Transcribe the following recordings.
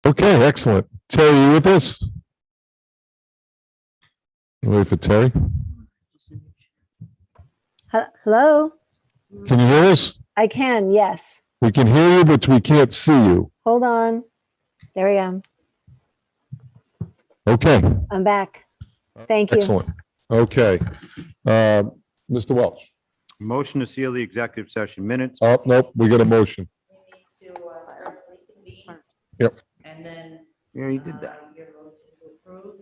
Okay, excellent. Terry, you with us? Wait for Terry. Hello? Can you hear us? I can, yes. We can hear you, but we can't see you. Hold on. There I am. Okay, I'm back. Thank you. excellent. Okay. Mr. Welch. Motion to seal the executive session minutes. Oh, nope, we got a motion. We need to reconvene. Yep. And then. Yeah, you did that. Your motion to approve.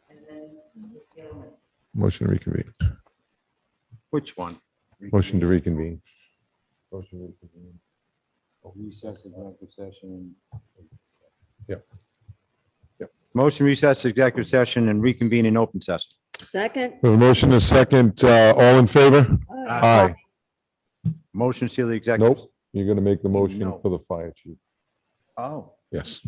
And then the sealement. Motion to reconvene. Which one? Motion to reconvene. Motion to reconvene. Recess executive session. Yep. Motion recess executive session and reconvene in open session. Second? We have a motion and a second. All in favor? Aye. Motion to seal the executive. Nope. You're going to make the motion No. for the fire chief. Oh, Yes.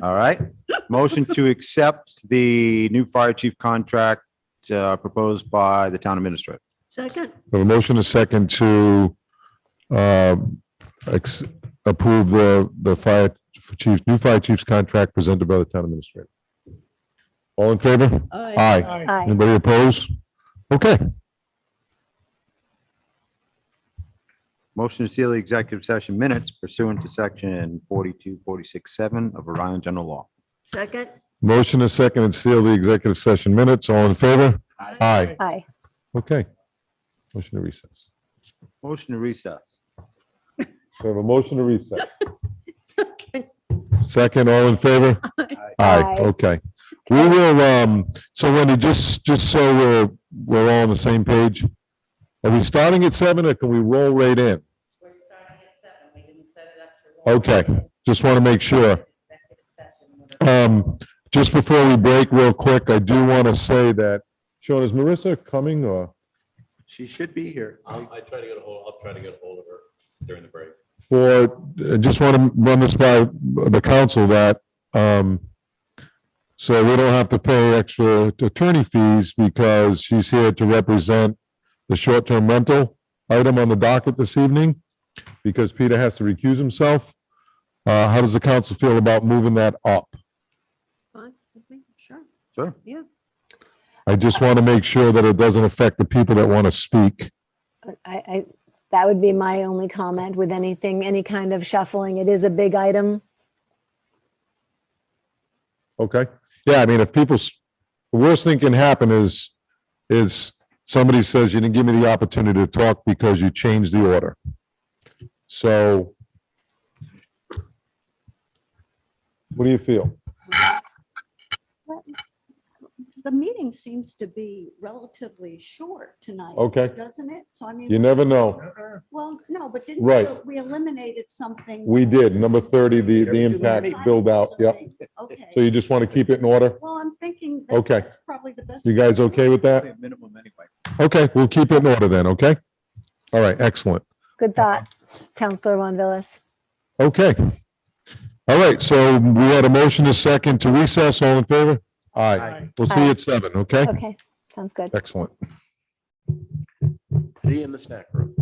all right. Motion to accept the new fire chief contract proposed by the town administrator. Second? We have a motion and a second to approve the new fire chief's contract presented by the town administrator. All in favor? Aye. Aye. Anybody opposed? Okay. Motion to seal the executive session minutes pursuant to section 4246(7) of Orion General Law. Second? Motion is second and seal the executive session minutes. All in favor? Aye. Aye. Okay. Motion to recess. Motion to recess. We have a motion to recess. Second, all in favor? Aye. Aye. Okay. We will, so Wendy, just so we're all on the same page. Are we starting at 7 or can we roll right in? We're starting at 7. We didn't set it up to. Okay, just want to make sure. Executive session. Just before we break real quick, I do want to say that, Sean, is Marissa coming or She should be here. I'll try to get a hold of her during the break. I just want to run this by the council that, so we don't have to pay extra attorney fees because she's here to represent the short-term rental item on the docket this evening because Peter has to recuse himself. How does the council feel about moving that up? Fine, I think, sure. Sure. Yeah. I just want to make sure that it doesn't affect the people that want to speak. That would be my only comment with anything, any kind of shuffling. It is a big item. Okay? Yeah, I mean, if the worst thing can happen is somebody says you didn't give me the opportunity to talk because you changed the order. So what do you feel? The meeting seems to be relatively short tonight. Okay. Doesn't it? So I mean. You never know. Well, no, but didn't Right. we eliminated something? We did. Number 30, the impact build out. Yep. So Okay. you just want to keep it in order? Well, I'm thinking. Okay. That's probably the best. You guys okay with that? Minimum anyway. Okay, we'll keep it in order then, okay? All right, excellent. Good thought, Counselor Von Villis. Okay. All right, so we had a motion to second to recess. All in favor? Aye. We'll see you at 7, okay? Okay, sounds good. Excellent. See you in the snack room.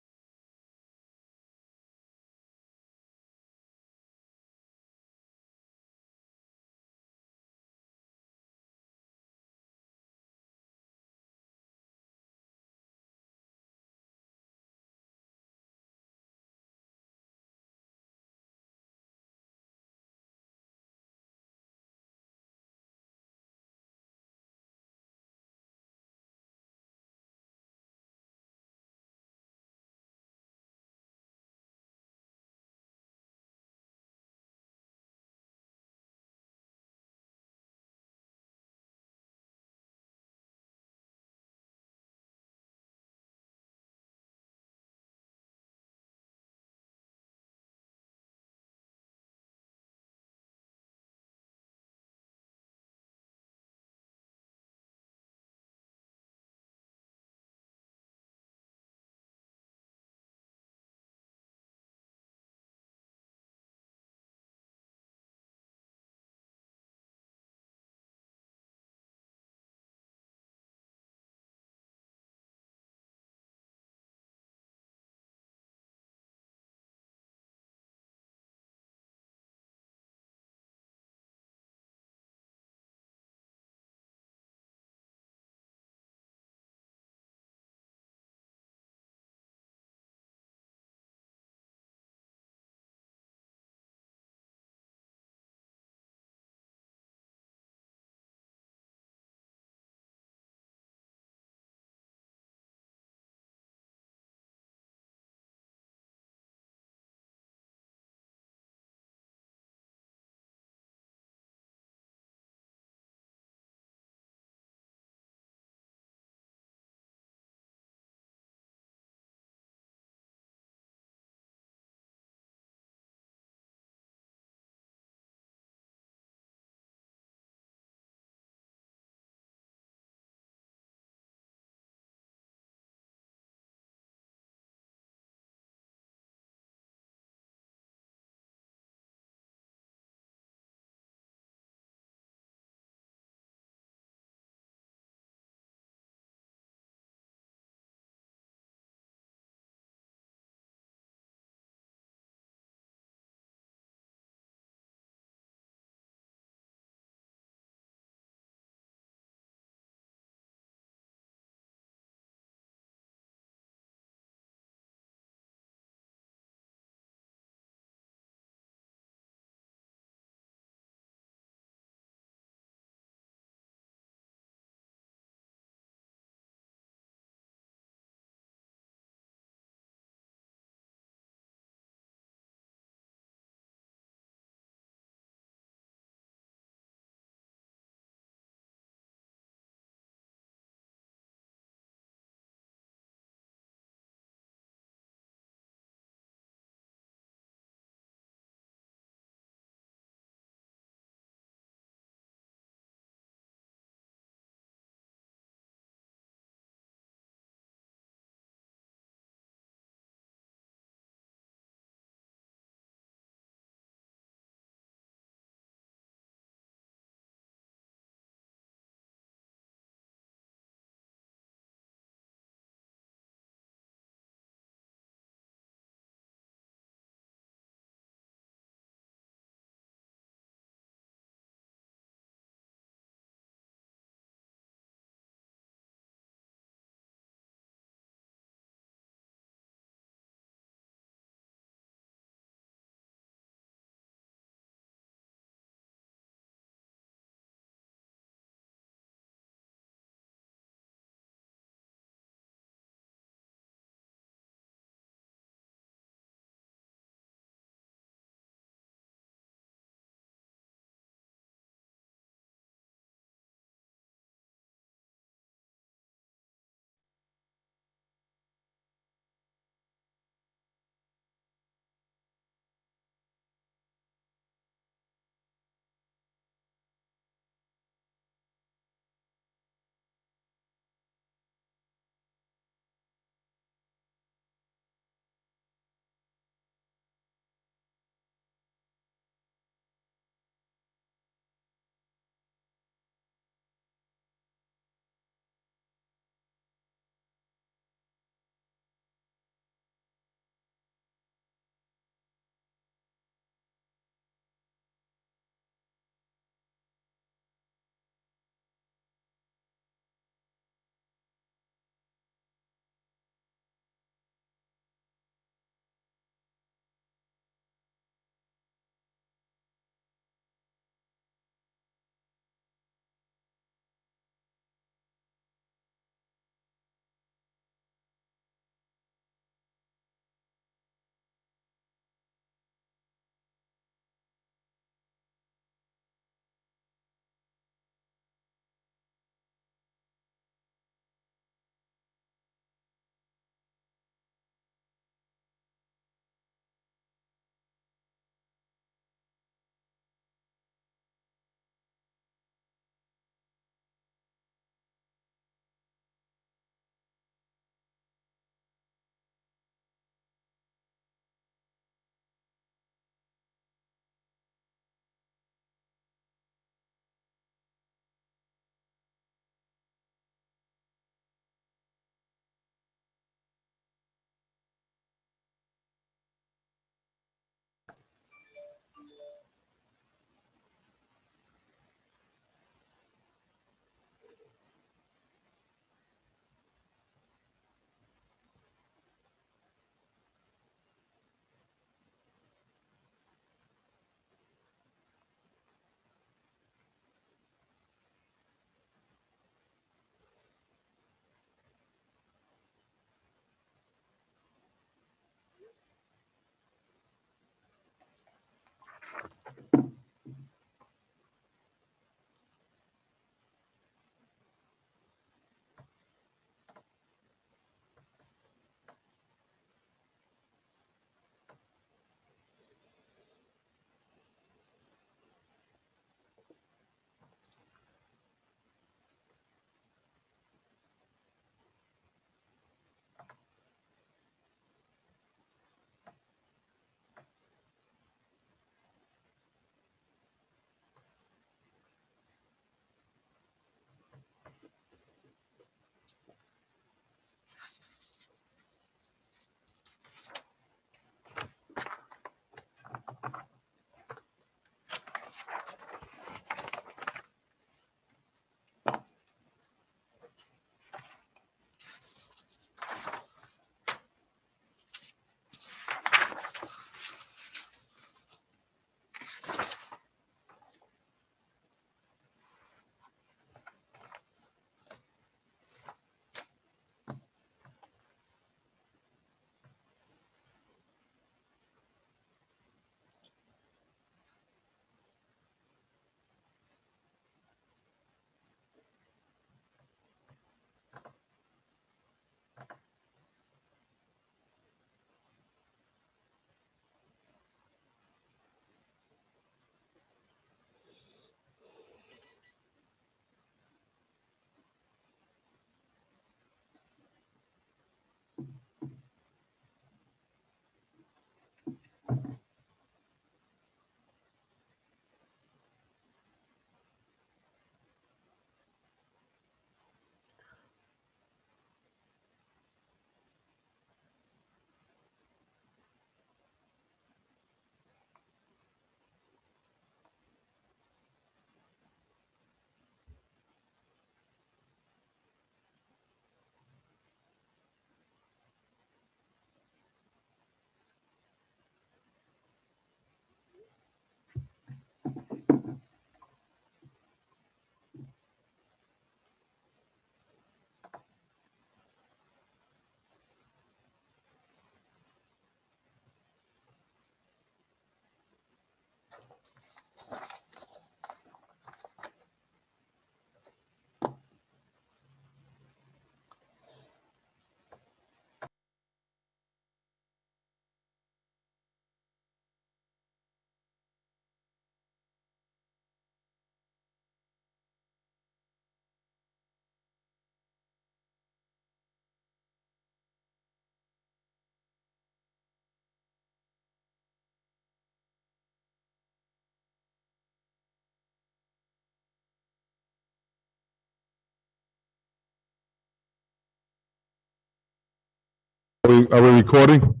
Are we recording?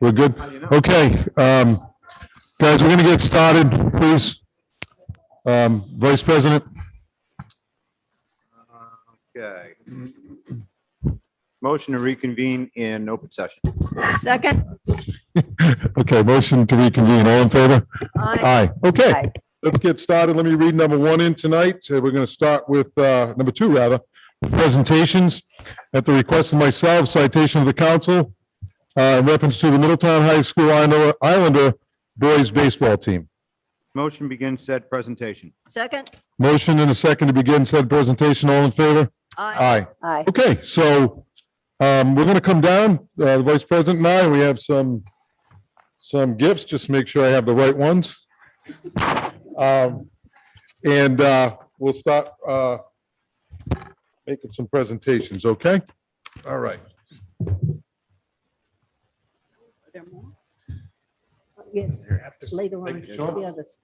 We're good? Okay, guys, we're gonna get started, please. Vice President? Okay. Motion to reconvene in open session. Second? Okay, motion to reconvene. All in favor? Aye. Aye. Okay, Aye. let's get started. Let me read number one in tonight. We're gonna start with, number two, rather. Presentations. At the request of myself, citation of the council, in reference to the Middletown High School Islander boys baseball team. Motion begin said presentation. Second? Motion and a second to begin said presentation. All in favor? Aye. Aye. Okay, so we're going to come down, the Vice President and I, we have some gifts, just make sure I have the right ones. And we'll start making some presentations, okay? All right. Are there more? Yes, later on. Thank you, Sean. The others.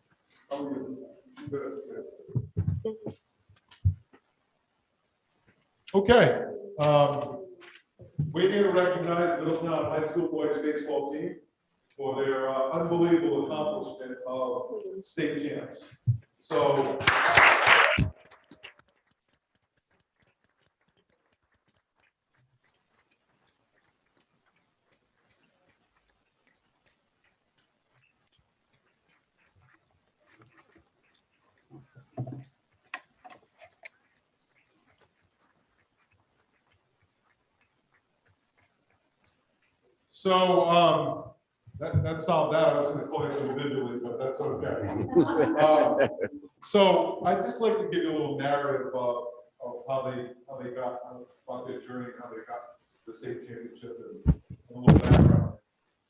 Okay, we're here to recognize the Middletown High School boys baseball team for their unbelievable accomplishment of state champs. So. So, that solved that. I was gonna call it individually, but that's okay. So I'd just like to give you a little narrative of how they got on their journey, how they got the state championship and a little background.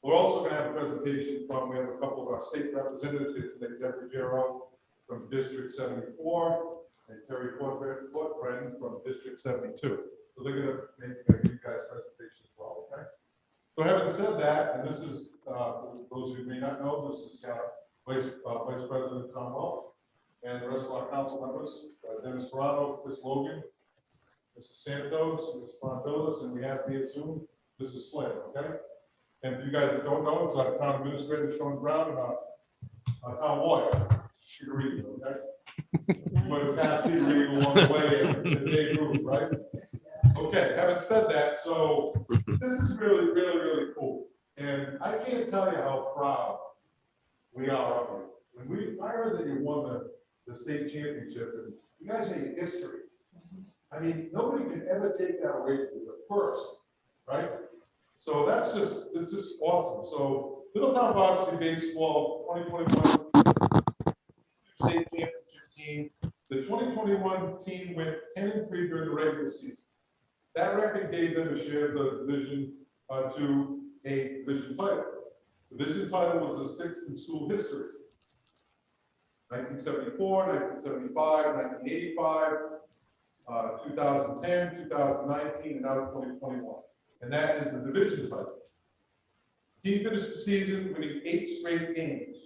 We're also gonna have a presentation from, we have a couple of our state representatives, like Deborah Gero from District 74 and Terry Fortran from District 72. So they're gonna make you guys presentations as well, okay? So having said that, and this is, for those who may not know, this is Vice President Tom Welch and the rest of our council members, Dennis Serrano, Chris Logan, Mrs. Santos, Mrs. Fontillas, and we have via Zoom, Mrs. Flynn, okay? And if you guys that don't know, it's our town administrator, Sean Brown, and our town lawyer, Peter Reed, okay? You might have passed Peter Reed along the way in the big group, right? Okay, having said that, so this is really, really, really cool. And I can't tell you how proud we are of you. When I heard that you won the state championship, and you guys made history. I mean, nobody can ever take that away from you, the first, right? So it's just awesome. So Middletown Varsity Baseball 2021 state championship team. The 2021 team went 10-3 during the regular season. That record gave them a share of the division to a division title. The division title was the sixth in school history. 1974, 1975, 1985, 2010, 2019, and now 2021. And that is the division title. The team finished the season winning 8 straight games.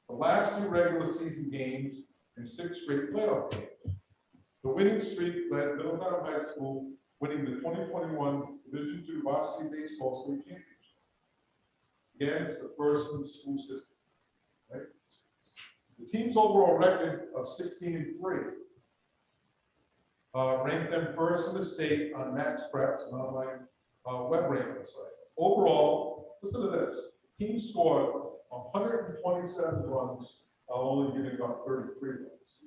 The last 2 regular season games and 6 straight playoff games. The winning streak led Middletown High School winning the 2021 Division II Varsity Baseball State Championship. Again, it's the first in the school's history. Right? The team's overall record of 16-3 ranked them first in the state on Max Preps, an online web ranking site. Overall, listen to this: the team scored 127 runs while only giving up 33 runs.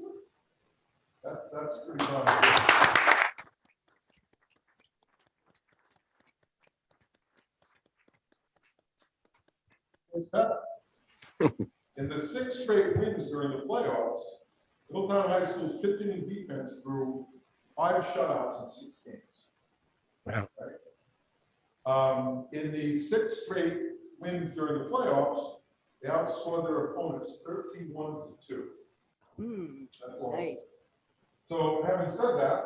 That's pretty darn good. It's better. In the 6 straight wins during the playoffs, Middletown High School's pitching and defense threw 5 shutouts in 6 games. Wow. Right? In the 6 straight wins during the playoffs, they outscored their opponents 13-1-2. That's awesome. Nice. So having said that,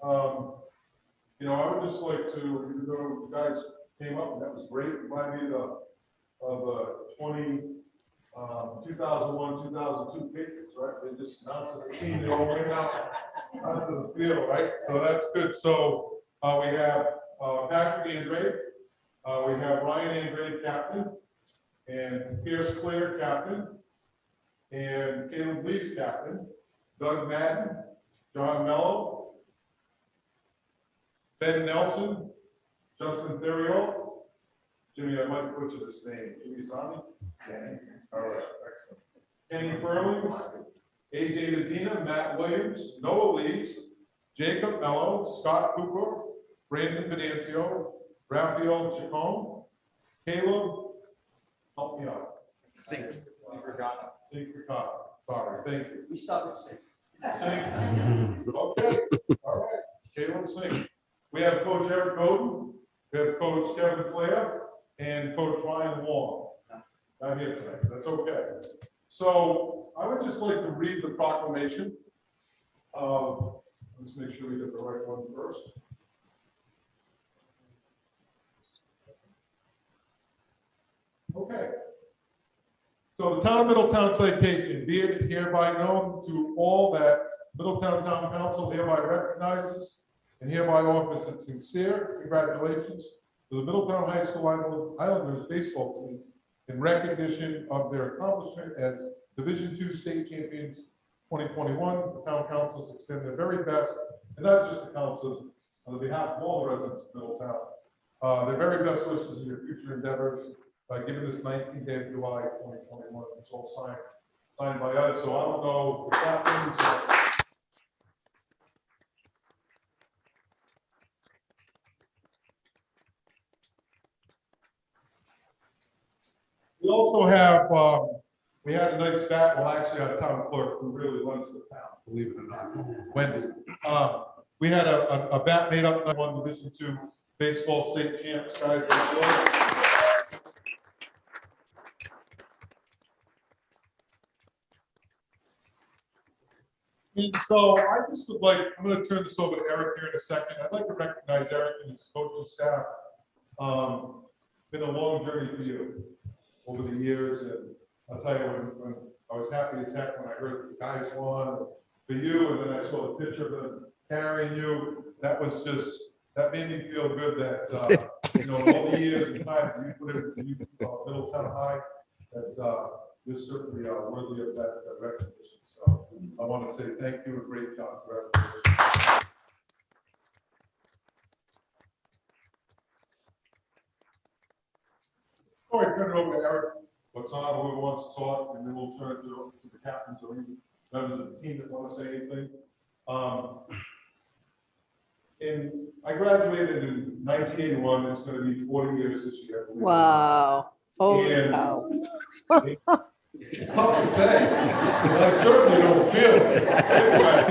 I would just like to, even though you guys came up and that was great, remind me of the 2001, 2002 Patriots, right? They just announced as a team, they all ran out onto the field, right? So that's good. So we have Patrick Andrade. We have Ryan Andrade, captain, and Pierce Clare, captain, and Caleb Lees, captain, Doug Madden, John Mello, Ben Nelson, Justin Theriot, Jimmy, I might butcher this name, Jimmy Zani? Kenny. All right, excellent. Kenny Furlings, AJ Medina, Matt Williams, Noah Lees, Jacob Mello, Scott Cooper, Brandon Venancio, Raphael Chacon, Caleb, help me out. Sink. Sorry, thank you. We stop at six. Sink. Okay, all right, Caleb Sink. We have Coach Eric Godin, we have Coach Kevin Flair, and Coach Ryan Wong. Not here tonight, that's okay. So I would just like to read the proclamation. Let's make sure we get the right one first. Okay. So the Town of Middletown citation, be it hereby known to all that Middletown Town Council hereby recognizes and hereby offers its sincere congratulations to the Middletown High School Islanders baseball team in recognition of their accomplishment as Division II state champions 2021. The town councils extend their very best, and not just the councils, on behalf of all the residents of Middletown, their very best wishes in your future endeavors, given this 19th day of July 2021. It's all signed by us. So I don't know if that means, we also have, we had a nice bat, well, actually our town clerk who really runs the town, believe it or not, Wendy. We had a bat made up by one Division II baseball state champs, guys. And so I just would like, I'm going to turn this over to Eric here in a second. I'd like to recognize Eric and his coaching staff. Been a long journey for you over the years, and I'll tell you, when I was happy as heck when I heard that the guys won for you, and then I saw the picture of them carrying you. That was just, that made me feel good that, you know, all the years and time you put into Middletown High, that you're certainly worthy of that recognition. So I want to say thank you, and great job. Congratulations. Before I turn it over to Eric, what's on, whoever wants to talk, and then we'll turn it to the captains or even members of the team that want to say anything. And I graduated in 1981. It's going to be 40 years this year. Wow. Holy And- cow. It's tough to say, but I certainly don't feel it. Anyway,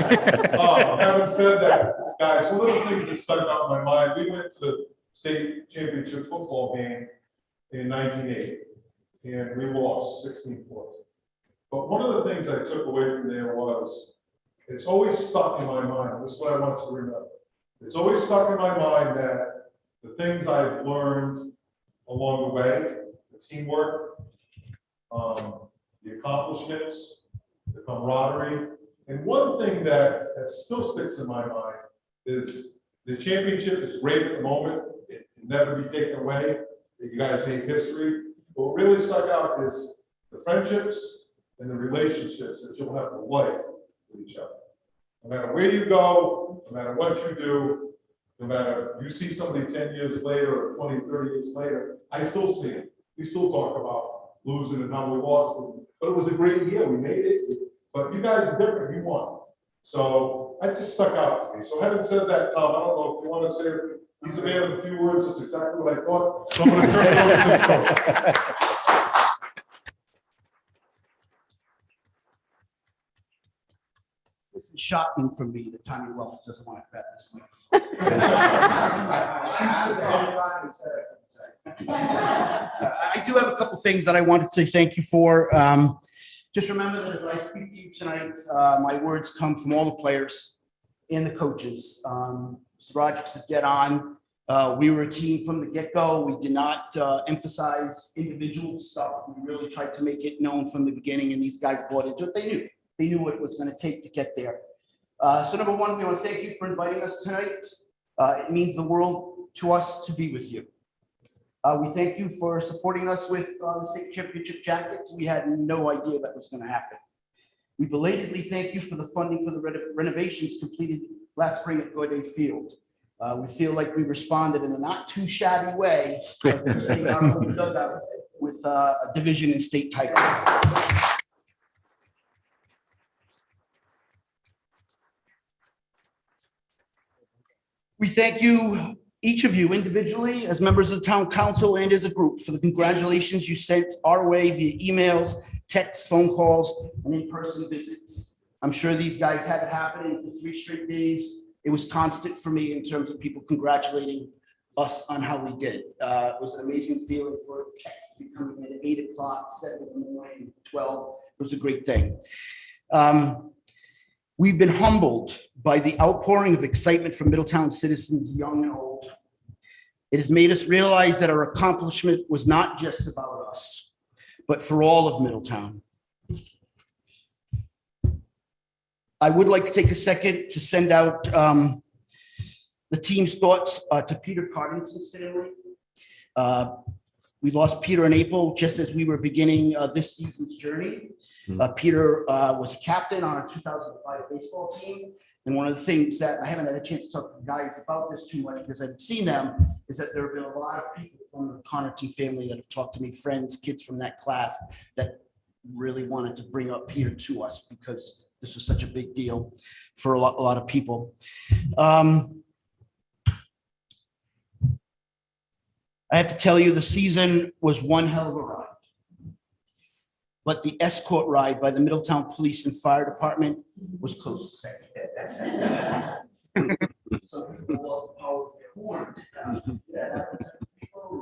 having said that, guys, one of the things that stuck out in my mind, we went to the state championship football game in 1980, and we lost 16-14. But one of the things I took away from there was, it's always stuck in my mind. This is what I want you to remember. It's always stuck in my mind that the things I've learned along the way, the teamwork, the accomplishments, the camaraderie. And one thing that still sticks in my mind is the championship is great at the moment. It can never be taken away. You guys made history. But what really stuck out is the friendships and the relationships that you'll have for life with each other. No matter where you go, no matter what you do, no matter you see somebody 10 years later or 20, 30 years later, I still see it. We still talk about losing and how we lost them. But it was a great year. We made it. But you guys are different. You won. So that just stuck out to me. So having said that, Tom, I don't know if you want to say, he's a man of a few words. That's exactly what I thought. So I'm going to turn it over to the coach. It's shocking for me that Tommy Welch doesn't want to grab this mic. I do have a couple things that I wanted to say thank you for. Just remember that as I speak to you tonight, my words come from all the players and the coaches. Mr. Rogers is dead on. We were a team from the get-go. We did not emphasize individual stuff. We really tried to make it known from the beginning, and these guys bought into it. They knew. They knew what it was going to take to get there. So number one, we want to thank you for inviting us tonight. It means the world to us to be with you. We thank you for supporting us with the state championship jackets. We had no idea that was going to happen. We belatedly thank you for the funding for the renovations completed last spring at Gaudet Field. We feel like we responded in a not too shabby way with a division and state title. We thank you, each of you individually, as members of the town council and as a group, for the congratulations you sent our way via emails, texts, phone calls, and in-person visits. I'm sure these guys had it happening for 3 straight days. It was constant for me in terms of people congratulating us on how we did. It was an amazing feeling for texts to be coming in at 8 o'clock, 7 in the morning, 12. It was a great thing. We've been humbled by the outpouring of excitement from Middletown citizens, young and old. It has made us realize that our accomplishment was not just about us, but for all of Middletown. I would like to take a second to send out the team's thoughts to Peter Cardington's family. We lost Peter in April, just as we were beginning this season's journey. Peter was a captain on our 2005 baseball team. And one of the things that I haven't had a chance to talk to the guys about this too much because I haven't seen them is that there have been a lot of people from the Connerton family that have talked to me, friends, kids from that class that really wanted to bring up Peter to us because this was such a big deal for a lot of people. I have to tell you, the season was one hell of a ride. But the escort ride by the Middletown Police and Fire Department was close to second. Some people lost the power of their horns.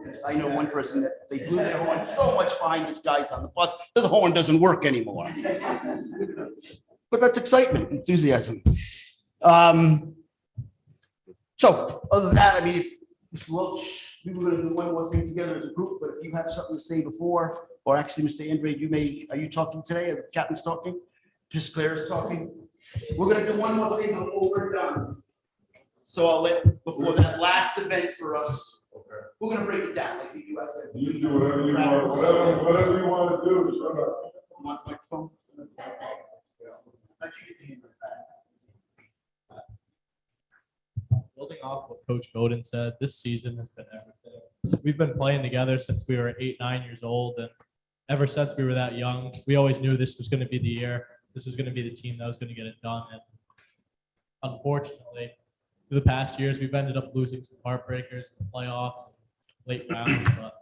Yes, I know one person that they blew their horn so much behind this guy's on the bus that the horn doesn't work anymore. But that's excitement, enthusiasm. So other than that, I mean, if Welch, we were going to do one more thing together as a group, but if you have something to say before, or actually, Mr. Andrade, are you talking today? Are the captain's talking? Just Claire is talking. We're going to do one more thing before we're done. So I'll let, before that last event for us, we're going to break it down. Like you have to. You do whatever you want, whatever you want to do. Shut up. Want microphone? How'd you get the hand back? Building off what Coach Godin said, this season has been everything. We've been playing together since we were 8, 9 years old, and ever since we were that young, we always knew this was going to be the year. This was going to be the team that was going to get it done. And unfortunately, through the past years, we've ended up losing some heartbreakers in the playoffs, late rounds. But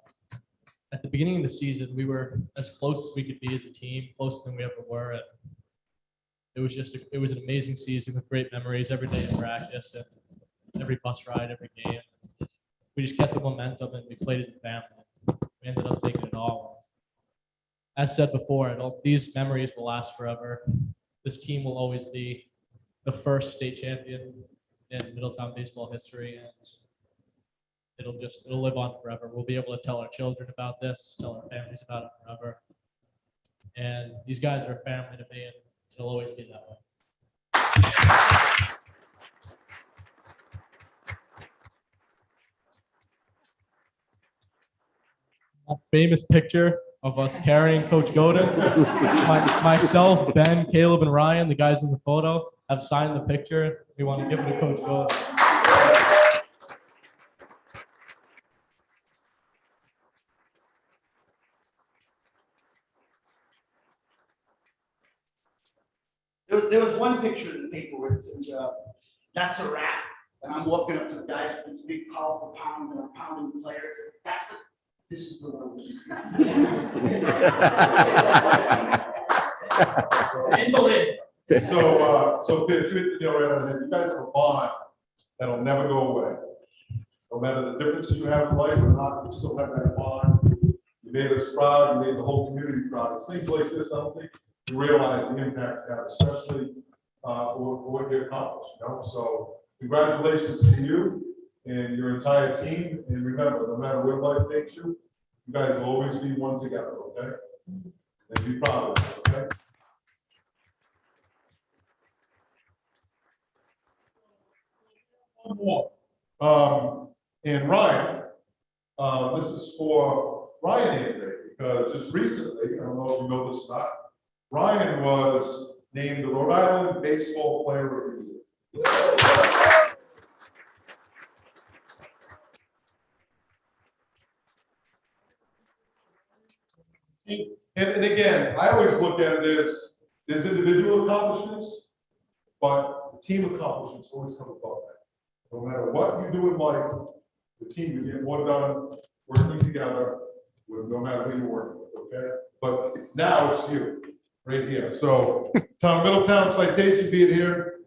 at the beginning of the season, we were as close as we could be as a team, closer than we ever were. And it was an amazing season with great memories every day in practice and every bus ride, every game. We just kept the momentum and we played as a family. We ended up taking it all. As said before, these memories will last forever. This team will always be the first state champion in Middletown baseball history, and it'll live on forever. We'll be able to tell our children about this, tell our families about it forever. And these guys are a family to me, and it'll always be that way. A famous picture of us carrying Coach Godin. Myself, Ben, Caleb, and Ryan, the guys in the photo, have signed the picture. We want to give it to Coach Godin. There was one picture in the paper where it says, that's a wrap. And I'm walking up to the guys with this big, powerful pound, and I'm pounding the players. This is the one. Invalid. So Pitch, you guys have a bond that'll never go away. No matter the differences you have in life or not, you still have that bond. You made us proud, you made the whole community proud. It's things like this, I don't think you realize the impact you have, especially for what you accomplished, So congratulations to you and your entire team. And remember, no matter where life takes you, you guys will always be one together, okay? And be proud of it, okay? One more. And Ryan, this is for Ryan Andre, because just recently, I don't know if you know this or not, Ryan was named the Rhode Island Baseball Player of the Year. And again, I always look at it as there's individual accomplishments, but team accomplishments always come above that. No matter what you do in life, the team, you get more done working together with no matter who you work with, okay? But now it's you, right here. So Town of Middletown citation be it here,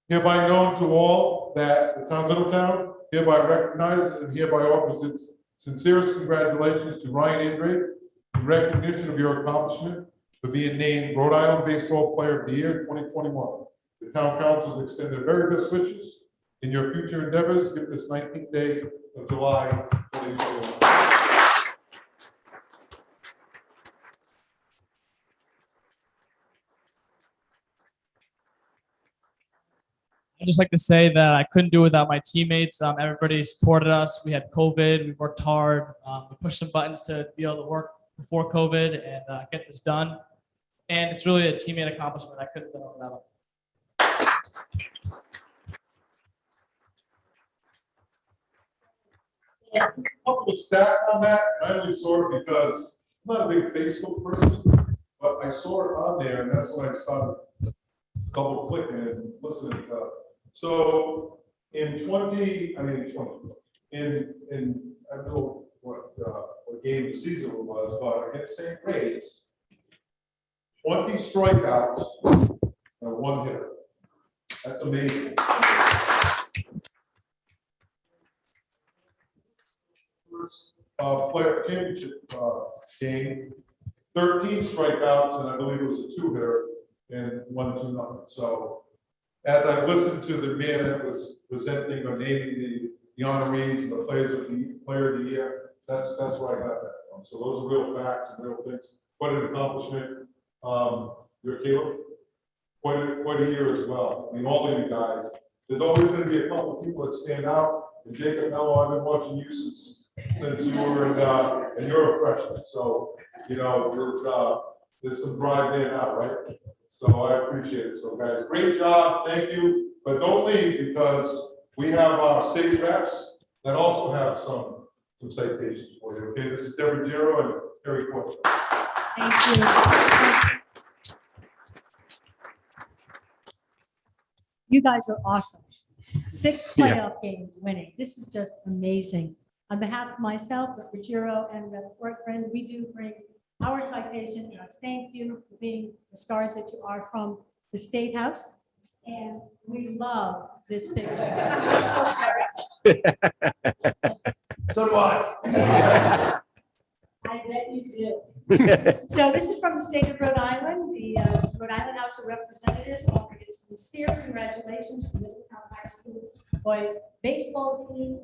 hereby known to all that the Town of Middletown hereby recognizes and hereby offers its sincerest congratulations to Ryan Andre in recognition of your accomplishment for being named Rhode Island Baseball Player of the Year 2021. The town council extend their very best wishes in your future endeavors. Give this 19th day of July 2021. I'd just like to say that I couldn't do it without my teammates. Everybody supported us. We had COVID. We worked hard. We pushed some buttons to be able to work before COVID and get this done. And it's really a teammate accomplishment. I couldn't have done it without them. Yeah, a couple of stats on that. I only saw it because I'm not a big Facebook person, but I saw it on there, and that's when I started double clicking and listening to it. So in I don't know what game the season was, but against St. Grace, 20 strikeouts and one hitter. That's amazing. Player championship game, 13 strikeouts, and I believe it was a two-hitter and 1-2-0. So as I listened to the man that was presenting or naming the honorees, the player of the year, that's where I got that from. So those are real facts and real things. Quite an accomplishment. You're Caleb, quite a year as well. I mean, all of you guys. There's always going to be a couple of people that stand out. And Jacob, Mello, I've been watching you since you were and you're a freshman. So you know there's some drive there now, right? So I appreciate it. So guys, great job. Thank you. But don't leave because we have state reps that also have some citations for you. Okay, this is Deborah Giro and Terry Corso. Thank you. You guys are awesome. 6 playoff games winning. This is just amazing. On behalf of myself, Rep. Ruggiero, and Rep. Workman, we do bring our citation and our thank you for being the stars that you are from the State House. And we love this picture. So do I. I bet you do. So this is from the state of Rhode Island. The Rhode Island House of Representatives offered its sincere congratulations to Middletown High School boys baseball team.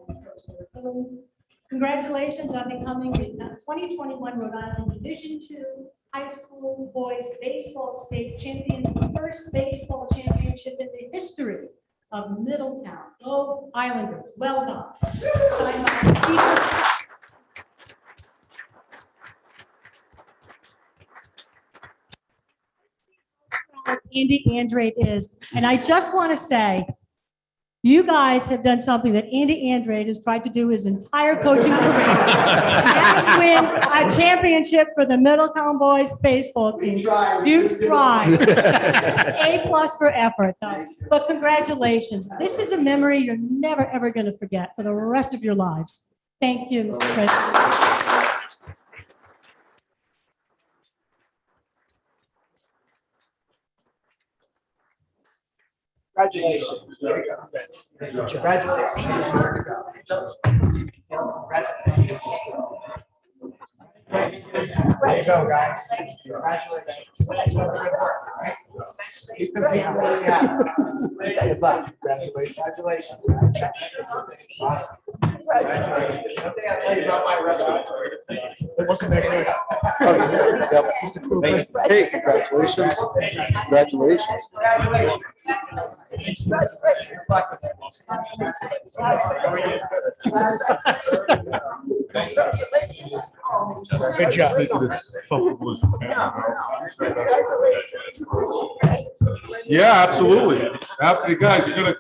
Congratulations on becoming the 2021 Rhode Island Division II High School Boys Baseball State Champions, the first baseball championship in the history of Middletown. Go Islanders, well done. Signed by Andy Andrade is. And I just want to say, you guys have done something that Andy Andrade has tried to do his entire coaching career. That is win a championship for the Middletown boys baseball team. You tried. A+ for effort, though. But congratulations. This is a memory you're never, ever going to forget for the rest of your lives. Thank you, Mr. President. Congratulations. There you go. Congratulations. Congratulations. There you go, guys. Congratulations. You can be really happy. Good luck. Congratulations. Awesome. Congratulations. One thing I'll tell you about my restaurant. What's the next thing? Hey, congratulations. Congratulations. Congratulations. Good job. Yeah, absolutely. Happy guys, you're gonna.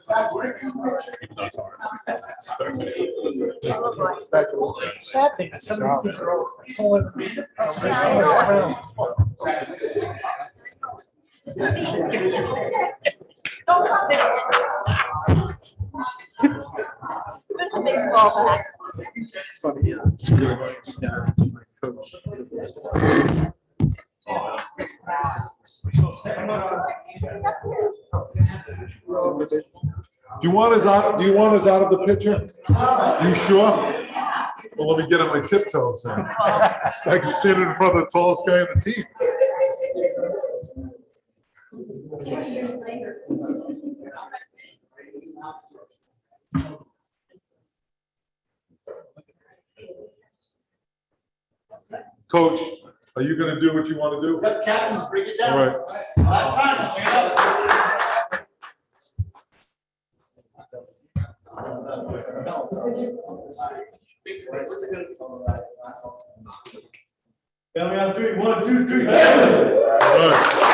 Do you want us out, of the picture? You sure? Well, let me get on my tiptoes then. I can sit in front of the tallest guy on the team. Coach, are you gonna do what you want to do? Let captains bring it All down. right. Last time. Bring it up. Family on three, 1, 2, 3. All right.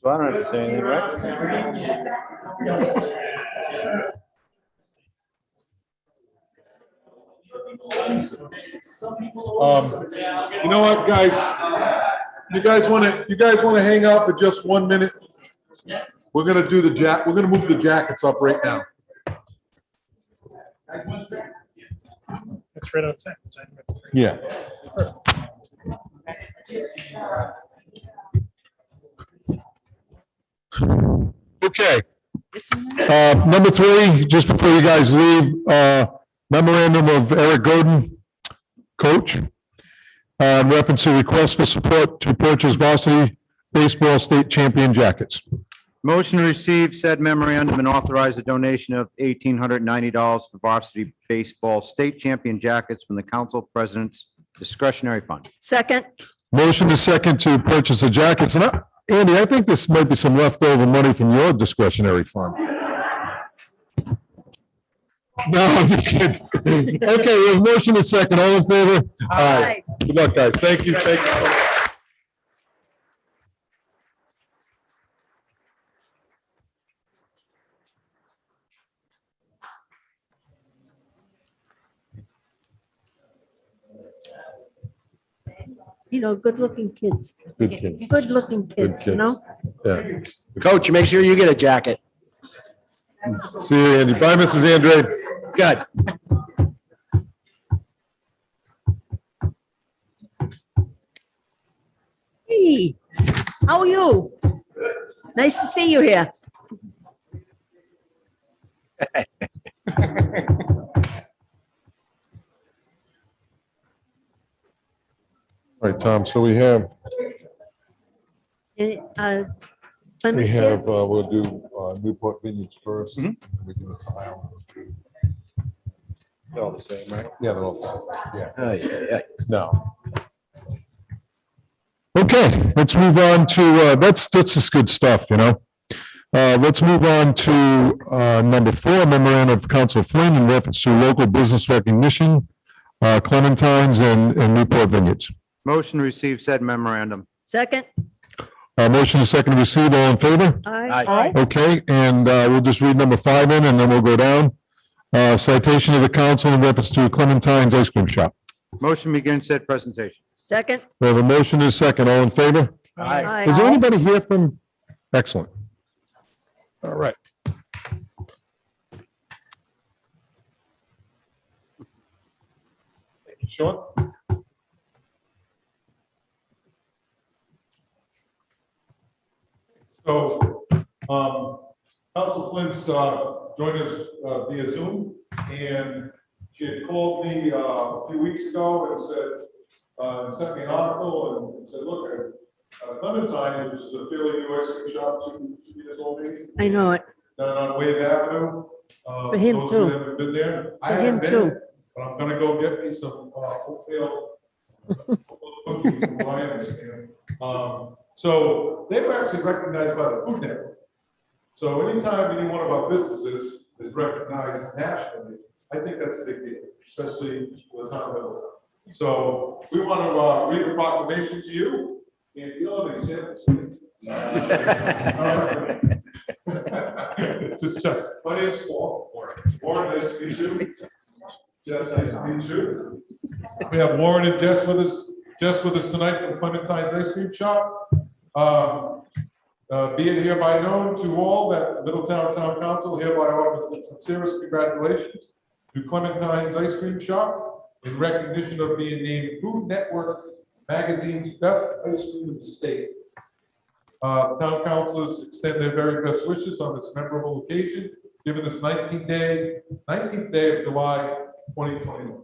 So I don't have to say anything, right? You know what, guys? You guys want to hang out for just 1 minute? We're gonna do we're gonna move the jackets up right now. That's right on time. Yeah. Okay. Number 3, just before you guys leave, memorandum of Eric Godin, coach, in reference to request for support to purchase varsity baseball state champion jackets. Motion to receive said memorandum and authorize a donation of $1,890 for varsity baseball state champion jackets from the council president's discretionary fund. Second, Motion is second to purchase the jackets. And Andy, I think this might be some leftover money from your discretionary fund. No, I'm just kidding. Okay, we have motion is second. All in favor? Aye. Good luck, guys. Thank you. Thank you so much. You know, good-looking kids, Good kids. good-looking Good kids, you know? kids. Yeah. Coach, make sure you get a jacket. See you, Andy. Bye, Mrs. Andrade. Good. Hey, how are you? Nice to see you here. All right, Tom, so we have, And, Plymouth here? we'll do Newport Vineyards first. Mhm. We do the tile. They're all the same, right? Yeah, they're all, yeah. Oh, yeah. No. Okay, let's move on to, that's just good stuff, you know. Let's move on to number 4, memorandum of Council Flynn in reference to local business recognition, Clementines and Newport Vineyards. Motion to receive said memorandum. Second? Motion is second to receive, all in favor? Aye. Okay, and we'll just read number 5 in and then we'll go down. Citation of the council in reference to Clementine's Ice Cream Shop. Motion to begin said presentation. Second? We have a motion is second, all in favor? Aye. Is there anybody here from? Excellent. All right. Thank you, Sean. So, Council Flint's joined us via Zoom, and she had called me a few weeks ago and said, and sent me an article and said, look, Clementine, which is a fairly new ice cream shop, 2 years old, maybe, I know it. down on Wave Avenue. For him Those of you too. that haven't been there. I For him haven't been. too. but I'm gonna go get me some, oatmeal cookies from what I understand. So they were actually recognized by the Food Network. So anytime any one of our businesses is recognized nationally, I think that's a big deal, especially with the town of Middletown. So we want to read the proclamation to you, and you don't have any samples. Just check. My name's Paul. Warren, nice to meet you. Jess, nice to meet you. We have Warren and Jess with us tonight from Clementine's Ice Cream Shop. Be it hereby known to all that Middletown Town Council hereby offers its sincerest congratulations to Clementine's Ice Cream Shop in recognition of being named Food Network Magazine's best ice cream in the state. Town councilors extend their very best wishes on this memorable occasion, given this 19th day of July, 2021.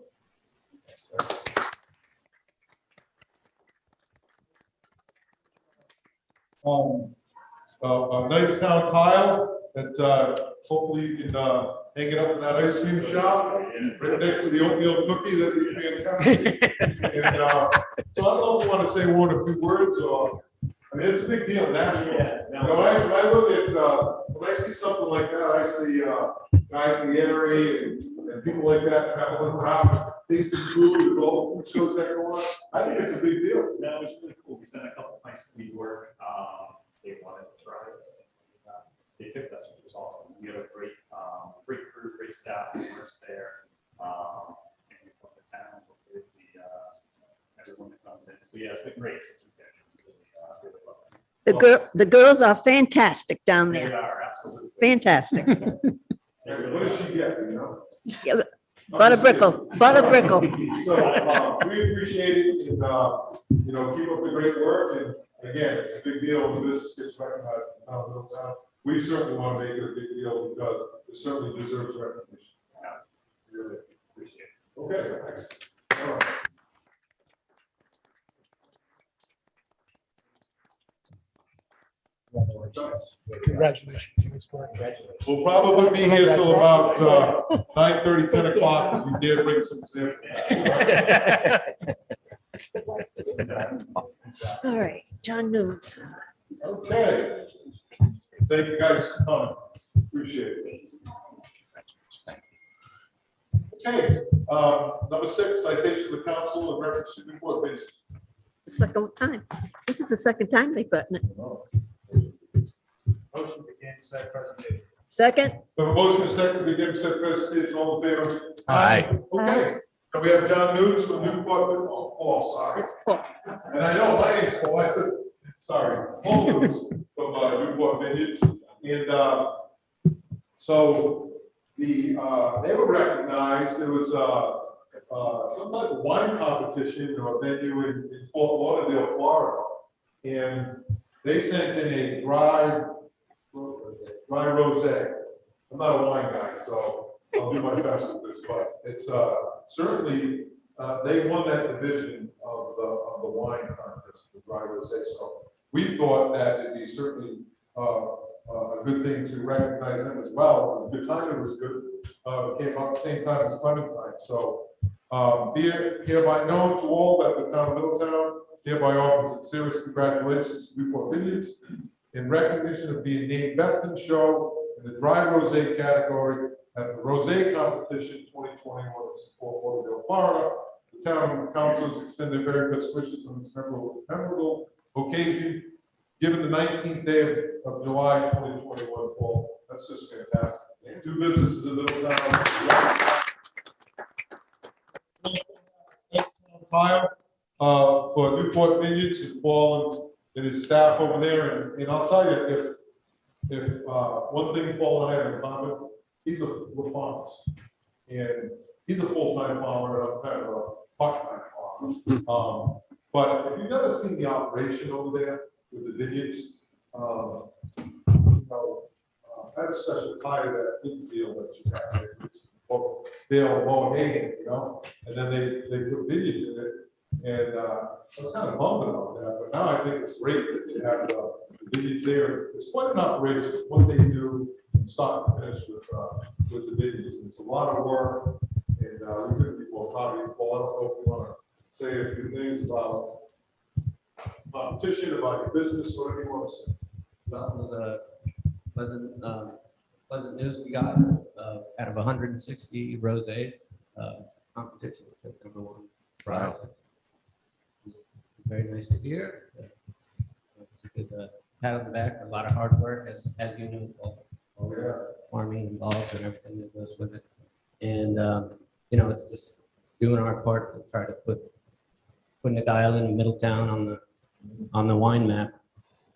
A nice town tile that hopefully you can hang it up in that ice cream shop, right next to the oatmeal cookie. That'd be fantastic. And so I don't know if you want to say one or two words, or I mean, it's a big deal nationally. You know, I look at when I see something like that, I see Guy Fieri and people like that traveling around, tasting food and all the food shows that go on. I think it's a big deal. That was really cool. We sent a couple places we work. They wanted to try it. They picked us, which was awesome. We had a great crew, great staff members there. And we put the town with everyone that comes in. So yeah, it's been great since we've been here. Really love it. The girls are fantastic down They there. are absolutely. Fantastic. What does she get, you know? Yeah, Butter brickle. So we appreciate it, and you know, keep up the great work. And again, it's a big deal when the business gets recognized in the town of Middletown. We certainly want to make it a big deal because it certainly deserves recognition. Really appreciate it. Okay, thanks. All right. Congratulations. We'll probably be here till about 9:30, 10 o'clock, if you dare bring some examples. All right, John Nunes. Okay. Thank you guys for coming. Appreciate it. Okay, number 6, citation to the council in reference to Newport Beach. Second time. This is the second time they've gotten it. Motion begin said presentation. Second? So a motion is second to begin said presentation, all in favor? Aye. Okay, so we have John Nunes from Newport, Paul, sorry. It's Paul. And I know my name's Paul, I said, sorry, Paul Nunes from Newport Vineyards. And so they were recognized, there was some type of wine competition or venue in Fort Lauderdale, Florida. And they sent in a dry rosé. I'm not a wine guy, so I'll do my best with this, but it's certainly they won that division of the wine contest, the dry rosé. So we thought that it'd be certainly a good thing to recognize them as well. The timing was good. It came out the same time as Clementine. So be it hereby known to all that the town of Middletown hereby offers its sincerest congratulations to Newport Vineyards in recognition of being named Best in Show in the Dry Rosé category at the Rosé Competition 2021 in Fort Lauderdale, Florida. The town councils extend their very best wishes on this memorable occasion, given the 19th day of July 2021 fall. That's just fantastic. 2 businesses in Middletown. File for Newport Vineyards and Paul and his staff over there. And I'll tell you, if one thing Paul and I have in common, we're farmers. And he's a full-time farmer, and I'm kind of a part-time farmer. But if you've never seen the operation over there with the vineyards, you know, that's a special tire that infield that you have. They'll mow hay, you know, and then they put vineyards in it. And I was kind of bummed about that, but now I think it's great that you have the vineyards there. It's quite an operation, what they do from start to finish with the vineyards. It's a lot of work, and we couldn't be more proud of you, Paul. I don't know if you want to say a few things about competition, about your business, whatever you want to say. Well, it was a pleasant news we got, out of 160 rosés, competition, we took #1 prize. It's very nice to hear. It's a good pat on the back for a lot of hard work, as you know, all the farming involved and everything that goes with it. And, it's just doing our part to try to put Nagg Island and Middletown on the wine map.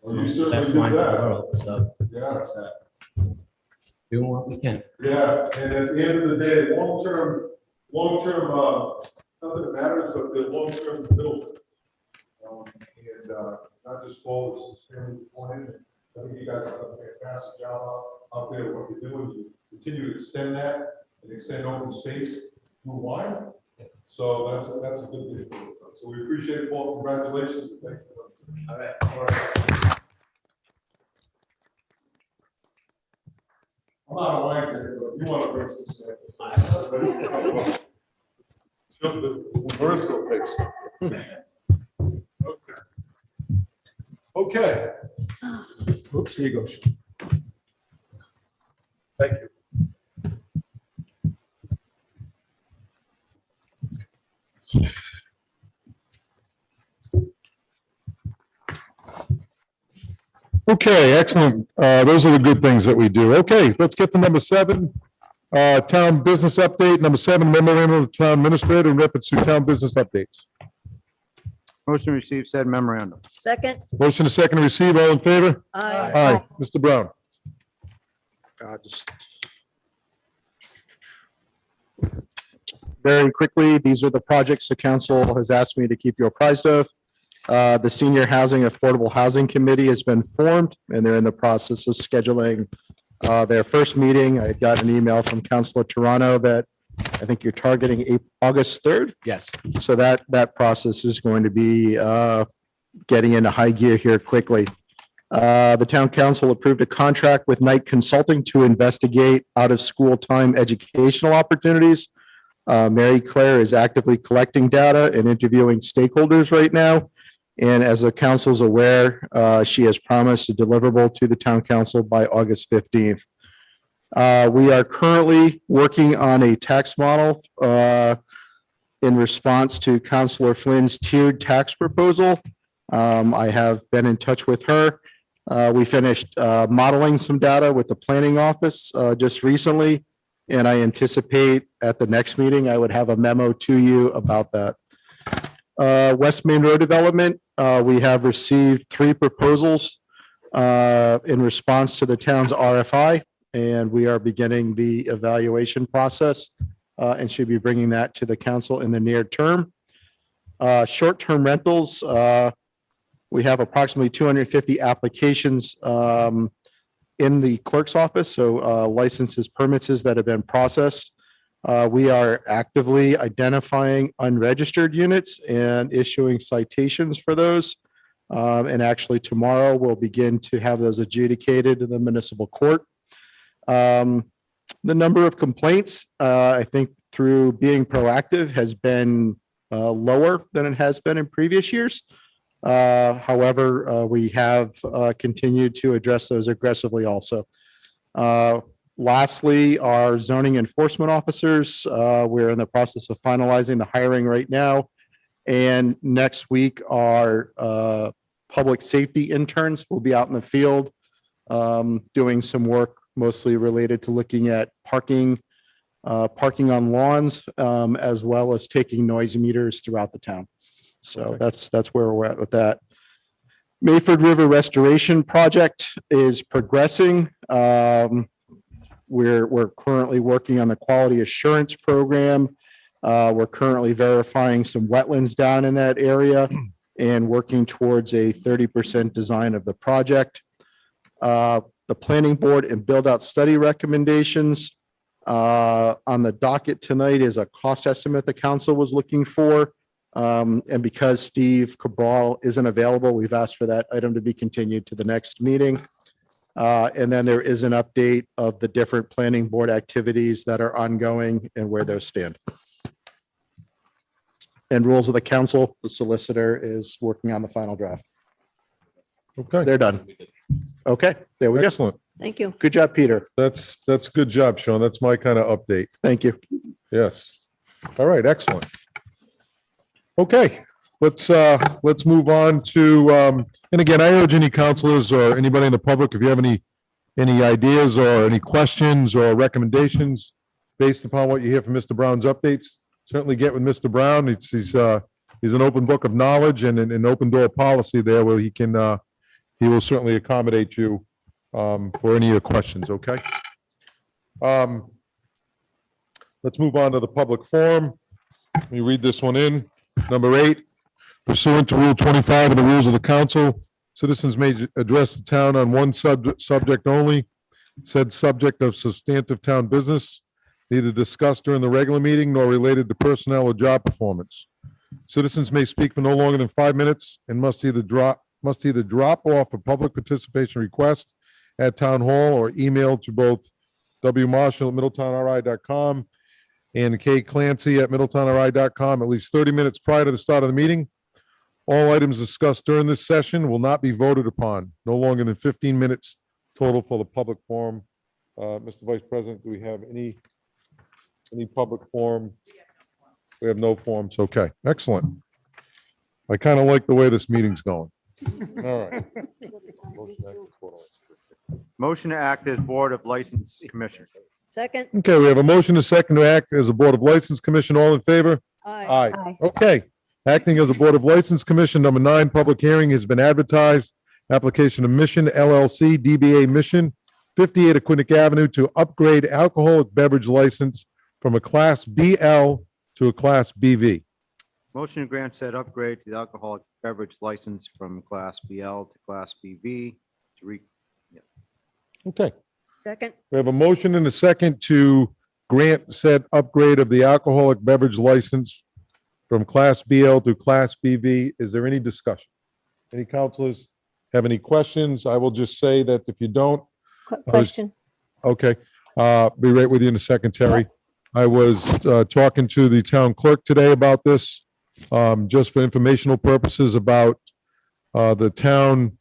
Well, you certainly Best did wines in the that. world, so Yeah. it's doing what we can. Yeah, and at the end of the day, long-term, nothing matters, but the long-term build. And not just Paul, this is very important. I think you guys have done a fantastic job out there, what you're doing. You continue to extend that and extend open space through wine. So that's a good thing. So we appreciate it, Paul. Congratulations. and thank you. All right. All right. I'm not a wine drinker, but you want to bring some stuff. The Bristol picks. Okay. Oops, here you go. Thank you. Okay, excellent. Those are the good things that we do. Okay, let's get to number 7. Town business update. Number 7, memorandum of town administrator in reference to town business updates. Motion to receive said memorandum. Second. Motion to second to receive. All in favor? Aye. Aye. Mr. Brown. Very quickly, these are the projects the council has asked me to keep you apprised of. The Senior Housing Affordable Housing Committee has been formed, and they're in the process of scheduling their first meeting. I got an email from Councilor Toronto that I think you're targeting August 3rd. Yes. So that process is going to be getting into high gear here quickly. The town council approved a contract with Knight Consulting to investigate out-of-school time educational opportunities. Mary Claire is actively collecting data and interviewing stakeholders right now. And as the council's aware, she has promised a deliverable to the town council by August 15th. We are currently working on a tax model in response to Councilor Flynn's tiered tax proposal. I have been in touch with her. We finished modeling some data with the planning office just recently, and I anticipate at the next meeting, I would have a memo to you about that. West Main Road Development, we have received 3 proposals in response to the town's RFI, and we are beginning the evaluation process and should be bringing that to the council in the near term. Short-term rentals, we have approximately 250 applications in the clerk's office, so licenses, permits that have been processed. We are actively identifying unregistered units and issuing citations for those. And actually tomorrow we'll begin to have those adjudicated in the municipal court. The number of complaints, I think through being proactive has been lower than it has been in previous years. However, we have continued to address those aggressively also. Lastly, our zoning enforcement officers, we're in the process of finalizing the hiring right now. And next week, our public safety interns will be out in the field doing some work mostly related to looking at parking on lawns, as well as taking noise meters throughout the town. So that's where we're at with that. Mayford River Restoration Project is progressing. We're currently working on the quality assurance program. We're currently verifying some wetlands down in that area and working towards a 30% design of the project. The planning board and build out study recommendations on the docket tonight is a cost estimate the council was looking for. And because Steve Cabral isn't available, we've asked for that item to be continued to the next meeting. And then there is an update of the different planning board activities that are ongoing and where those stand. and rules of the council. The solicitor is working on the final draft. Okay, They're done. Okay, there we go. excellent. Thank you. Good job, Peter. That's good job, Sean. That's my kind of update. Thank you. Yes. All right, excellent. Okay, let's move on to, and again, I urge any counselors or anybody in the public, if you have any ideas or any questions or recommendations based upon what you hear from Mr. Brown's updates, certainly get with Mr. Brown. He's an open book of knowledge and an open door policy there where he will certainly accommodate you for any of your questions, okay? Let's move on to the public forum. Let me read this one in. Number 8, pursuant to Rule 25 of the Rules of the Council, citizens may address the town on one subject only, said subject of substantive town business, neither discussed during the regular meeting nor related to personnel or job performance. Citizens may speak for no longer than 5 minutes and must either drop off a public participation request at town hall or email to both wmarshall@middletownri.com and kclancy@middletownri.com at least 30 minutes prior to the start of the meeting. All items discussed during this session will not be voted upon, no longer than 15 minutes total for the public forum. Mr. Vice President, do we have any public forum? We have no forums. Okay, excellent. I kind of like the way this meeting's going. All right. Motion to act as Board of License Commissioners. Second? Okay, we have a motion, a second to act as a Board of License Commission. All in favor? Aye. Aye. Okay. Acting as a Board of License Commission, number 9, public hearing has been advertised. Application of Mission LLC, DBA Mission, 58 Aquinic Avenue to upgrade alcoholic beverage license from a Class BL to a Class BV. Motion to grant said upgrade to the alcoholic beverage license from Class BL to Class BV to re, Okay. Second? We have a motion and a second to grant said upgrade of the alcoholic beverage license from Class BL to Class BV. Is there any discussion? Any counselors have any questions? I will just say that if you don't, Question. okay, be right with you in a second, Terry. I was talking to the town clerk today about this, just for informational purposes about the town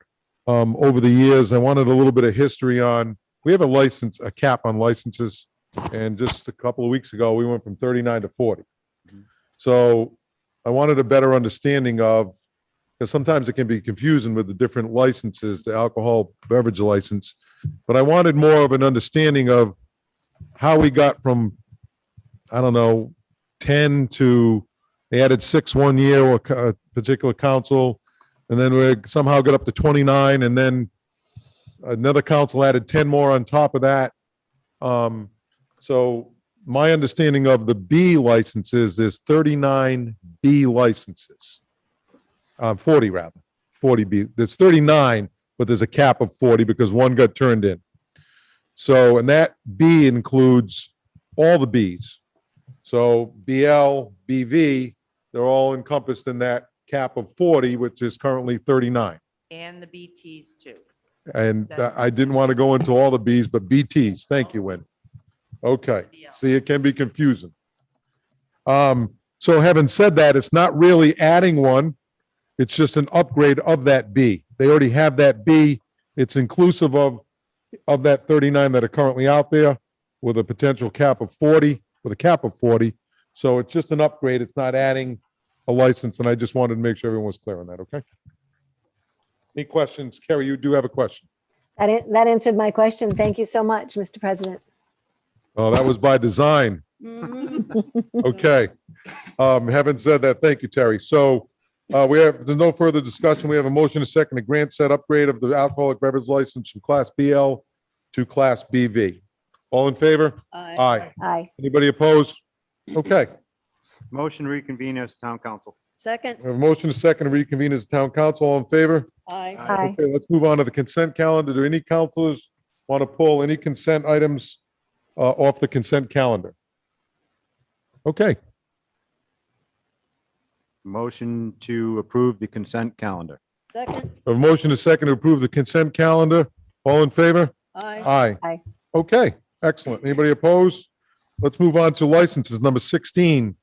over the years. I wanted a little bit of history on, we have a cap on licenses. And just a couple of weeks ago, we went from 39 to 40. So I wanted a better understanding of, because sometimes it can be confusing with the different licenses, the alcohol beverage license. But I wanted more of an understanding of how we got from, I don't know, 10 to, they added 6 one year, or a particular council, and then we somehow got up to 29, and then another council added 10 more on top of that. So my understanding of the B licenses is 39 B licenses. 40 rather, 40 B. There's 39, but there's a cap of 40 because one got turned in. So, and that B includes all the Bs. So BL, BV, they're all encompassed in that cap of 40, which is currently 39. And the BTs too. And I didn't want to go into all the Bs, but BTs. Thank you, Win. Okay. See, it can be confusing. So having said that, it's not really adding one. It's just an upgrade of that B. They already have that B. It's inclusive of that 39 that are currently out there with a potential cap of 40, with a cap of 40. So it's just an upgrade. It's not adding a license. And I just wanted to make sure everyone was clear on that. Okay. Any questions? Kerry, you do have a question. That answered my question. Thank you so much, Mr. President. Oh, that was by design. Okay. Having said that, thank you, Terry. So there's no further discussion. We have a motion to second to grant said upgrade of the alcoholic beverage license from Class BL to Class BV. All in favor? Aye. Aye. Aye. Anybody opposed? Okay. motion to reconvene as town council. Second? We have a motion to second to reconvene as town council. All in favor? Aye. Aye. Okay, let's move on to the consent calendar. Do any counselors want to pull any consent items off the consent calendar? Okay. Motion to approve the consent calendar. Second? A motion to second to approve the consent calendar. All in favor? Aye. Aye. Aye. Okay, excellent. Anybody opposed? Let's move on to licenses. Number 16.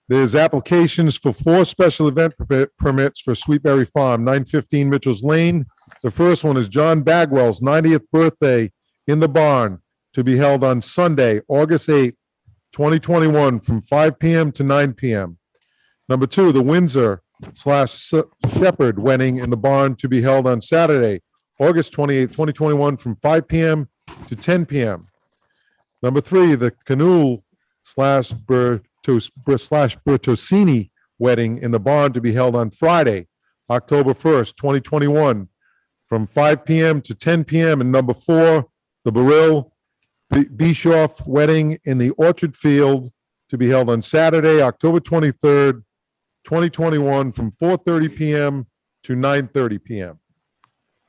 There's applications for 4 special event permits for Sweetberry Farm, 915 Mitchell's Lane. The first one is John Bagwell's 90th birthday in the barn to be held on Sunday, August 8th, 2021, from 5 p.m. to 9 p.m. Number 2, the Windsor/Shepherd wedding in the barn to be held on Saturday, August 28th, 2021, from 5 p.m. to 10 p.m. Number 3, the Canul/Bertosini wedding in the barn to be held on Friday, October 1st, 2021, from 5 p.m. to 10 p.m. And number 4, the Beryl Bischoff wedding in the Orchard Field to be held on Saturday, October 23rd, 2021, from 4:30 p.m. to 9:30 p.m.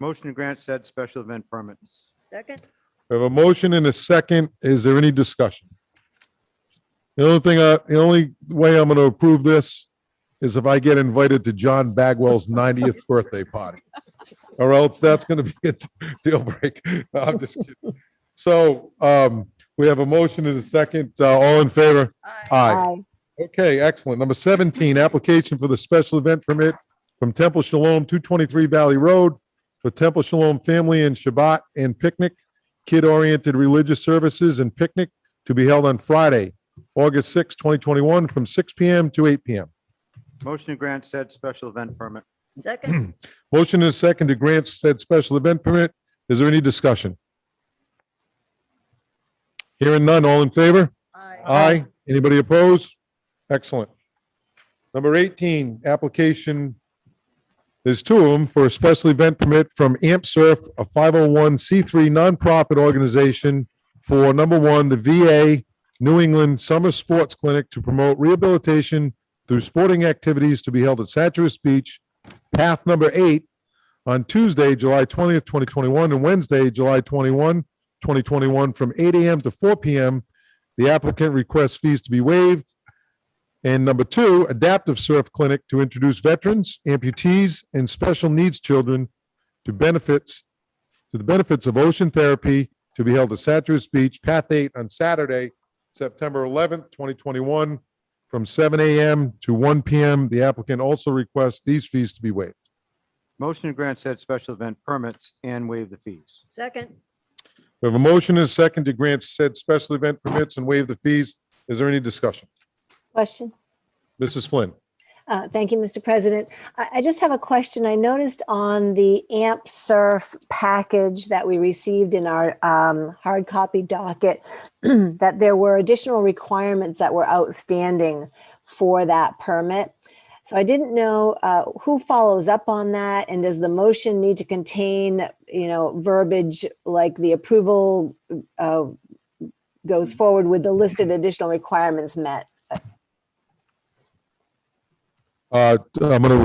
Motion to grant said special event permits. Second? We have a motion and a second. Is there any discussion? The only way I'm going to approve this is if I get invited to John Bagwell's 90th birthday party. Or else that's going to be a deal break. No, I'm just kidding. So we have a motion and a second. All in favor? Aye. Okay, excellent. Number 17, application for the special event permit from Temple Shalom, 223 Valley Road, for Temple Shalom Family and Shabbat and Picnic, kid-oriented religious services and picnic to be held on Friday, August 6, 2021, from 6 p.m. to 8 p.m. Motion to grant said special event permit. Second? Motion is second to grant said special event permit. Is there any discussion? Hearing none, all in favor? Aye. Anybody opposed? Excellent. Number 18, application, there's 2 of them for a special event permit from Amp Surf, a 501c3 nonprofit organization for number 1, the VA New England Summer Sports Clinic to promote rehabilitation through sporting activities to be held at Satchers Beach, path number 8, on Tuesday, July 20th, 2021, and Wednesday, July 21, 2021, from 8 a.m. to 4 p.m. The applicant requests fees to be waived. And number 2, Adaptive Surf Clinic to introduce veterans, amputees, and special needs children to the benefits of ocean therapy to be held at Satchers Beach, path 8, on Saturday, September 11th, 2021, from 7 a.m. to 1 p.m. The applicant also requests these fees to be waived. Motion to grant said special event permits and waive the fees. Second? We have a motion and a second to grant said special event permits and waive the fees. Is there any discussion? Question? Mrs. Flynn? Thank you, Mr. President. I just have a question. I noticed on the AMP Surf package that we received in our hard copy docket that there were additional requirements that were outstanding for that permit. So I didn't know who follows up on that, and does the motion need to contain, verbiage like the approval goes forward with the listed additional requirements met? I'm going to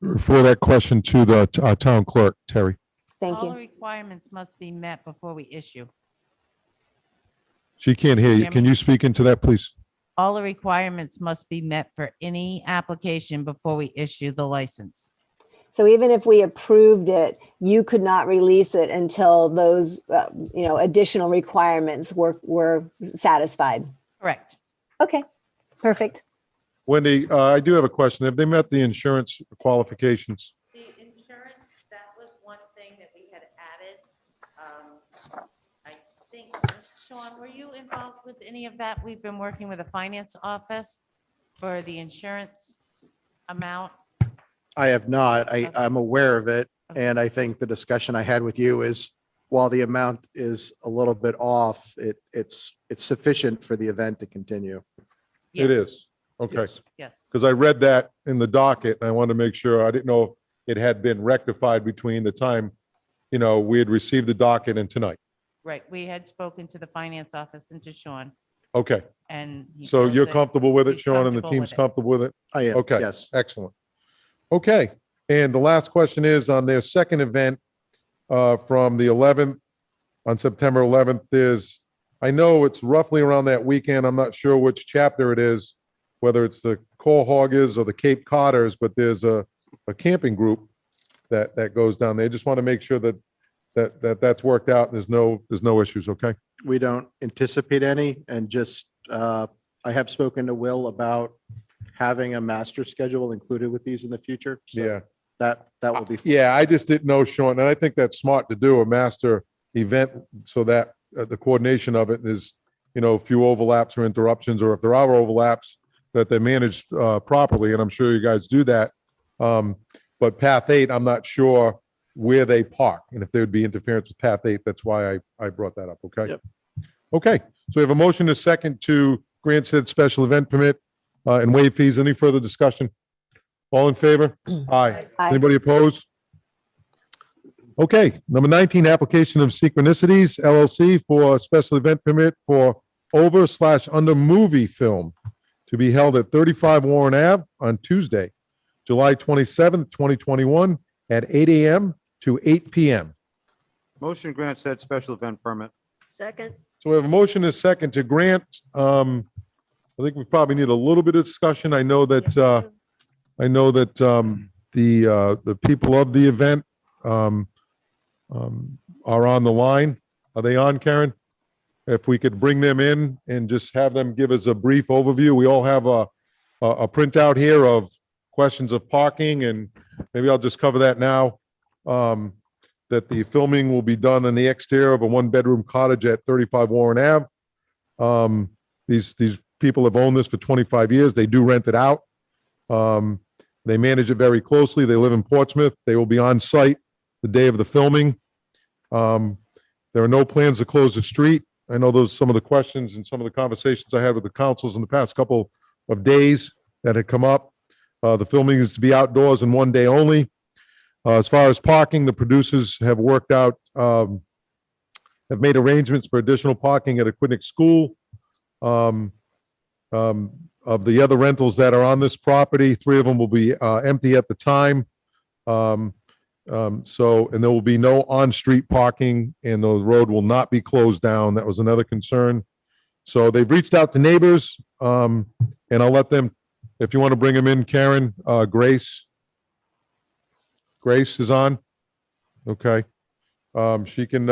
refer that question to the town clerk, Terry. Thank All the you. requirements must be met before we issue. She can't hear you. Can you speak into that, please? All the requirements must be met for any application before we issue the license. So even if we approved it, you could not release it until those, additional requirements were satisfied. Correct. Okay, perfect. Wendy, I do have a question. Have they met the insurance qualifications? The insurance, that was one thing that we had added. I think, Sean, were you involved with any of that? We've been working with the finance office for the insurance amount. I have not. I'm aware of it. And I think the discussion I had with you is while the amount is a little bit off, it's sufficient for the event to continue. It Yes. is. Okay. Yes. Because I read that in the docket and I wanted to make sure, I didn't know it had been rectified between the time, we had received the docket and tonight. Right. We had spoken to the finance office and to Sean, Okay. and. he So feels you're that comfortable with it, he's Sean, and the comfortable team's with it. comfortable with it? I am. Okay. Yes. Excellent. Okay. And the last question is on their second event from the 11th, on September 11th, I know it's roughly around that weekend. I'm not sure which chapter it is, whether it's the Quahoggers or the Cape Codders, but there's a camping group that goes down there. Just want to make sure that's worked out and there's no issues. Okay. We don't anticipate any, and just, I have spoken to Will about having a master schedule included with these in the future. So Yeah. that will be. fun. Yeah, I just didn't know, Sean, and I think that's smart to do a master event so that the coordination of it is, few overlaps or interruptions, or if there are overlaps, that they're managed properly, and I'm sure you guys do that. But Path 8, I'm not sure where they park and if there would be interference with Path 8. That's why I brought that up, okay? Yep. Okay, so we have a motion to second to grant said special event permit and waive fees. Any further discussion? All in favor? Aye. Aye. Anybody opposed? Okay, number 19, application of Synchronicities LLC for a special event permit for over/under movie film to be held at 35 Warren Ave on Tuesday, July 27th, 2021 at 8 a.m. to 8 p.m. Motion to grant said special event permit. Second. So we have a motion and a second to grant. I think we probably need a little bit of discussion. I know that the people of the event are on the line. Are they on, Karen? If we could bring them in and just have them give us a brief overview. We all have a printout here of questions of parking, and maybe I'll just cover that now. That the filming will be done in the exterior of a one-bedroom cottage at 35 Warren Ave. These people have owned this for 25 years. They do rent it out. They manage it very closely. They live in Portsmouth. They will be on site the day of the filming. There are no plans to close the street. I know those some of the questions and some of the conversations I had with the councils in the past couple of days that had come up. The filming is to be outdoors and one day only. As far as parking, the producers have worked out, have made arrangements for additional parking at Aquidneck School. Of the other rentals that are on this property, 3 of them will be empty at the time. And there will be no on-street parking, and the road will not be closed down. That was another concern. So they've reached out to neighbors, and I'll let them, if you want to bring them in, Karen, Grace. Grace is on. Okay. She can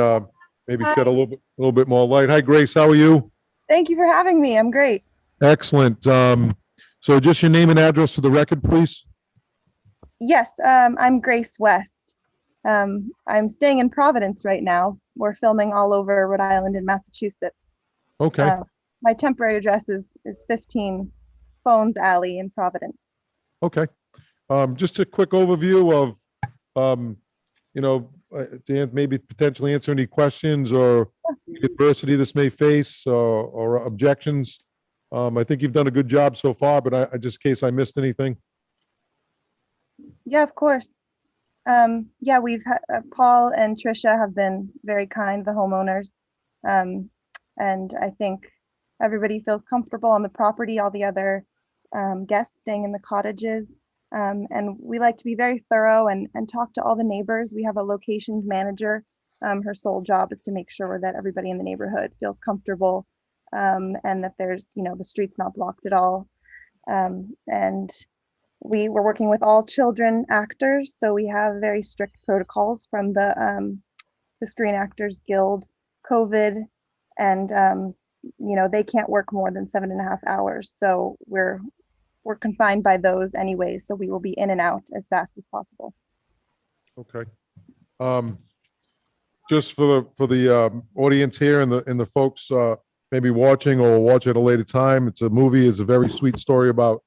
maybe shed a little bit more light. Hi, Grace. How are you? Thank you for having me. I'm great. Excellent. So just your name and address for the record, please. Yes, I'm Grace West. I'm staying in Providence right now. We're filming all over Rhode Island and Massachusetts. Okay. My temporary address is 15 Phones Alley in Providence. Okay. Just a quick overview of, Dan, maybe potentially answer any questions or adversity this may face or objections. I think you've done a good job so far, but I just in case I missed anything. Yeah, of course. Yeah, we've had Paul and Trisha have been very kind, the homeowners. And I think everybody feels comfortable on the property, all the other guests staying in the cottages. And we like to be very thorough and talk to all the neighbors. We have a locations manager. Her sole job is to make sure that everybody in the neighborhood feels comfortable and that there's, the street's not blocked at all. And we were working with all children actors, so we have very strict protocols from the Screen Actors Guild, COVID, and they can't work more than 7.5 hours. So we're confined by those anyway, so we will be in and out as fast as possible. Okay. Just for the audience here and the folks maybe watching or watch at a later time, it's a very sweet story about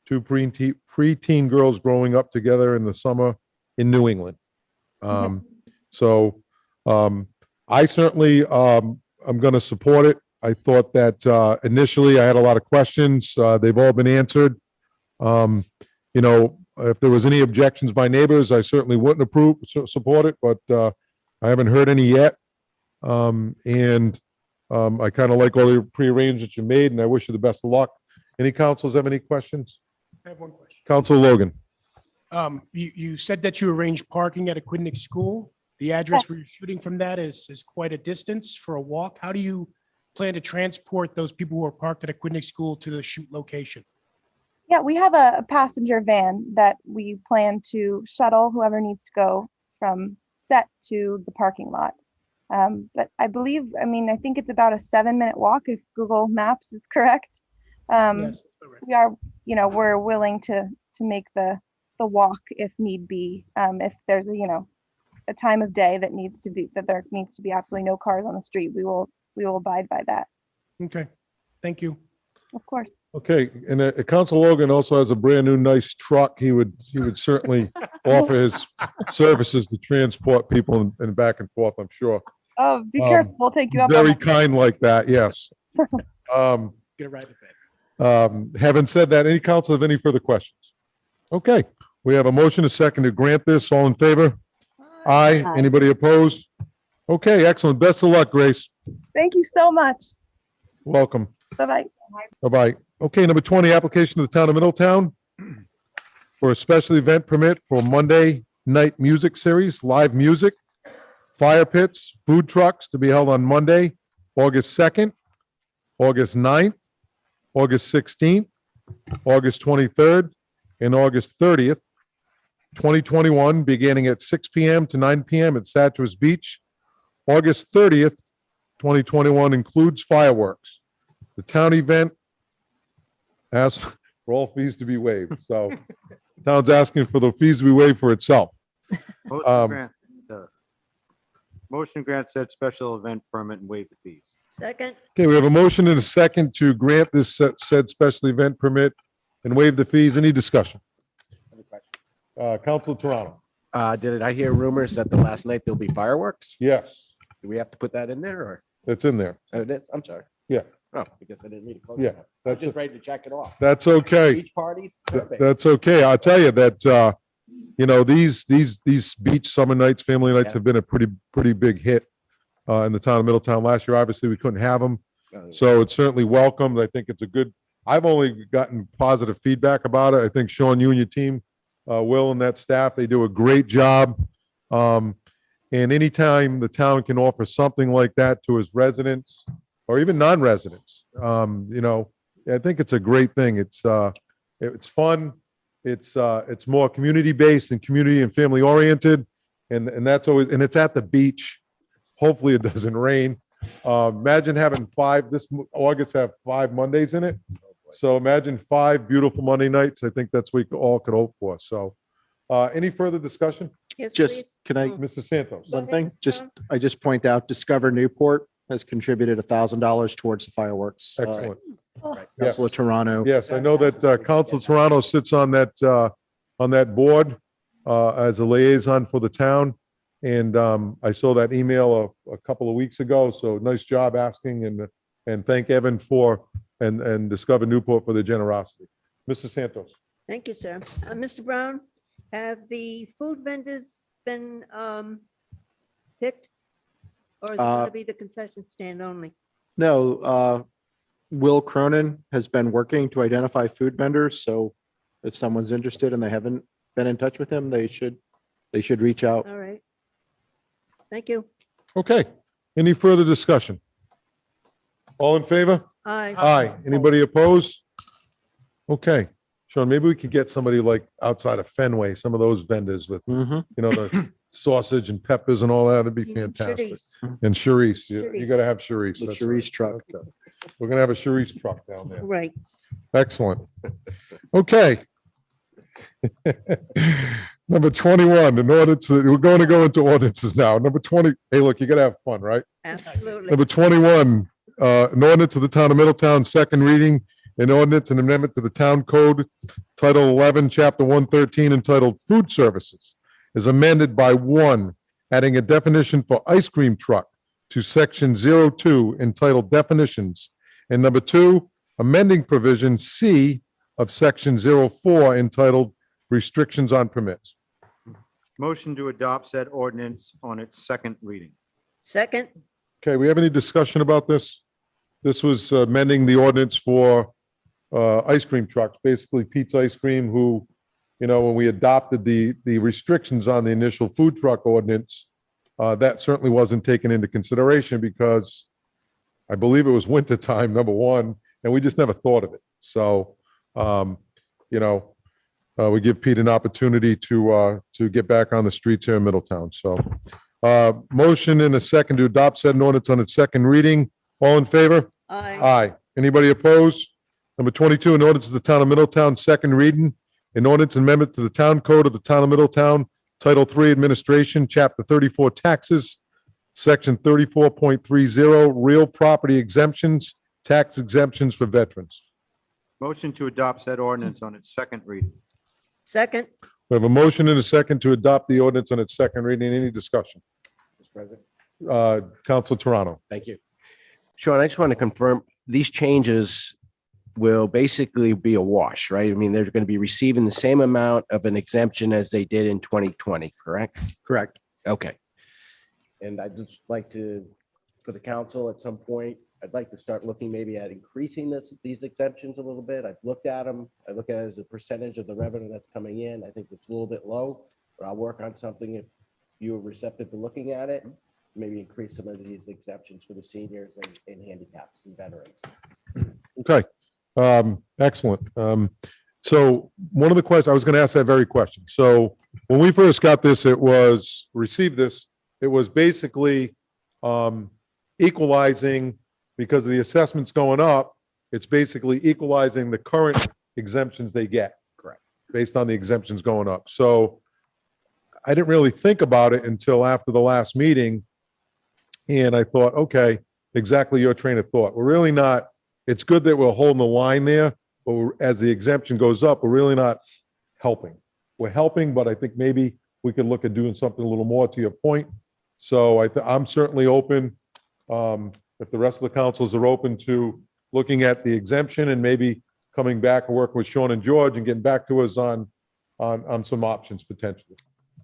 2 preteen girls growing up together in the summer in New England. So I certainly I'm going to support it. I thought that initially I had a lot of questions. They've all been answered. If there was any objections by neighbors, I certainly wouldn't support it, but I haven't heard any yet. I kind of like all the prearrangements you made, and I wish you the best of luck. Any councils have any questions? I have one question. Council Logan. You said that you arranged parking at Aquidneck School. The address where you're shooting from that is quite a distance for a walk. How do you plan to transport those people who are parked at Aquidneck School to the shoot location? Yeah, we have a passenger van that we plan to shuttle whoever needs to go from set to the parking lot. But I think it's about a 7-minute walk if Google Maps is correct. Yes, correct. we are, we're willing to make the walk if need be. If there's a time of day that there needs to be absolutely no cars on the street, we will abide by that. Okay, thank you. Of course. Okay, and Council Logan also has a brand new nice truck. He would certainly offer his services to transport people and back and forth, I'm sure. Oh, be careful. We'll take you up on Very that. kind like that, yes. Get it right with that. Having said that, any council have any further questions? Okay, we have a motion, a second to grant this. All in favor? Aye. Aye. Anybody opposed? Okay, excellent. Best of luck, Grace. Thank you so much. Welcome. Bye-bye. Bye-bye. Okay, number 20, application to the town of Middletown for a special event permit for Monday night music series, live music, fire pits, food trucks to be held on Monday, August 2nd, August 9th, August 16th, August 23rd, and August 30th, 2021, beginning at 6 p.m. to 9 p.m. at Satchers Beach. August 30th, 2021 includes fireworks. The town event asks for all fees to be waived. So the town's asking for the fees to be waived for itself. Motion grant said special event permit and waive the fees. Second, Okay, we have a motion and a second to grant this said special event permit and waive the fees. Any discussion? Council Toronto? Did I hear rumors that the last night there'll be fireworks? Yes, Do we have to put that in there or? it's in there. Oh, it is? I'm sorry. Yeah. Oh, because I didn't read it. close Yeah, enough. I was that's, just ready to check it off. that's okay. Beach parties? Perfect. That's okay. I'll tell you that, these beach summer nights, family nights Yeah. have been a pretty big hit in the town of Middletown. Last year, obviously, we couldn't have them. Oh, So it's certainly welcomed. I think it's a good, I've only gotten positive feedback about it. I think Sean, you and your team, Will and that staff, they do a great job. And anytime the town can offer something like that to its residents or even non-residents, I think it's a great thing. It's fun. It's more community-based and community and family oriented. And that's always, and it's at the beach. Hopefully it doesn't rain. Imagine having August have 5 Mondays in it. So imagine 5 beautiful Monday nights. I think that's what we all could hope for. So, any further discussion? yes, Just, please. can I, Mrs. Santos? one ahead, thing, Mr. just, Brown. I just point out Discover Newport has contributed $1,000 towards the fireworks. Excellent. Council Yes. of Toronto. Yes, I know that Council Toronto sits on that board as a liaison for the town. And I saw that email a couple of weeks ago. So nice job asking and thank Evan and Discover Newport for their generosity. Mrs. Santos? Thank you, sir. Mr. Brown, have the food vendors been picked? Or is it going to be the concession stand only? No, Will Cronin has been working to identify food vendors. So if someone's interested and they haven't been in touch with him, they should reach out. All right. Thank you. Okay. Any further discussion? All in favor? Aye. Aye. Anybody opposed? Okay. Sean, maybe we could get somebody like outside of Fenway, some of those vendors with, Mhm. the sausage and peppers and all that. It'd be fantastic. Charisse. And Charisse, you Charisse. gotta have Charisse. The that's Charisse right. truck. Okay. We're gonna have a Charisse truck down there. Right. Excellent. Okay. Number 21, an ordinance, we're going to go into ordinances now. Number 20, hey, look, you gotta have fun, right? Absolutely. Number 21, an ordinance of the town of Middletown, second reading, an ordinance and amendment to the town code, Title 11, Chapter 113, entitled Food Services, is amended by 1, adding a definition for ice cream truck to Section 02 entitled Definitions, and number 2, amending provision C of Section 04 entitled Restrictions on Permits. Motion to adopt said ordinance on its second reading. Second, Okay, we have any discussion about this? This was amending the ordinance for ice cream trucks, basically Pete's Ice Cream, who, when we adopted the restrictions on the initial food truck ordinance, that certainly wasn't taken into consideration because I believe it was winter time, number one, and we just never thought of it. So, we give Pete an opportunity to get back on the streets here in Middletown. So, motion and a second to adopt said ordinance on its second reading. All in favor? aye. Aye. Anybody opposed? Number 22, an ordinance of the town of Middletown, second reading. An ordinance amendment to the town code of the town of Middletown, Title III Administration, Chapter 34 Taxes, Section 34.30, Real Property Exemptions, Tax Exemptions for Veterans. Motion to adopt said ordinance on its second reading. Second, We have a motion and a second to adopt the ordinance on its second reading. Any discussion? Mr. President. Council Toronto. Thank you. Sean, I just want to confirm, these changes will basically be a wash, right? I mean, they're going to be receiving the same amount of an exemption as they did in 2020, correct? Correct. Okay. And I'd just like to, for the council at some point, I'd like to start looking maybe at increasing these exemptions a little bit. I've looked at them. I look at it as a percentage of the revenue that's coming in. I think it's a little bit low, but I'll work on something if you're receptive to looking at it. Maybe increase some of these exemptions for the seniors and handicaps and veterans. Okay, excellent. So one of the questions, I was going to ask that very question. So when we first got this, received this, it was basically equalizing, because of the assessments going up, it's basically equalizing the current exemptions they get. Correct. Based on the exemptions going up. So I didn't really think about it until after the last meeting. And I thought, okay, exactly your train of thought. We're really not, it's good that we're holding the line there, but as the exemption goes up, we're really not helping. We're helping, but I think maybe we could look at doing something a little more, to your point. So I'm certainly open, if the rest of the councils are open to looking at the exemption and maybe coming back and working with Sean and George and getting back to us on some options potentially.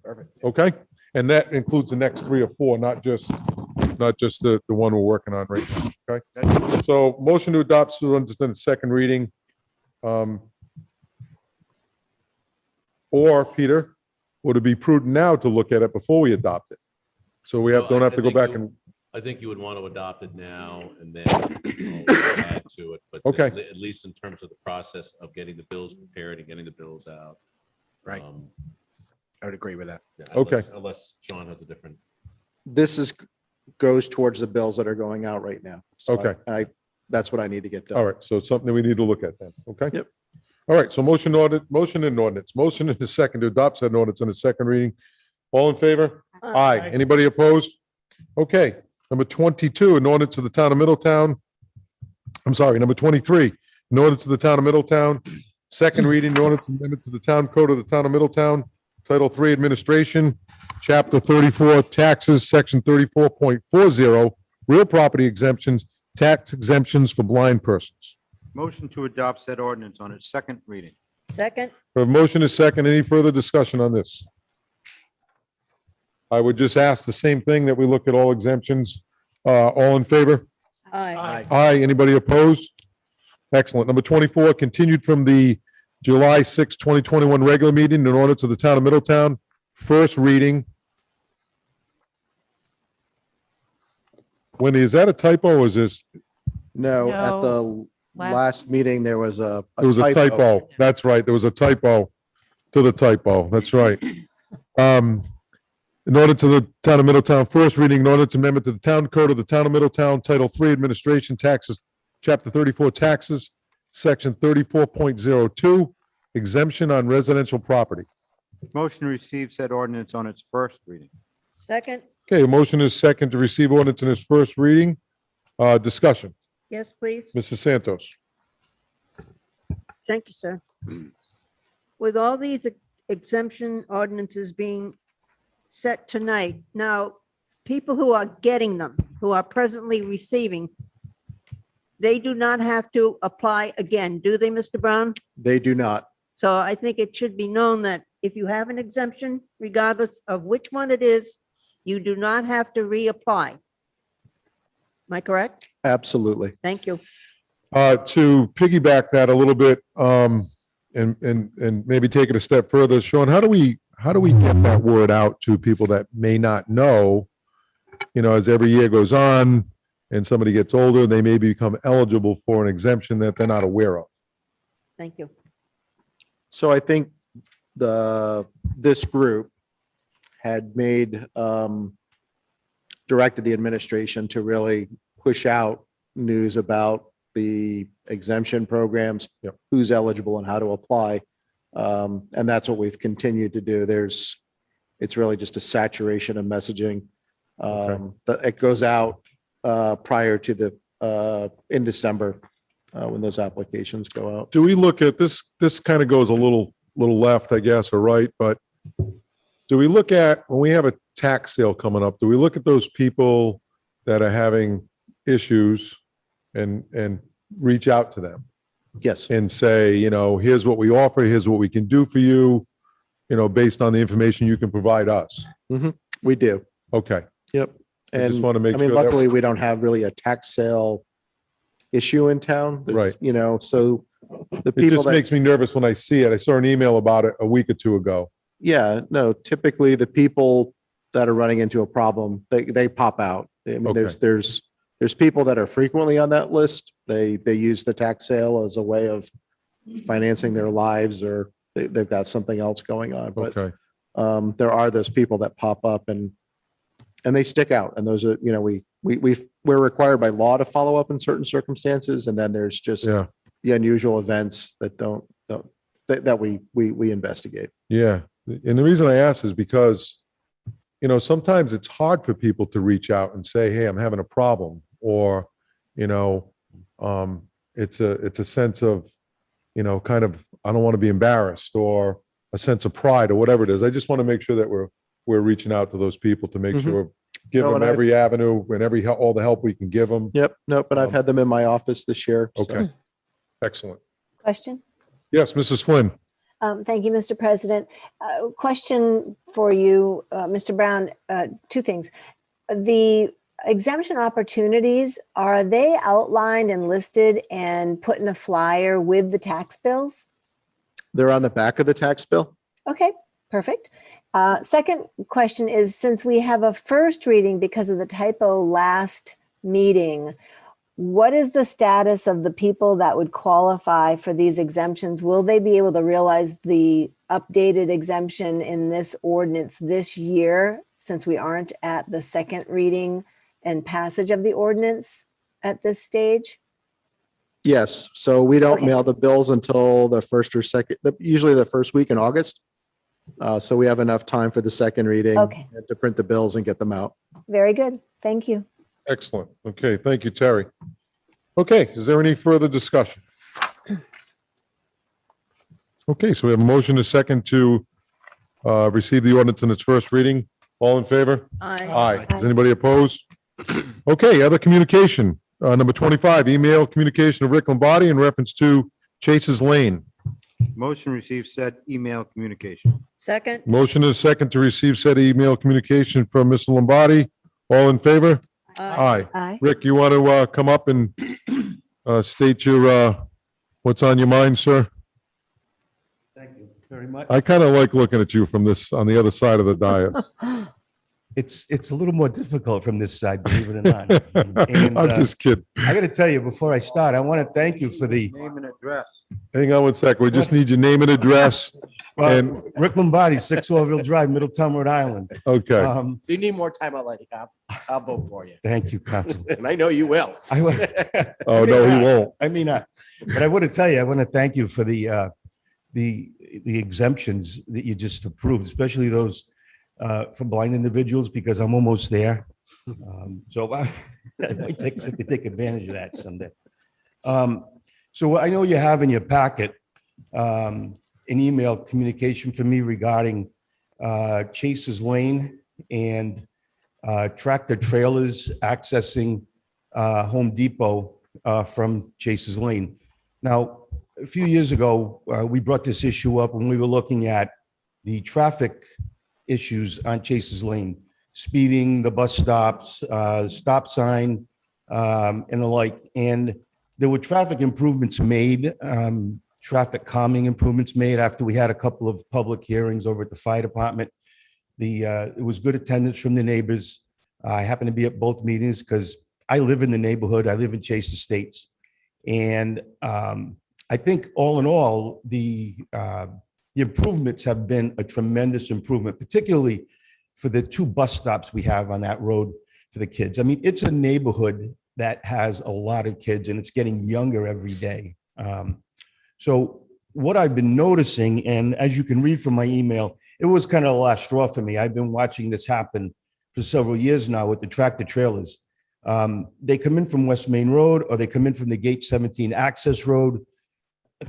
Perfect. Okay? And that includes the next 3 or 4, not just the one we're working on right now. Okay? So motion to adopt, so just in the second reading. Or Peter, would it be prudent now to look at it before we adopt it? So we don't have to go back and, I think you would want to adopt it now and then add to it, but Okay. at least in terms of the process of getting the bills prepared and getting the bills out. Right. I would agree with that. Yeah, Okay. Unless Sean has a different. This goes towards the bills that are going out right now. So Okay. That's what I need to get done. all right, so it's something that we need to look at then, okay? Yep. All right, so motion and ordinance, motion in the second to adopt said ordinance in the second reading. All in favor? Aye. Anybody opposed? Okay, number 22, an ordinance of the town of Middletown. I'm sorry, number 23, an ordinance of the town of Middletown. Second reading, an ordinance amendment to the town code of the town of Middletown, Title III Administration, Chapter 34 Taxes, Section 34.40, Real Property Exemptions, Tax Exemptions for Blind Persons. Motion to adopt said ordinance on its second reading. second, We have a motion is second. Any further discussion on this? I would just ask the same thing, that we look at all exemptions. All in favor? aye. Aye. Anybody opposed? Excellent. Number 24, continued from the July 6, 2021 regular meeting, in ordinance of the town of Middletown, first reading. Wendy, is that a typo or is this, No, at the last meeting, there was a it was a typo. That's right. There was a typo to the typo. That's right. In order to the town of Middletown, first reading, an ordinance amendment to the town code of the town of Middletown, Title III Administration Taxes, Chapter 34 Taxes, Section 34.02, Exemption on Residential Property. Motion to receive said ordinance on its first reading. Second, Okay, a motion is second to receive ordinance in its first reading. Discussion. yes, please. Mrs. Santos. Thank you, sir. With all these exemption ordinances being set tonight, now, people who are getting them, who are presently receiving, they do not have to apply again, do they, Mr. Brown? They do not. So I think it should be known that if you have an exemption, regardless of which one it is, you do not have to reapply. Am I correct? Absolutely. Thank you. To piggyback that a little bit, and maybe take it a step further, Sean, how do we get that word out to people that may not know? You know, as every year goes on and somebody gets older, they may become eligible for an exemption that they're not aware of. Thank you. So I think this group had directed the administration to really push out news about the exemption programs, Yep. who's eligible and how to apply. And that's what we've continued to do. It's really just a saturation of messaging. That it goes out prior to in December, when those applications go out. Do we look at this? This kind of goes a little left, I guess, or right, but do we look at, when we have a tax sale coming up, do we look at those people that are having issues and reach out to them Yes, and say, here's what we offer, here's what we can do for you, based on the information you can provide us? we do. Okay. Yep. I just And want to make I mean, sure that- luckily, we don't have really a tax sale issue in town. Right. So the It people just that, makes me nervous when I see it. I saw an email about it a week or two ago. yeah, no, typically the people that are running into a problem, they pop out. I mean, Okay. there's people that are frequently on that list. They use the tax sale as a way of financing their lives, or they've got something else going on. But Okay. there are those people that pop up and they stick out. And those are, we're required by law to follow up in certain circumstances. And then there's just Yeah. the unusual events that that we investigate. Yeah. And the reason I ask is because, sometimes it's hard for people to reach out and say, hey, I'm having a problem, or, it's a sense of, kind of, I don't want to be embarrassed, or a sense of pride, or whatever it is. I just want to make sure that we're reaching out to those people to make Mhm. sure, give No, them and every avenue and all the help we can give them. Yep. Nope. And I've had them in my office this year. so. Okay. Excellent. Question? Yes, Mrs. Flynn. Thank you, Mr. President. Question for you, Mr. Brown, two things. The exemption opportunities, are they outlined and listed and put in a flyer with the tax bills? They're on the back of the tax bill. Okay, perfect. Second question is, since we have a first reading because of the typo last meeting, what is the status of the people that would qualify for these exemptions? Will they be able to realize the updated exemption in this ordinance this year, since we aren't at the second reading and passage of the ordinance at this stage? Yes. So we don't Okay. mail the bills until the first or second, usually the first week in August. So we have enough time for the second reading Okay. and to print the bills and get them out. Very good. Thank you. Excellent. Okay, thank you, Terry. Okay, is there any further discussion? Okay, so we have a motion, a second, to receive the ordinance in its first reading. All in favor? Aye. Does anybody oppose? Okay, other communication. Number 25, email communication of Rick Lombardi in reference to Chase's Lane. Motion received said email communication. Second? Motion is second to receive said email communication from Mr. Lombardi. All in favor? Aye. Aye. Rick, you want to come up and state your, what's on your mind, sir? Thank you very much. I kind of like looking at you from this, on the other side of the dais. It's a little more difficult from this side, believe it or not. And, I'm just kidding. I got to tell you, before I start, I want to thank you for the Name and address. Hang on one sec. We just need your name and address. And, Rick Lombardi, 6 Orville Drive, Middletown, Rhode Island. okay. If you need more time, I'll vote for you. Thank you, Council. And I know you will. I will. Oh, no, he won't. I mean, but I want to tell you, I want to thank you for the exemptions that you just approved, especially those for blind individuals, because I'm almost there. So I might take advantage of that someday. So I know you have in your packet an email communication for me regarding Chase's Lane and tractor trailers accessing Home Depot from Chase's Lane. Now, a few years ago, we brought this issue up when we were looking at the traffic issues on Chase's Lane, speeding, the bus stops, stop sign, and the like. And there were traffic improvements made, traffic calming improvements made after we had a couple of public hearings over at the fire department. It was good attendance from the neighbors. I happened to be at both meetings because I live in the neighborhood. I live in Chase Estates. And I think all in all, the improvements have been a tremendous improvement, particularly for the 2 bus stops we have on that road for the kids. I mean, it's a neighborhood that has a lot of kids and it's getting younger every day. So what I've been noticing, and as you can read from my email, it was kind of the last straw for me. I've been watching this happen for several years now with the tractor trailers. They come in from West Main Road or they come in from the Gate 17 access road.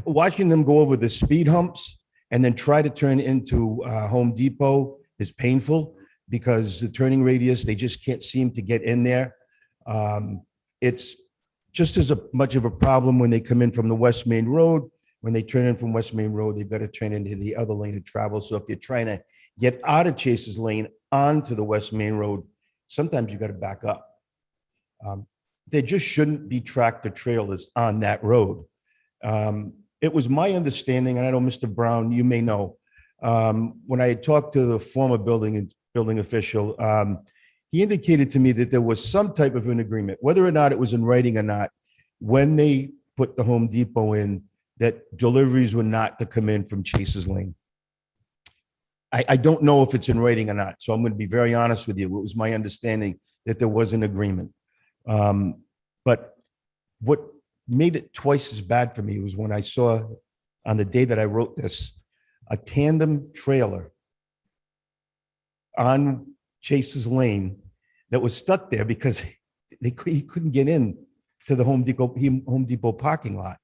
Watching them go over the speed humps and then try to turn into Home Depot is painful because the turning radius, they just can't seem to get in there. It's just as much of a problem when they come in from the West Main Road. When they turn in from West Main Road, they've got to turn into the other lane of travel. So if you're trying to get out of Chase's Lane onto the West Main Road, sometimes you got to back up. There just shouldn't be tractor trailers on that road. It was my understanding, and I know Mr. Brown, you may know, when I had talked to the former building official, he indicated to me that there was some type of an agreement, whether or not it was in writing or not, when they put the Home Depot in, that deliveries were not to come in from Chase's Lane. I don't know if it's in writing or not, so I'm going to be very honest with you. It was my understanding that there was an agreement. But what made it twice as bad for me was when I saw, on the day that I wrote this, a tandem trailer on Chase's Lane that was stuck there because he couldn't get in to the Home Depot parking lot.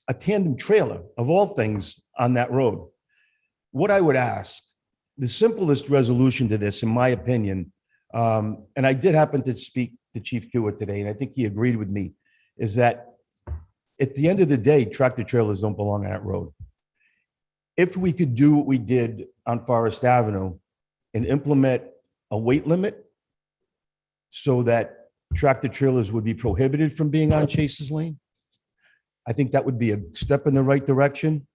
A tandem trailer, of all things, on that road. What I would ask, the simplest resolution to this, in my opinion, and I did happen to speak to Chief Hewitt today, and I think he agreed with me, is that at the end of the day, tractor trailers don't belong on that road. If we could do what we did on Forest Avenue and implement a weight limit so that tractor trailers would be prohibited from being on Chase's Lane, I think that would be a step in the right direction.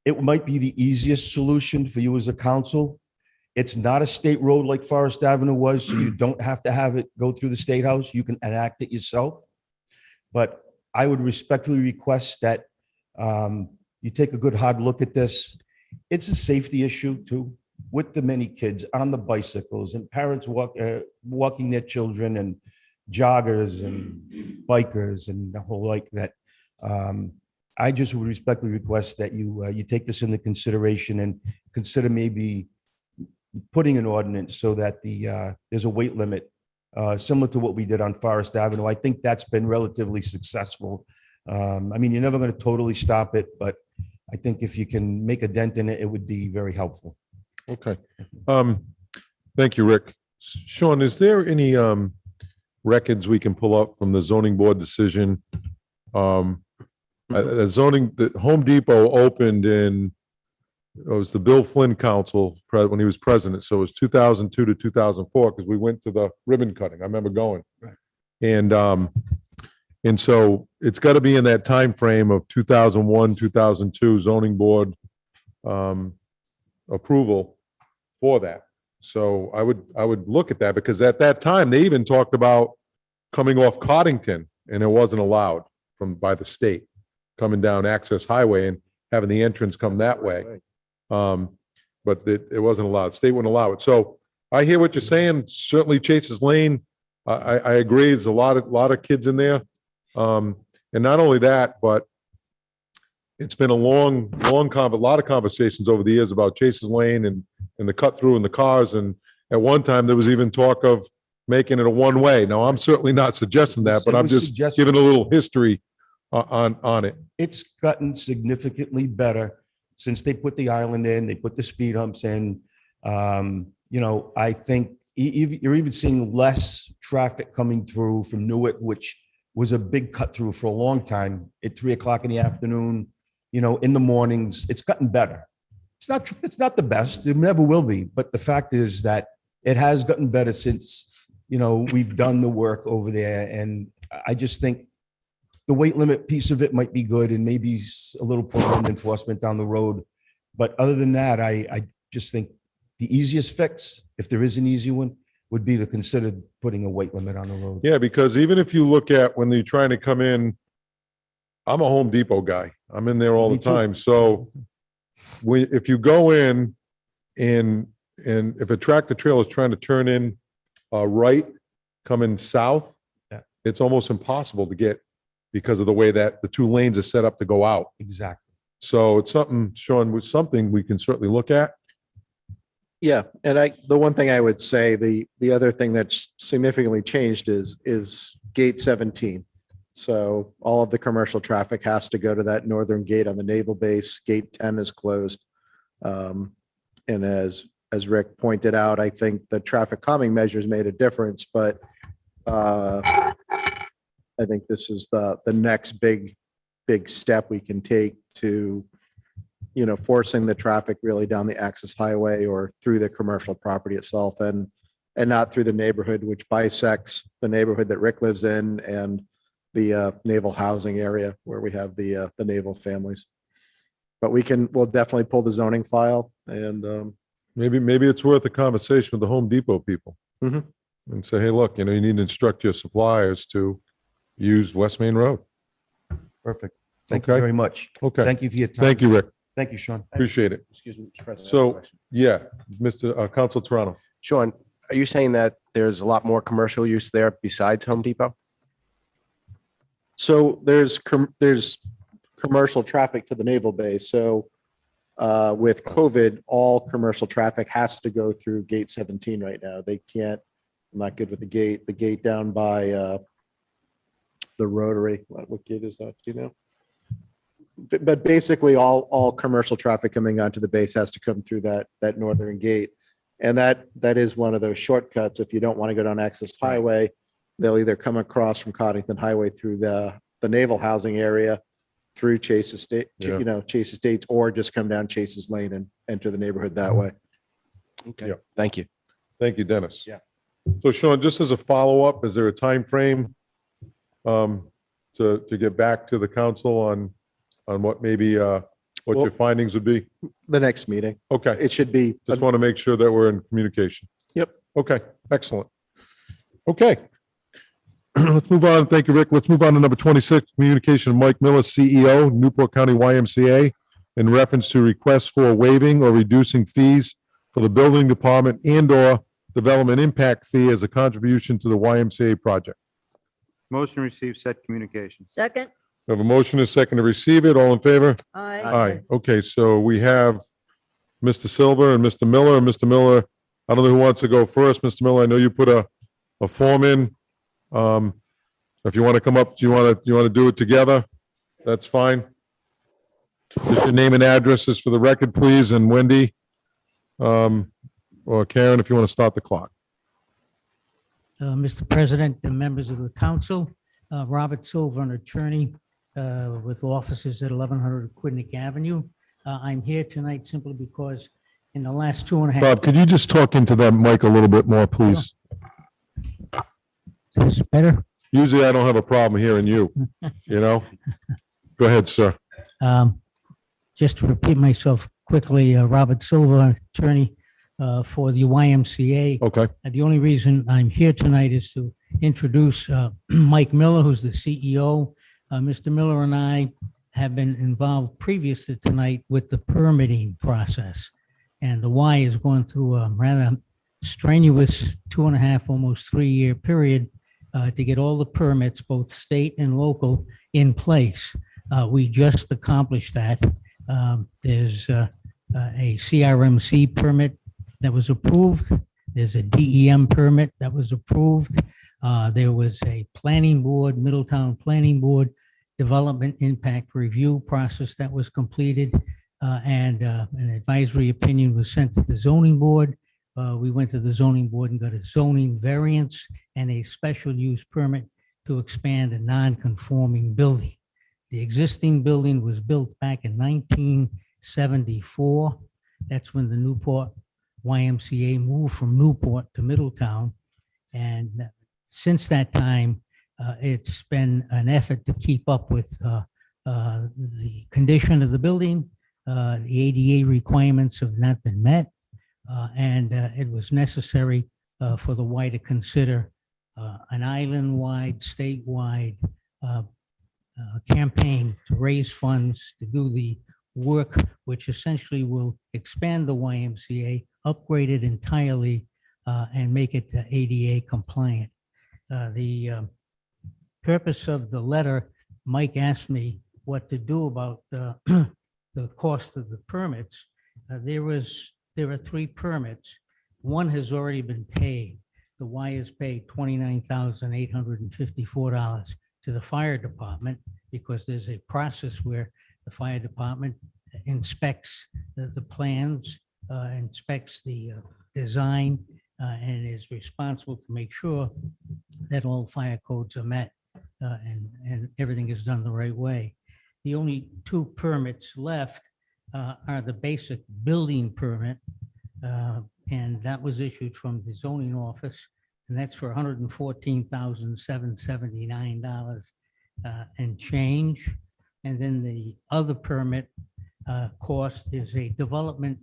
It might be the easiest solution for you as a council. It's not a state road like Forest Avenue was, so you don't have to have it go through the State House. You can enact it yourself. But I would respectfully request that you take a good hard look at this. It's a safety issue too, with the many kids on the bicycles and parents walking their children and joggers and bikers and the whole like that. I just would respectfully request that you take this into consideration and consider maybe putting an ordinance so that there's a weight limit similar to what we did on Forest Avenue. I think that's been relatively successful. I mean, you're never going to totally stop it, but I think if you can make a dent in it, it would be very helpful. Okay. Thank you, Rick. Sean, is there any records we can pull up from the zoning board decision? The Home Depot opened in, it was the Bill Flynn Council when he was president. So it was 2002 to 2004 because we went to the ribbon cutting. I remember going. Right. And so it's got to be in that time frame of 2001, 2002 zoning board approval for that. So I would look at that because at that time they even talked about coming off Coddington and it wasn't allowed by the state, coming down Access Highway and having the entrance come that way. But it wasn't allowed. State wouldn't allow it. So I hear what you're saying. Certainly Chase's Lane. I agree. There's a lot of kids in there. And not only that, but it's been a lot of conversations over the years about Chase's Lane and the cut through in the cars. And at one time there was even talk of making it a one-way. Now, I'm certainly not suggesting that, but I'm just giving a little history on it. It's gotten significantly better since they put the island in, they put the speed humps in. I think you're even seeing less traffic coming through from Newick, which was a big cut through for a long time at 3:00 in the afternoon, in the mornings. It's gotten better. It's not the best. It never will be. But the fact is that it has gotten better since, we've done the work over there. And I just think the weight limit piece of it might be good and maybe a little prolonged enforcement down the road. But other than that, I just think the easiest fix, if there is an easy one, would be to consider putting a weight limit on the road. Yeah, because even if you look at when they're trying to come in, I'm a Home Depot guy. I'm in there all the time. So if you go in and if a tractor trailer is trying to turn in right, coming south, it's almost impossible to get because of the way that the two lanes are set up to go out. Exactly. So it's something, Sean, with something we can certainly look at. Yeah, and the one thing I would say, the other thing that's significantly changed is gate 17. So all of the commercial traffic has to go to that northern gate on the naval base. Gate 10 is closed. And as Rick pointed out, I think the traffic calming measures made a difference, but I think this is the next big step we can take to, forcing the traffic really down the access highway or through the commercial property itself and not through the neighborhood, which bisects the neighborhood that Rick lives in and the naval housing area where we have the naval families. But we'll definitely pull the zoning file and Maybe it's worth a conversation with the Home Depot people. Mhm. And say, hey, look, you need to instruct your suppliers to use West Main Road. Perfect. Thank you Okay. very much. Okay. Thank you for your time. Thank you, Rick. Thank you, Sean. Appreciate it. Excuse me, Mr. President. I have a So, question. yeah, Mr. Council Toronto. Sean, are you saying that there's a lot more commercial use there besides Home Depot? so there's commercial traffic to the naval base. So with COVID, all commercial traffic has to go through gate 17 right now. They can't, I'm not good with the gate down by the Rotary. What gate is that? Do you know? But basically all commercial traffic coming onto the base has to come through that northern gate. And that is one of those shortcuts. If you don't want to go down Access Highway, they'll either come across from Cottington Highway through the naval housing area through Chase Estate, Yeah. Chase Estates, or just come down Chase's Lane and enter the neighborhood that way. Okay, Yeah. thank you. Thank you, Dennis. Yeah. So Sean, just as a follow-up, is there a time frame to get back to the council on what maybe what your findings would be? The next meeting. Okay, It should be, just want to make sure that we're in communication. Yep. Okay, excellent. Okay. Let's move on. Thank you, Rick. Let's move on to number 26, communication of Mike Miller, CEO, Newport County YMCA, in reference to requests for waiving or reducing fees for the building department and/or development impact fee as a contribution to the YMCA project. Motion to receive said communication. Second? We have a motion and a second to receive it. All in favor? Aye. Aye. Okay, so we have Mr. Silver and Mr. Miller. Mr. Miller, I don't know who wants to go first. Mr. Miller, I know you put a form in. If you want to come up, do you want to do it together? That's fine. Just your name and addresses for the record, please, and Wendy, or Karen, if you want to start the clock. Mr. President and members of the council, Robert Silver, an attorney with offices at 1100 Quidnick Avenue. I'm here tonight simply because in the last 2.5. Bob, could you just talk into that mic a little bit more, please? Is this better? Usually I don't have a problem hearing you, Go ahead, sir. Just to repeat myself quickly, Robert Silver, attorney for the YMCA. Okay. The only reason I'm here tonight is to introduce Mike Miller, who's the CEO. Mr. Miller and I have been involved previous to tonight with the permitting process. And the Y is going through a rather strenuous 2.5, almost 3-year period to get all the permits, both state and local, in place. We just accomplished that. There's a CRMC permit that was approved. There's a DEM permit that was approved. There was a planning board, Middletown Planning Board Development Impact Review process that was completed. And an advisory opinion was sent to the zoning board. We went to the zoning board and got a zoning variance and a special use permit to expand a non-conforming building. The existing building was built back in 1974. That's when the Newport YMCA moved from Newport to Middletown. And since that time, it's been an effort to keep up with the condition of the building. The ADA requirements have not been met. And it was necessary for the Y to consider an island-wide, statewide campaign to raise funds to do the work, which essentially will expand the YMCA, upgrade it entirely, and make it ADA compliant. The purpose of the letter, Mike asked me what to do about the the cost of the permits. There are 3 permits. One has already been paid. The Y has paid $29,854 to the fire department because there's a process where the fire department inspects the plans, inspects the design, and is responsible to make sure that all fire codes are met and everything is done the right way. The only 2 permits left are the basic building permit, and that was issued from the zoning office, and that's for $114,779 and change. And then the other permit cost is a development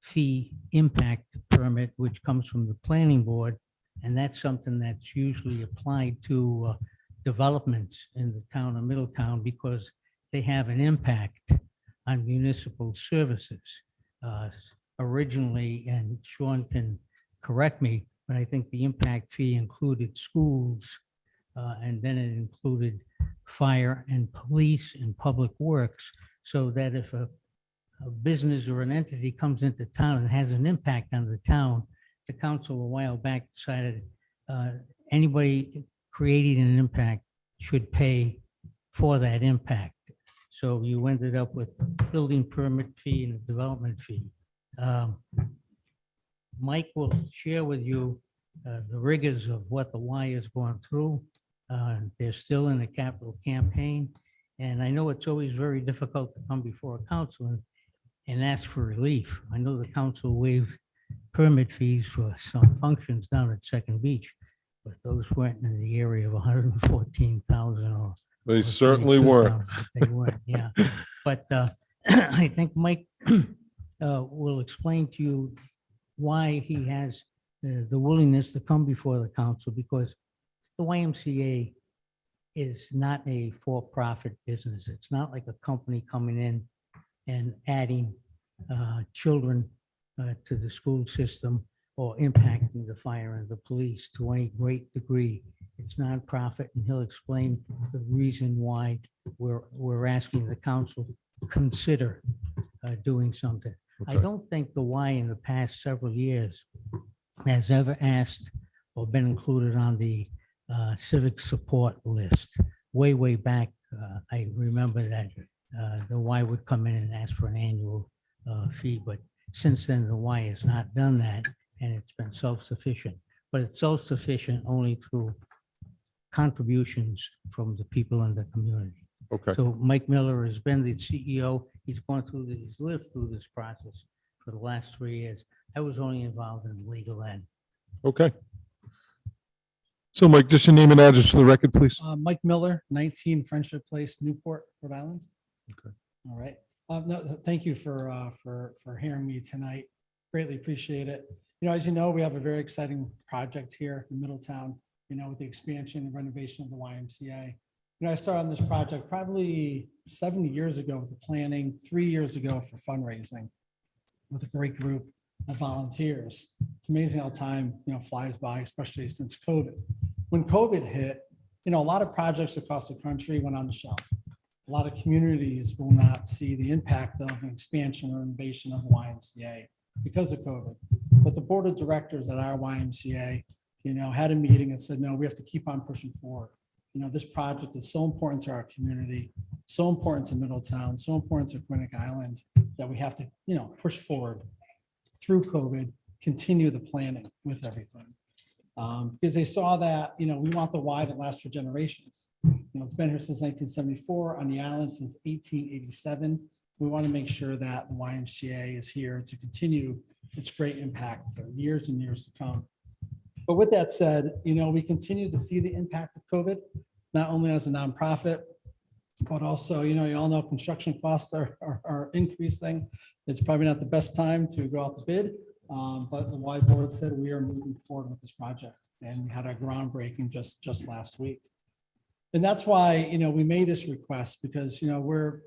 fee impact permit, which comes from the planning board. And that's something that's usually applied to developments in the town of Middletown because they have an impact on municipal services. Originally, and Sean can correct me, but I think the impact fee included schools, and then it included fire and police and public works, so that if a business or an entity comes into town and has an impact on the town, the council a while back decided anybody creating an impact should pay for that impact. So you ended up with building permit fee and a development fee. Mike will share with you the rigors of what the Y is going through. They're still in the capital campaign. And I know it's always very difficult to come before a council and ask for relief. I know the council waived permit fees for some functions down at Second Beach, but those weren't in the area of 114,000 or. They certainly weren't. They weren't, yeah. But I think Mike will explain to you why he has the willingness to come before the council, because the YMCA is not a for-profit business. It's not like a company coming in and adding children to the school system or impacting the fire and the police to any great degree. It's nonprofit, and he'll explain the reason why we're asking the council to consider doing something. I Okay. don't think the Y in the past several years has ever asked or been included on the civic support list. Way back, I remember that the Y would come in and ask for an annual fee, but since then, the Y has not done that, and it's been self-sufficient. But it's self-sufficient only through contributions from the people in the community. Okay. So Mike Miller has been the CEO. He's he's lived through this process for the last 3 years. I was only involved in the legal end. Okay. So Mike, just your name and address for the record, please. Mike Miller, 19 Friendship Place, Newport, Rhode Island. Okay. All right. No, thank you for hearing me tonight. Greatly appreciate it. As you know, we have a very exciting project here in Middletown, with the expansion and renovation of the YMCA. I started on this project probably 70 years ago with the planning, 3 years ago for fundraising with a great group of volunteers. It's amazing how time, flies by, especially since COVID. When COVID hit, a lot of projects across the country went on the shelf. A lot of communities will not see the impact of an expansion or renovation of the YMCA because of COVID. But the board of directors at our YMCA, had a meeting and said, no, we have to keep on pushing forward. This project is so important to our community, so important to Middletown, so important to Quinnic Island that we have to, push forward through COVID, continue the planning with everything. Because they saw that, we want the Y that lasts for generations. It's been here since 1974, on the island since 1887. We want to make sure that the YMCA is here to continue its great impact for years and years to come. But with that said, we continue to see the impact of COVID, not only as a nonprofit, but also, you all know construction costs are increasing. It's probably not the best time to go out to bid, but the Y board said we are moving forward with this project, and we had our groundbreaking just last week. And that's why, we made this request because, we're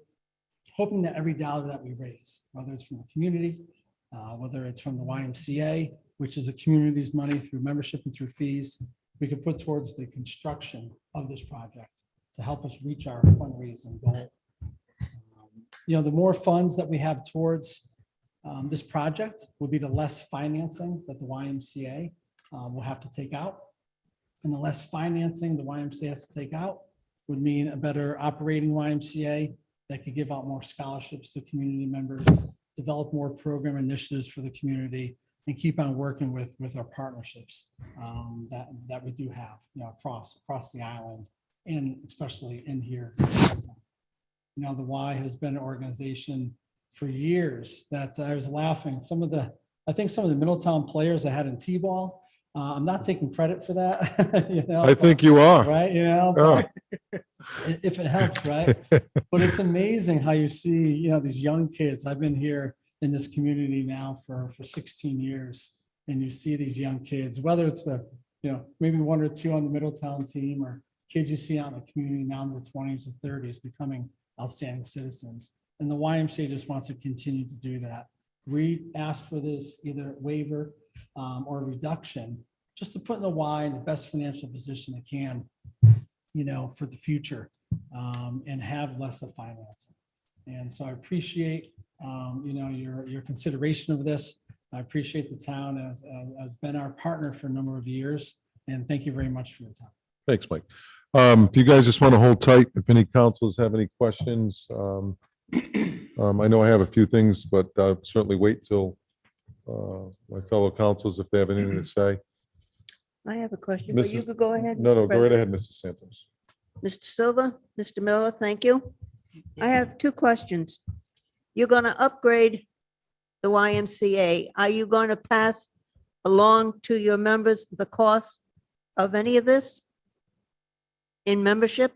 hoping that every dollar that we raise, whether it's from the community, whether it's from the YMCA, which is the community's money through membership and through fees, we could put towards the construction of this project to help us reach our fundraising goal. You know, the more funds that we have towards this project would be the less financing that the YMCA will have to take out. And the less financing the YMCA has to take out would mean a better operating YMCA that could give out more scholarships to community members, develop more program initiatives for the community, and keep on working with our partnerships that we do have, you know, across the island and especially in here. You know, the Y has been an organization for years that I was laughing. I think some of the Middletown players I had in T-ball, I'm not taking credit for that. You know, I think you are. right. You know, Oh. but if it helps, right? But it's amazing how you see, you know, these young kids. I've been here in this community now for 16 years, and you see these young kids, whether it's the, you know, maybe one or two on the Middletown team or kids you see out in the community now in their 20s or 30s becoming outstanding citizens. And the YMCA just wants to continue to do that. We asked for this either waiver or reduction, just to put in the Y in the best financial position it can, you know, for the future, and have less of financing. And so I appreciate, you know, your consideration of this. I appreciate the town as been our partner for a number of years, and thank you very much for your time. Thanks, Mike. If you guys just want to hold tight, if any councils have any questions, I know I have a few things, but certainly wait till my fellow councils if they have anything to say. I have a question, but you Mrs. could go ahead. No, Mr. go right President. ahead, Mr. Santos. Mr. Silva, Mr. Miller, thank you. I have two questions. You're going to upgrade the YMCA. Are you going to pass along to your members the cost of any of this in membership?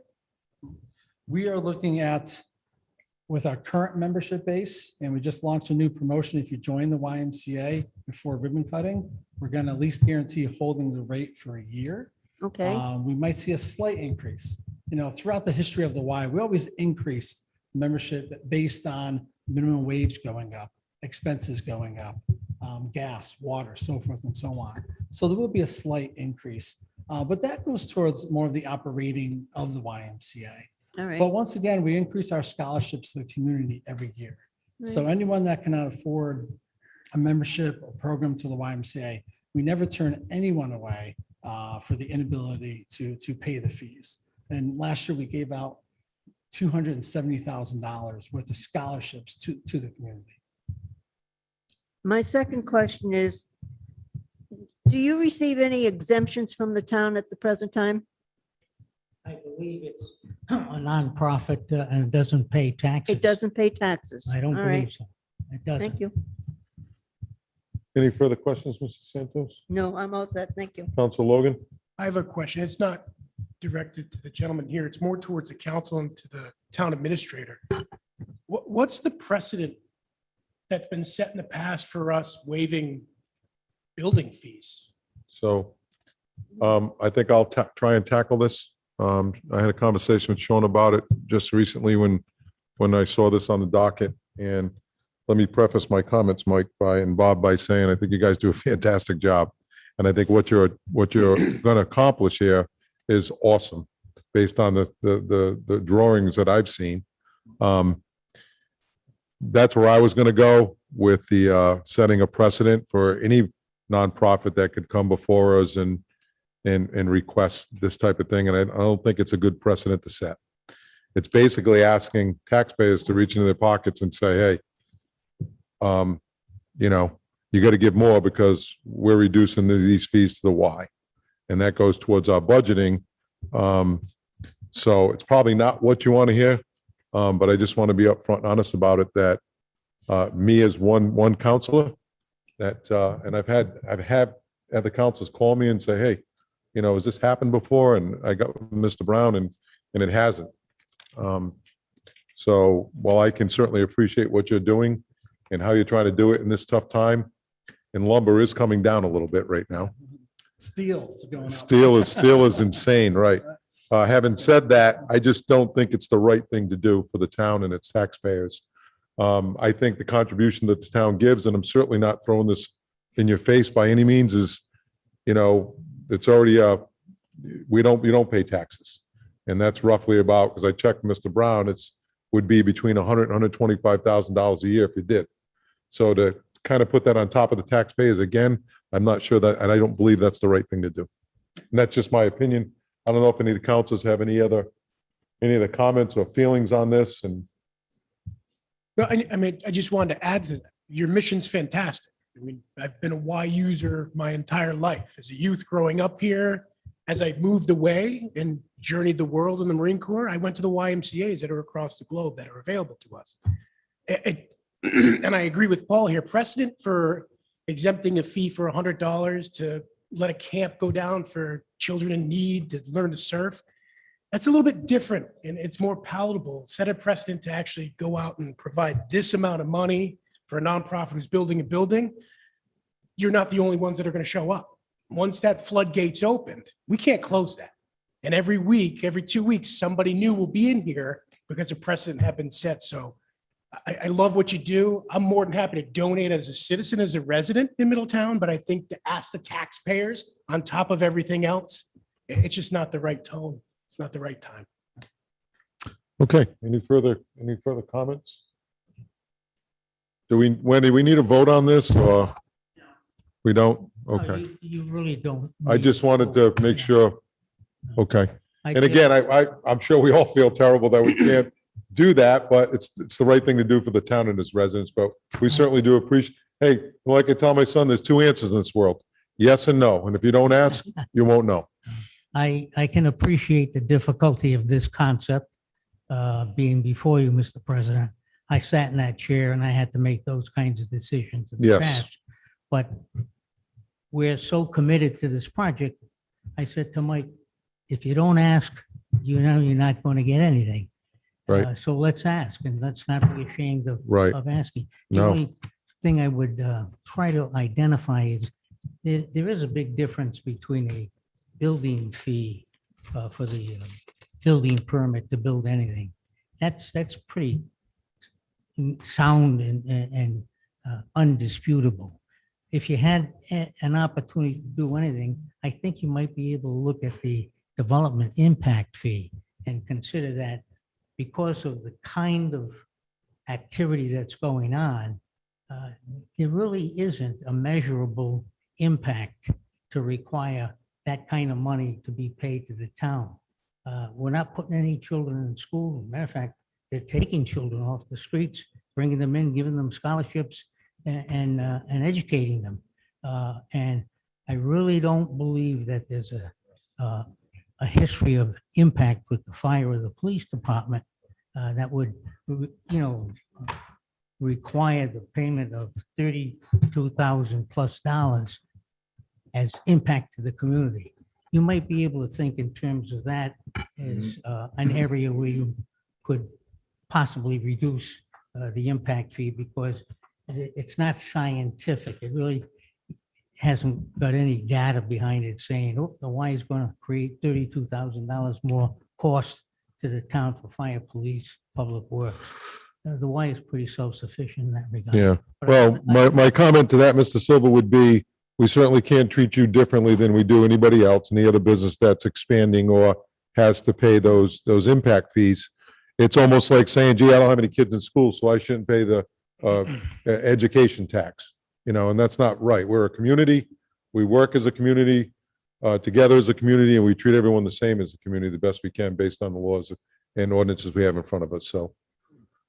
We are looking at, with our current membership base, and we just launched a new promotion. If you join the YMCA before ribbon cutting, we're going to at least guarantee holding the rate for a year. Okay. We might see a slight increase. You know, throughout the history of the Y, we always increased membership based on minimum wage going up, expenses going up, gas, water, so forth and so on. So there will be a slight increase, but that goes towards more of the operating of the YMCA. All right. But once again, we increase our scholarships to the community every year. So Right. anyone that cannot afford a membership or program to the YMCA, we never turn anyone away for the inability to pay the fees. And last year we gave out $270,000 worth of scholarships to the community. My second question is, do you receive any exemptions from the town at the present time? I believe it's a nonprofit and it doesn't pay taxes. It doesn't pay taxes. I don't All right. believe so. It doesn't. Thank you. Any further questions, Mr. Santos? No, I'm all set. Thank you. Council Logan? I have a question. It's not directed to the gentleman here. It's more towards the council and to the town administrator. What's the precedent that's been set in the past for us waiving building fees? So I think I'll try and tackle this. I had a conversation with Sean about it just recently when I saw this on the docket. And let me preface my comments, Mike, and Bob by saying, I think you guys do a fantastic job. And I think what you're going to accomplish here is awesome based on the drawings that I've seen. That's where I was going to go with the setting a precedent for any nonprofit that could come before us and request this type of thing. And I don't think it's a good precedent to set. It's basically asking taxpayers to reach into their pockets and say, hey, you know, you got to give more because we're reducing these fees to the Y. And that goes towards our budgeting. So it's probably not what you want to hear. But I just want to be upfront and honest about it, that me as one counselor that, and I've had other councils call me and say, hey, you know, has this happened before? And I got Mr. Brown and it hasn't. So while I can certainly appreciate what you're doing and how you're trying to do it in this tough time, and lumber is coming down a little bit right now. Steel is going up. Steel is insane, right? Having said that, I just don't think it's the right thing to do for the town and its taxpayers. I think the contribution that the town gives, and I'm certainly not throwing this in your face by any means, is, you know, it's already you don't pay taxes. And that's roughly about, because I checked Mr. Brown, would be between $100,000 and $125,000 a year if you did. So to kind of put that on top of the taxpayers again, I'm not sure that, and I don't believe that's the right thing to do. And that's just my opinion. I don't know if any of the councils have any other comments or feelings on this, and No, I mean, I just wanted to add to that. Your mission's fantastic. I mean, I've been a Y user my entire life. As a youth growing up here, as I moved away and journeyed the world in the Marine Corps, I went to the YMCAs that are across the globe that are available to us. And I agree with Paul here, precedent for exempting a fee for $100 to let a camp go down for children in need to learn to surf. That's a little bit different and it's more palatable. Set a precedent to actually go out and provide this amount of money for a nonprofit who's building a building. You're not the only ones that are going to show up. Once that floodgate's opened, we can't close that. And every week, every 2 weeks, somebody new will be in here because a precedent had been set. So I love what you do. I'm more than happy to donate as a citizen, as a resident in Middletown, but I think to ask the taxpayers on top of everything else, it's just not the right tone. It's not the right time. okay. Any further comments? Wendy, we need a vote on this or we don't? No, Okay. You really don't. I just wanted to make sure. Okay. I And feel- again, I'm sure we all feel terrible that we can't do that, but it's the right thing to do for the town and its residents, but we certainly do appreciate, hey, like I tell my son, there's two answers in this world, yes and no. And if you don't ask, you won't know. I can appreciate the difficulty of this concept being before you, Mr. President. I sat in that chair and I had to make those kinds of decisions in the Yes. past. But we're so committed to this project. I said to Mike, if you don't ask, you know you're not going to get anything. Right. So let's ask and let's not be ashamed of, Right. of asking. The No. only thing I would try to identify is there is a big difference between a building fee for the building permit to build anything. That's pretty sound and undisputable. If you had an opportunity to do anything, I think you might be able to look at the development impact fee and consider that because of the kind of activity that's going on, there really isn't a measurable impact to require that kind of money to be paid to the town. We're not putting any children in school. Matter of fact, they're taking children off the streets, bringing them in, giving them scholarships and educating them. And I really don't believe that there's a history of impact with the fire or the police department that would, require the payment of $32,000 plus as impact to the community. You might be able to think in terms of that as an area where you could possibly reduce the impact fee because it's not scientific. It really hasn't got any data behind it saying, oh, the Y is going to create $32,000 more cost to the town for fire, police, public works. The Y is pretty self-sufficient in that regard. Yeah. But Well, my comment to that, Mr. Silva, would be, we certainly can't treat you differently than we do anybody else, any other business that's expanding or has to pay those impact fees. It's almost like saying, gee, I don't have any kids in school, so I shouldn't pay the education tax, and that's not right. We're a community. We work as a community, together as a community, and we treat everyone the same as a community the best we can based on the laws and ordinances we have in front of us. So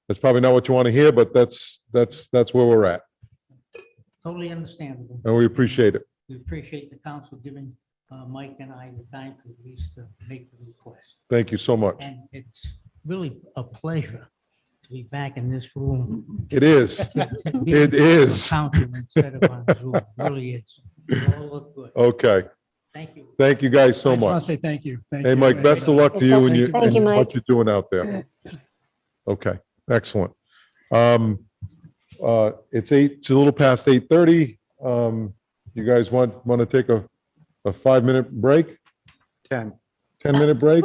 that's probably not what you want to hear, but that's where we're at. Totally understandable. And we appreciate it. We appreciate the council giving Mike and I the time to at least to make the request. Thank you so much. And it's really a pleasure to be back in this room. It is. To be It is. council instead of on Zoom. It really is. You all look good. Okay. Thank you. Thank you guys so I just want much. to say thank you. Thank Hey, you. Mike, best of luck to you and you, Thank you, and Mike. what you're doing out there. Okay, excellent. It's a little past 8:30. You guys want to take a 5-minute break? 10-minute break?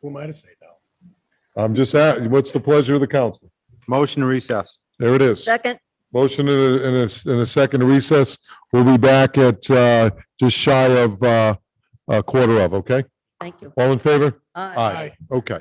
Who am I to say no? I'm just asking, what's the pleasure of the council? Motion to recess. There it is. Second, Motion in a second to recess. We'll be back at just shy of a quarter of, okay? Thank you. All in favor? Aye. Okay.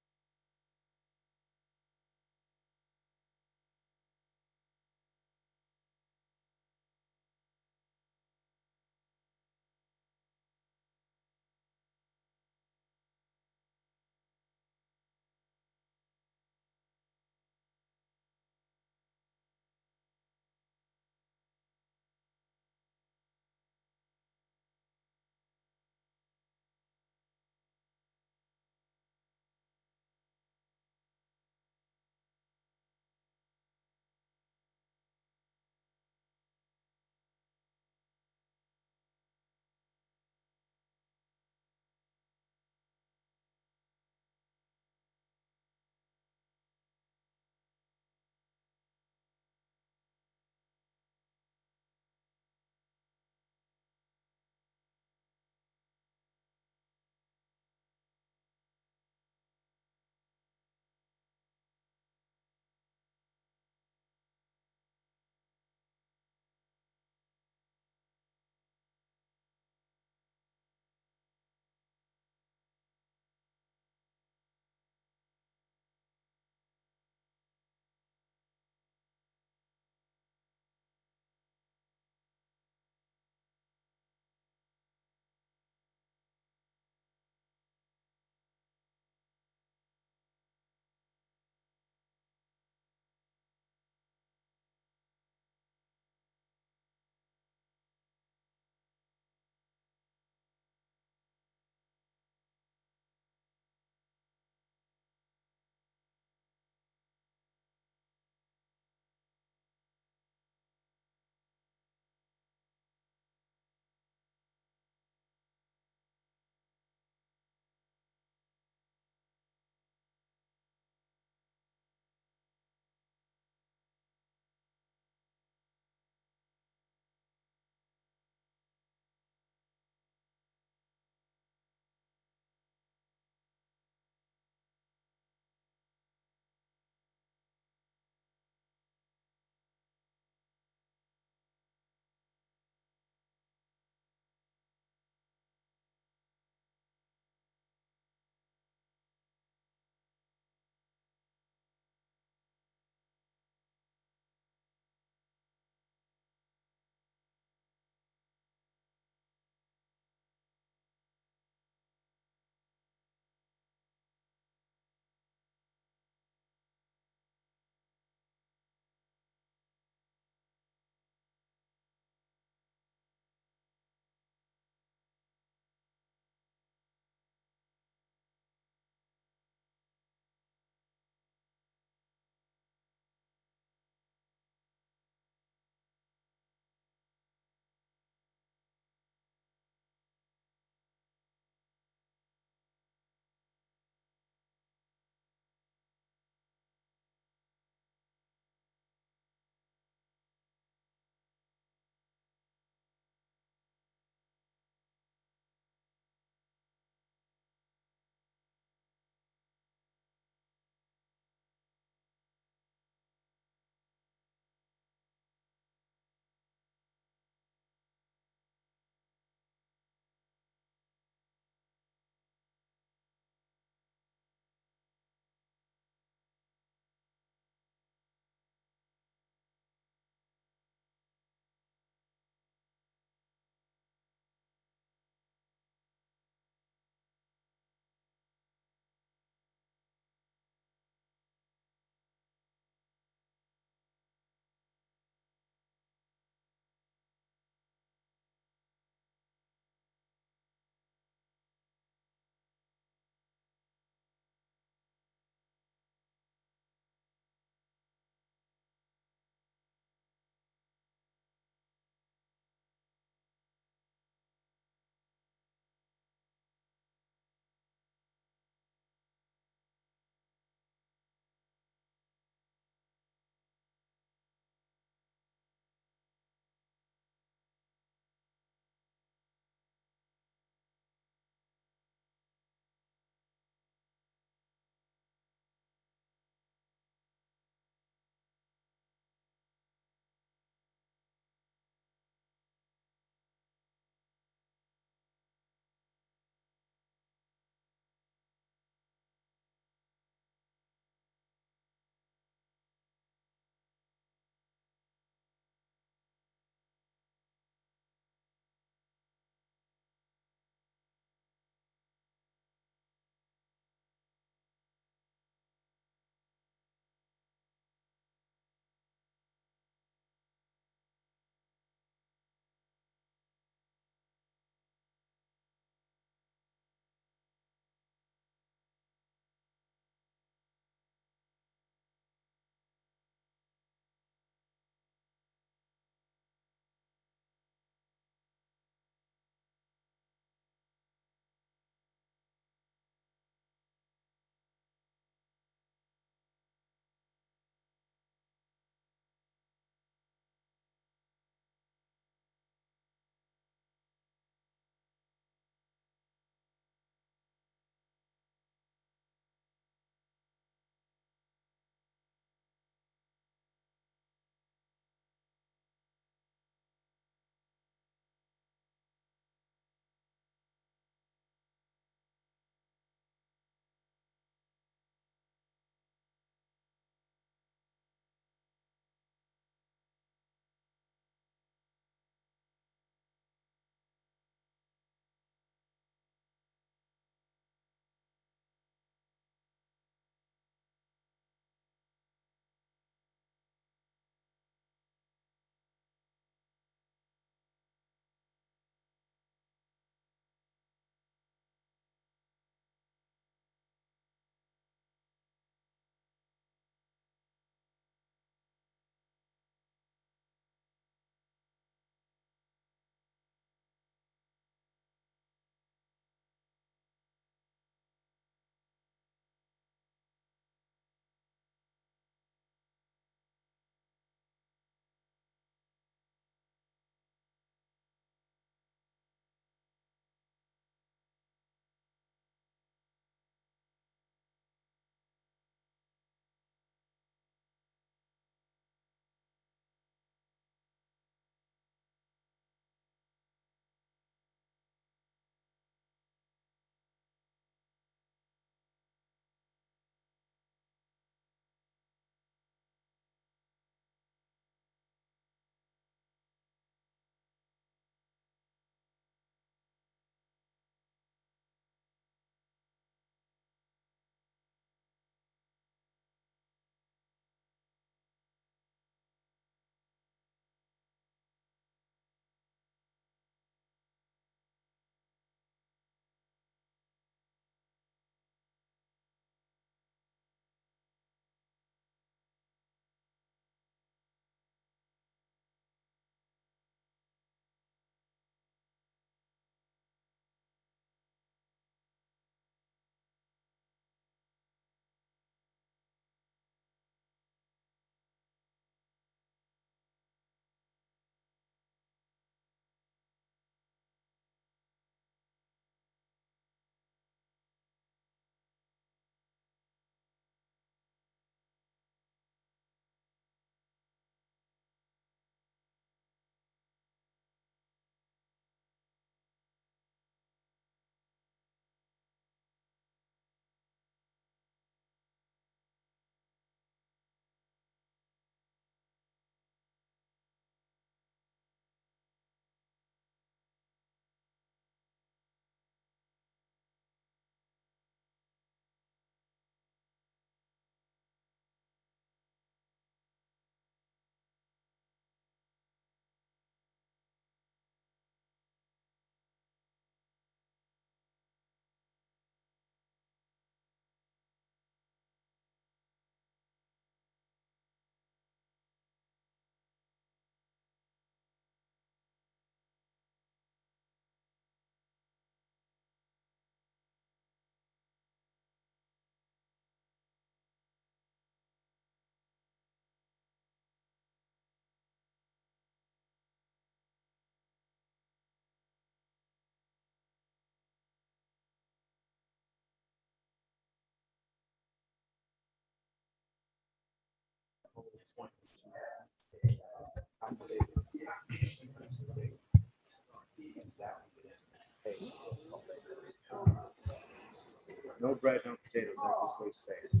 No bread, no potatoes, empty space.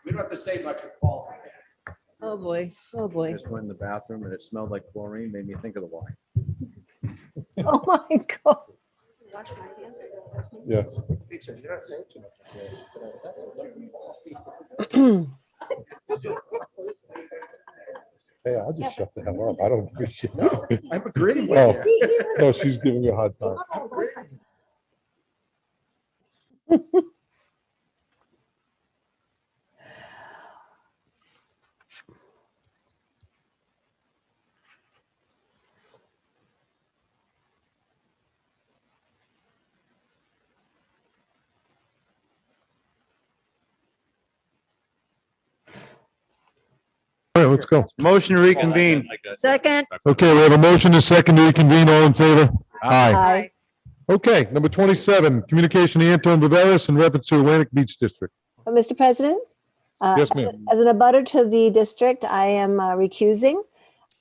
We don't have to say much at all. Oh, boy. Oh, boy. Just went in the bathroom and it smelled like chlorine, made me think of the wine. Oh, my God. Yes. Hey, I'll just shut the hell up. I don't give a shit. No, I'm agreeing with Oh, you. no, she's giving me a hard time. All right, let's go. Motion to reconvene. Second. Okay, we have a motion and a second to reconvene. All in favor? Aye. Aye. Okay, number 27, communication to Anton Viveras in reference to Atlantic Beach District. Mr. President? Yes, ma'am. As an abutter to the district, I am recusing.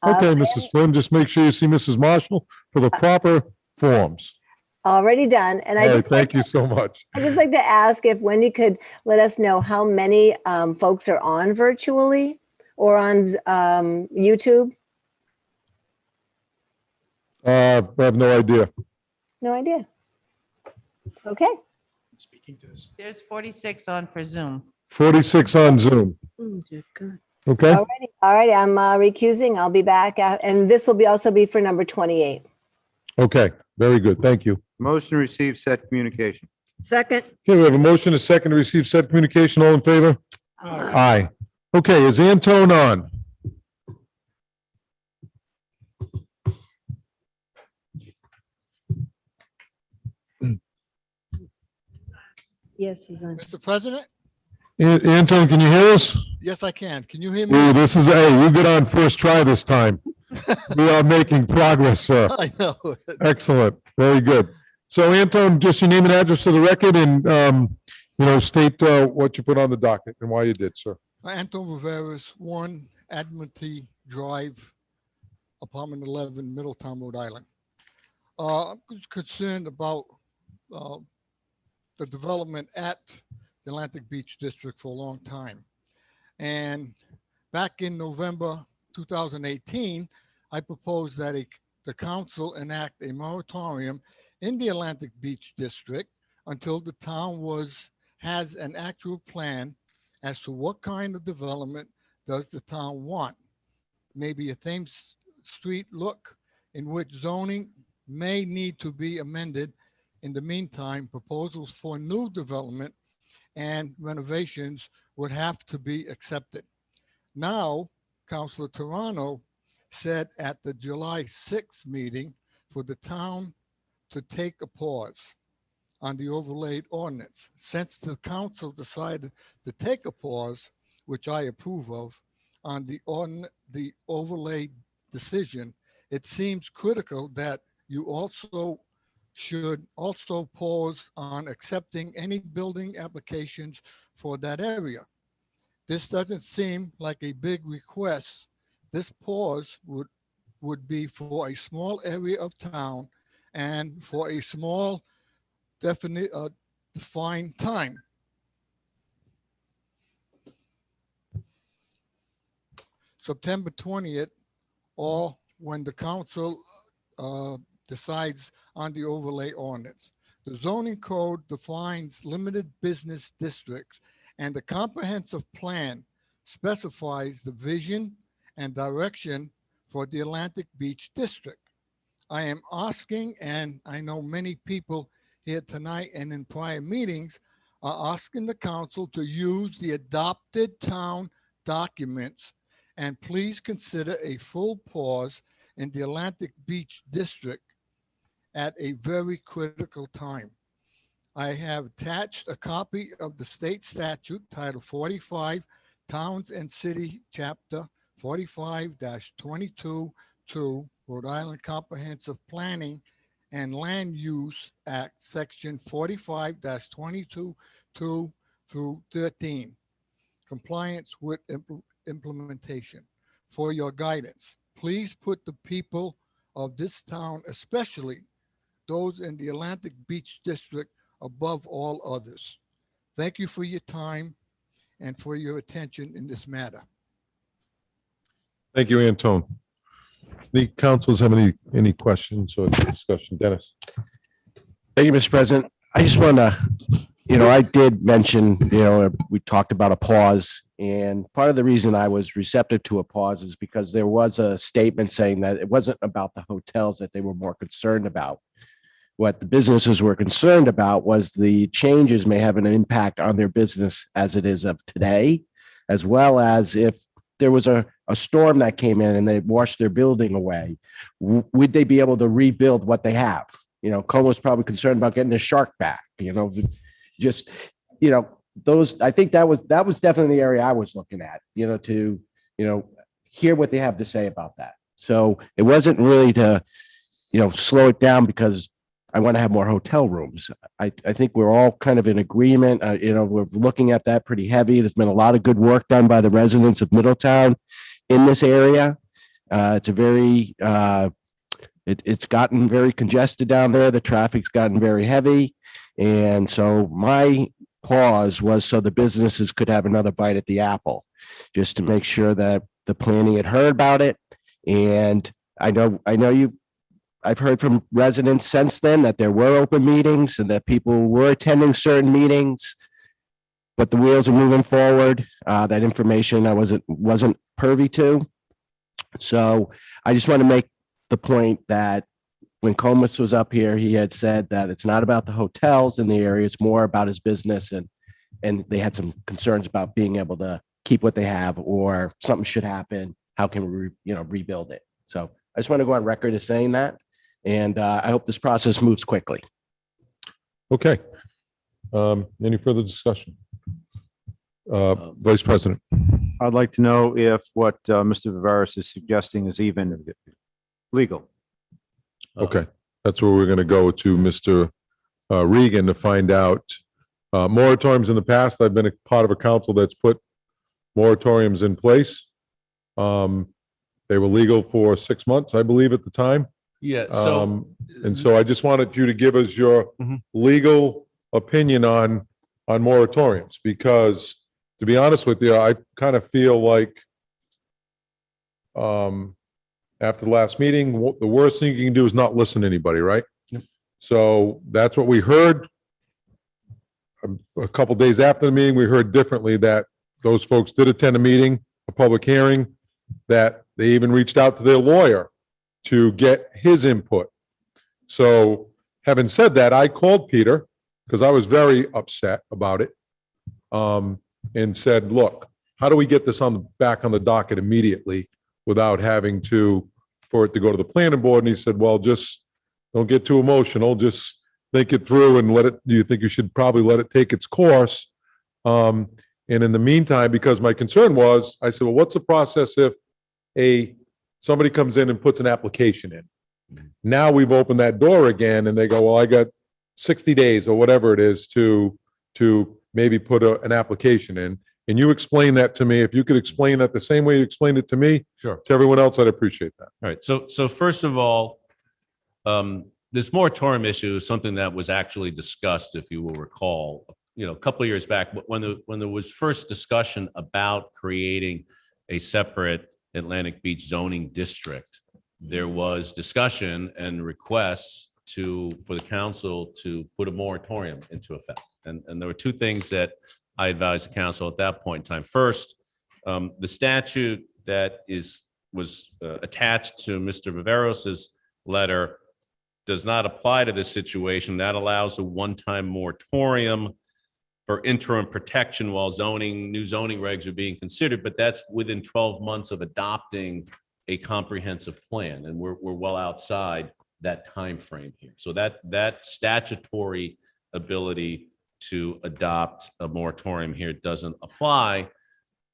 Okay, Mrs. Flynn, just make sure you see Mrs. Marshall for the proper forms. Already done. And All I right, just, thank you so much. I'd just like to ask if Wendy could let us know how many folks are on virtually or on YouTube? I have no idea. No idea. Okay. Speaking to this. There's 46 on for Zoom. 46 on Zoom. Oh, dear God. Okay, All right, I'm recusing. I'll be back. And this will be also be for number 28. okay, very good. Thank you. Motion to receive said communication. Second. Okay, we have a motion, a second to receive said communication. All in favor? Aye. Okay, is Antone on? Yes, he's on. Mr. President? Antone, can you hear us? Yes, I can. Can you hear Ooh, me? this is, hey, you get on first try this time. We are making progress, sir. I know. Excellent. Very good. So Anton, just your name and address for the record and, state what you put on the docket and why you did, sir. Anton Viveras, 1 Admiralty Drive, apartment 11, Middletown, Rhode Island. I'm concerned about the development at the Atlantic Beach District for a long time. And back in November 2018, I proposed that the council enact a moratorium in the Atlantic Beach District until the town has an actual plan as to what kind of development does the town want. Maybe a Thames Street look in which zoning may need to be amended. In the meantime, proposals for new development and renovations would have to be accepted. Now, Councilor Toronto said at the July 6th meeting for the town to take a pause on the overlaid ordinance. Since the council decided to take a pause, which I approve of, on the overlay decision, it seems critical that you should also pause on accepting any building applications for that area. This doesn't seem like a big request. This pause would be for a small area of town and for a small defined time. September 20th, or when the council decides on the overlay ordinance. The zoning code defines limited business districts, and the comprehensive plan specifies the vision and direction for the Atlantic Beach District. I am asking, and I know many people here tonight and in prior meetings are asking the council to use the adopted town documents, and please consider a full pause in the Atlantic Beach District at a very critical time. I have attached a copy of the state statute Title 45, Towns and City, Chapter 45-22 to Rhode Island Comprehensive Planning and Land Use Act, Section 45-22 to through 13. Compliance with implementation. For your guidance, please put the people of this town, especially those in the Atlantic Beach District, above all others. Thank you for your time and for your attention in this matter. Thank you, Antone. The councils have any questions or discussion? Dennis? Thank you, Mr. President. I just want to, I did mention, we talked about a pause, and part of the reason I was receptive to a pause is because there was a statement saying that it wasn't about the hotels that they were more concerned about. What the businesses were concerned about was the changes may have an impact on their business as it is of today, as well as if there was a storm that came in and they washed their building away, would they be able to rebuild what they have? Coma's probably concerned about getting the shark back, those, I think that was definitely the area I was looking at, to hear what they have to say about that. So it wasn't really to, slow it down because I want to have more hotel rooms. I think we're all kind of in agreement. We're looking at that pretty heavy. There's been a lot of good work done by the residents of Middletown in this area. It's a very, it's gotten very congested down there. The traffic's gotten very heavy. And so my pause was so the businesses could have another bite at the apple, just to make sure that the planning had heard about it. And I know I've heard from residents since then that there were open meetings and that people were attending certain meetings, but the wheels are moving forward. That information I wasn't privy to. So I just want to make the point that when Comas was up here, he had said that it's not about the hotels in the area, it's more about his business, and they had some concerns about being able to keep what they have, or something should happen. How can we, rebuild it? So I just want to go on record as saying that. And I hope this process moves quickly. Okay. Any further discussion? Vice President. I'd like to know if what Mr. Viveras is suggesting is even legal. Okay, that's where we're going to go to Mr. Regan to find out. Moratoriums in the past, I've been a part of a council that's put moratoriums in place. They were legal for 6 months, I believe, at the time. Yeah, so And so I just wanted you to give us your legal opinion on moratoriums, because to be honest with you, I kind of feel like after the last meeting, the worst thing you can do is not listen to anybody, right? Yep. So that's what we heard. A couple days after the meeting, we heard differently that those folks did attend a meeting, a public hearing, that they even reached out to their lawyer to get his input. So having said that, I called Peter because I was very upset about it, and said, look, how do we get this back on the docket immediately without having for it to go to the planning board? And he said, well, just don't get too emotional. Just think it through and do you think you should probably let it take its course? And in the meantime, because my concern was, I said, well, what's the process if somebody comes in and puts an application in? Now we've opened that door again and they go, well, I got 60 days or whatever it is to maybe put an application in. And you explain that to me. If you could explain that the same way you explained it to me, Sure. to everyone else, I'd appreciate that. All right. So first of all, this moratorium issue is something that was actually discussed, if you will recall, a couple of years back, when there was first discussion about creating a separate Atlantic Beach zoning district, there was discussion and requests for the council to put a moratorium into effect. And there were two things that I advised the council at that point in time. First, the statute that was attached to Mr. Viveros's letter does not apply to this situation. That allows a one-time moratorium for interim protection while new zoning regs are being considered, but that's within 12 months of adopting a comprehensive plan, and we're well outside that time frame here. So that statutory ability to adopt a moratorium here doesn't apply.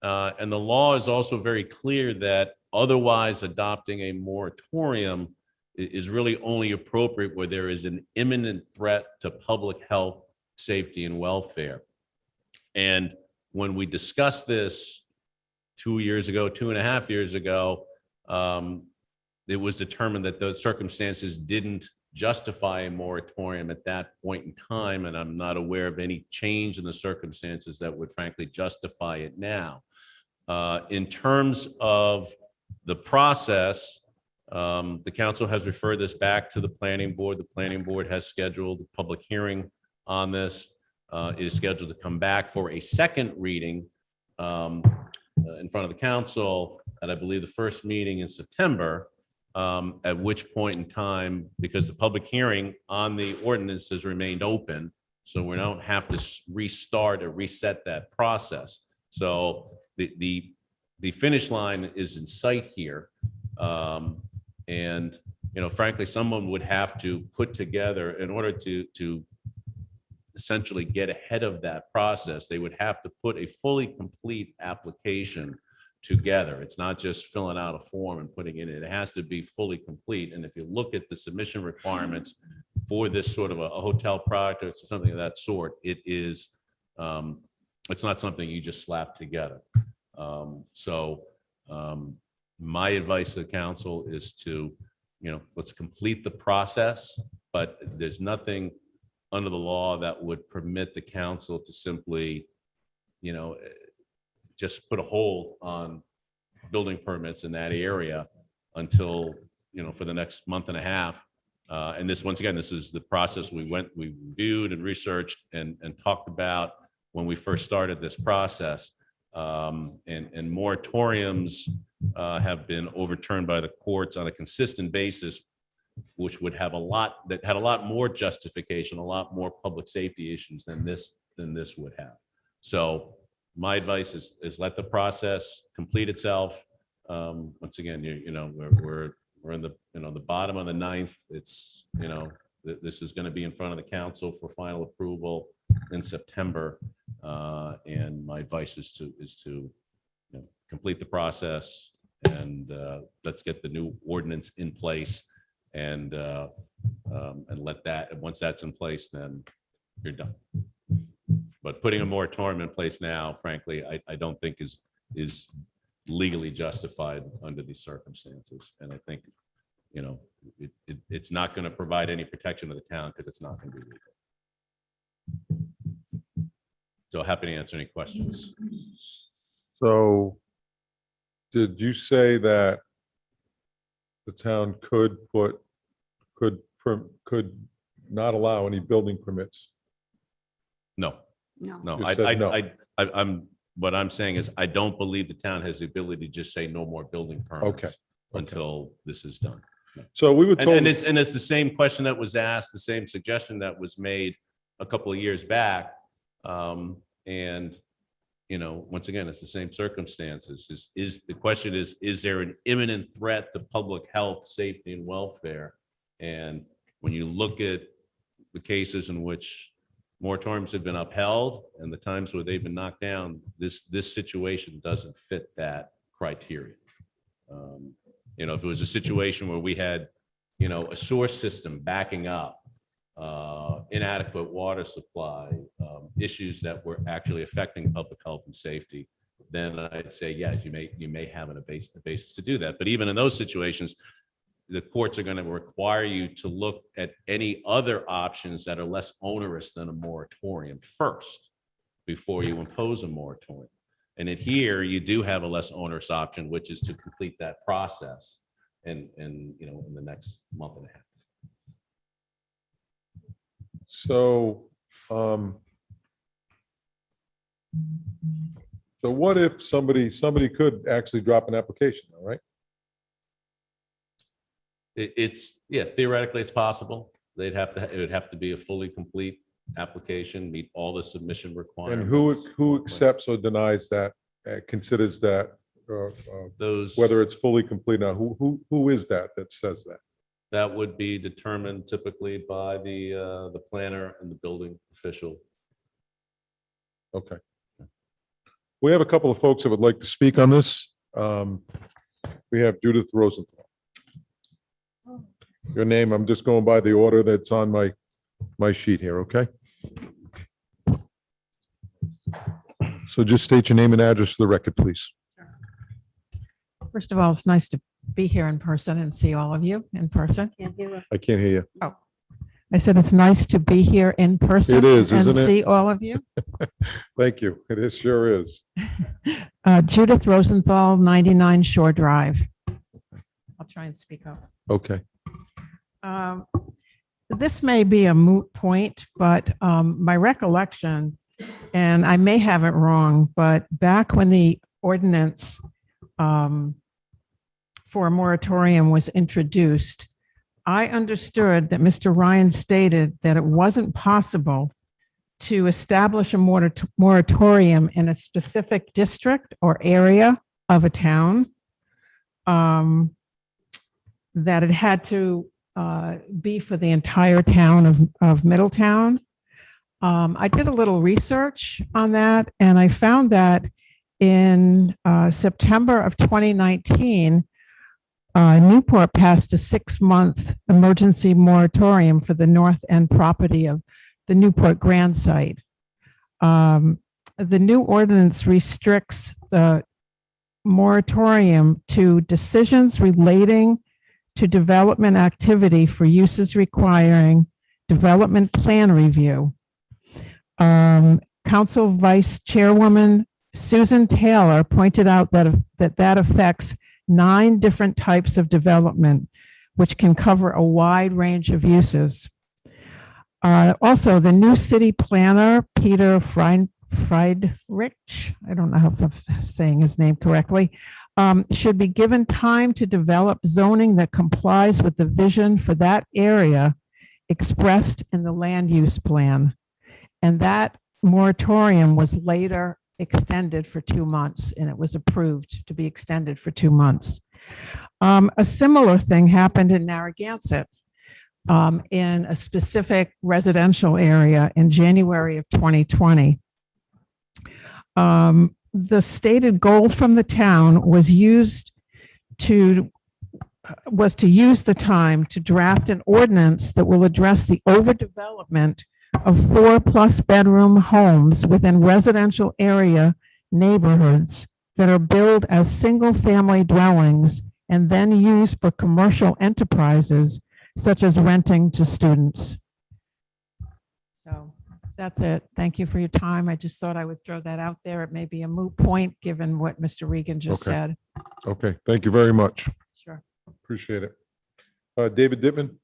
And the law is also very clear that otherwise adopting a moratorium is really only appropriate where there is an imminent threat to public health, safety, and welfare. And when we discussed this 2 years ago, 2.5 years ago, it was determined that those circumstances didn't justify a moratorium at that point in time, and I'm not aware of any change in the circumstances that would frankly justify it now. In terms of the process, the council has referred this back to the planning board. The planning board has scheduled a public hearing on this. It is scheduled to come back for a second reading in front of the council at, I believe, the first meeting in September, at which point in time, because the public hearing on the ordinance has remained open, so we don't have to restart or reset that process. So the finish line is in sight here. And, you know, frankly, someone would have to put together, in order to essentially get ahead of that process, they would have to put a fully complete application together. It's not just filling out a form and putting it in. It has to be fully complete. And if you look at the submission requirements for this sort of a hotel project or something of that sort, it is, it's not something you just slap together. My advice to the council is to, you know, let's complete the process, but there's nothing under the law that would permit the council to simply, you know, just put a hold on building permits in that area until, you know, for the next month and a half. And this, once again, this is the process we reviewed and researched and talked about when we first started this process. And moratoriums have been overturned by the courts on a consistent basis, which would have that had a lot more justification, a lot more public safety issues than this would have. So my advice is let the process complete itself. Once again, you know, we're in the, you know, the bottom of the ninth. It's, you know, this is going to be in front of the council for final approval in September. And my advice is to you know, complete the process and let's get the new ordinance in place and let that, and once that's in place, then you're done. But putting a moratorium in place now, frankly, I don't think is legally justified under these circumstances. And I think, you know, it's not going to provide any protection to the town because it's not going to be legal. So happy to answer any questions. So did you say that the town could not allow any building permits? No. No. You said no. I'm what I'm saying is I don't believe the town has the ability to just say no more building permits until this is done. So we were told. And it's the same question that was asked, the same suggestion that was made a couple of years back. And, you know, once again, it's the same circumstances. The question is there an imminent threat to public health, safety, and welfare? And when you look at the cases in which moratoriums have been upheld and the times where they've been knocked down, this situation doesn't fit that criteria. You know, if it was a situation where we had, you know, a sewer system backing up, inadequate water supply, issues that were actually affecting public health and safety, then I'd say, yes, you may have a basis to do that. But even in those situations, the courts are going to require you to look at any other options that are less onerous than a moratorium first before you impose a moratorium. And here you do have a less onerous option, which is to complete that process in you know, in the next month and a half. So, so what if somebody could actually drop an application, all right? Yeah, theoretically it's possible. It would have to be a fully complete application, meet all the submission And requirements. who accepts or denies that, considers that, Those, whether it's fully complete now? Who is that says that? that would be determined typically by the planner and the building official. Okay. We have a couple of folks that would like to speak on this. We have Judith Rosenthal. Your name, I'm just going by the order that's on my sheet here, okay? So just state your name and address for the record, please. First of all, it's nice to be here in person and see all of you in person. I can't hear you. Oh, I said it's nice to be here in person. It is, and isn't it? see all of you. Thank you. It sure is. Judith Rosenthal, 99 Shore Drive. I'll try and speak up. Okay. This may be a moot point, but my recollection, and I may have it wrong, but back when the ordinance for a moratorium was introduced, I understood that Mr. Ryan stated that it wasn't possible to establish a moratorium in a specific district or area of a town, that it had to be for the entire town of Middletown. I did a little research on that, and I found that in September of 2019, Newport passed a 6-month emergency moratorium for the north end property of the Newport Grand site. The new ordinance restricts the moratorium to decisions relating to development activity for uses requiring development plan review. Council Vice Chairwoman Susan Taylor pointed out that affects 9 different types of development, which can cover a wide range of uses. Also, the new city planner, Peter Friedrich, I don't know if I'm saying his name correctly, should be given time to develop zoning that complies with the vision for that area expressed in the land use plan. And that moratorium was later extended for 2 months, and it was approved to be extended for 2 months. A similar thing happened in Narragansett, in a specific residential area in January of 2020. The stated goal from the town was to use the time to draft an ordinance that will address the overdevelopment of 4+ bedroom homes within residential area neighborhoods that are built as single-family dwellings and then used for commercial enterprises such as renting to students. So that's it. Thank you for your time. I just thought I would throw that out there. It may be a moot point, given what Mr. Regan just Okay. said. Okay. Thank you very much. Sure. Appreciate it. David Dittman.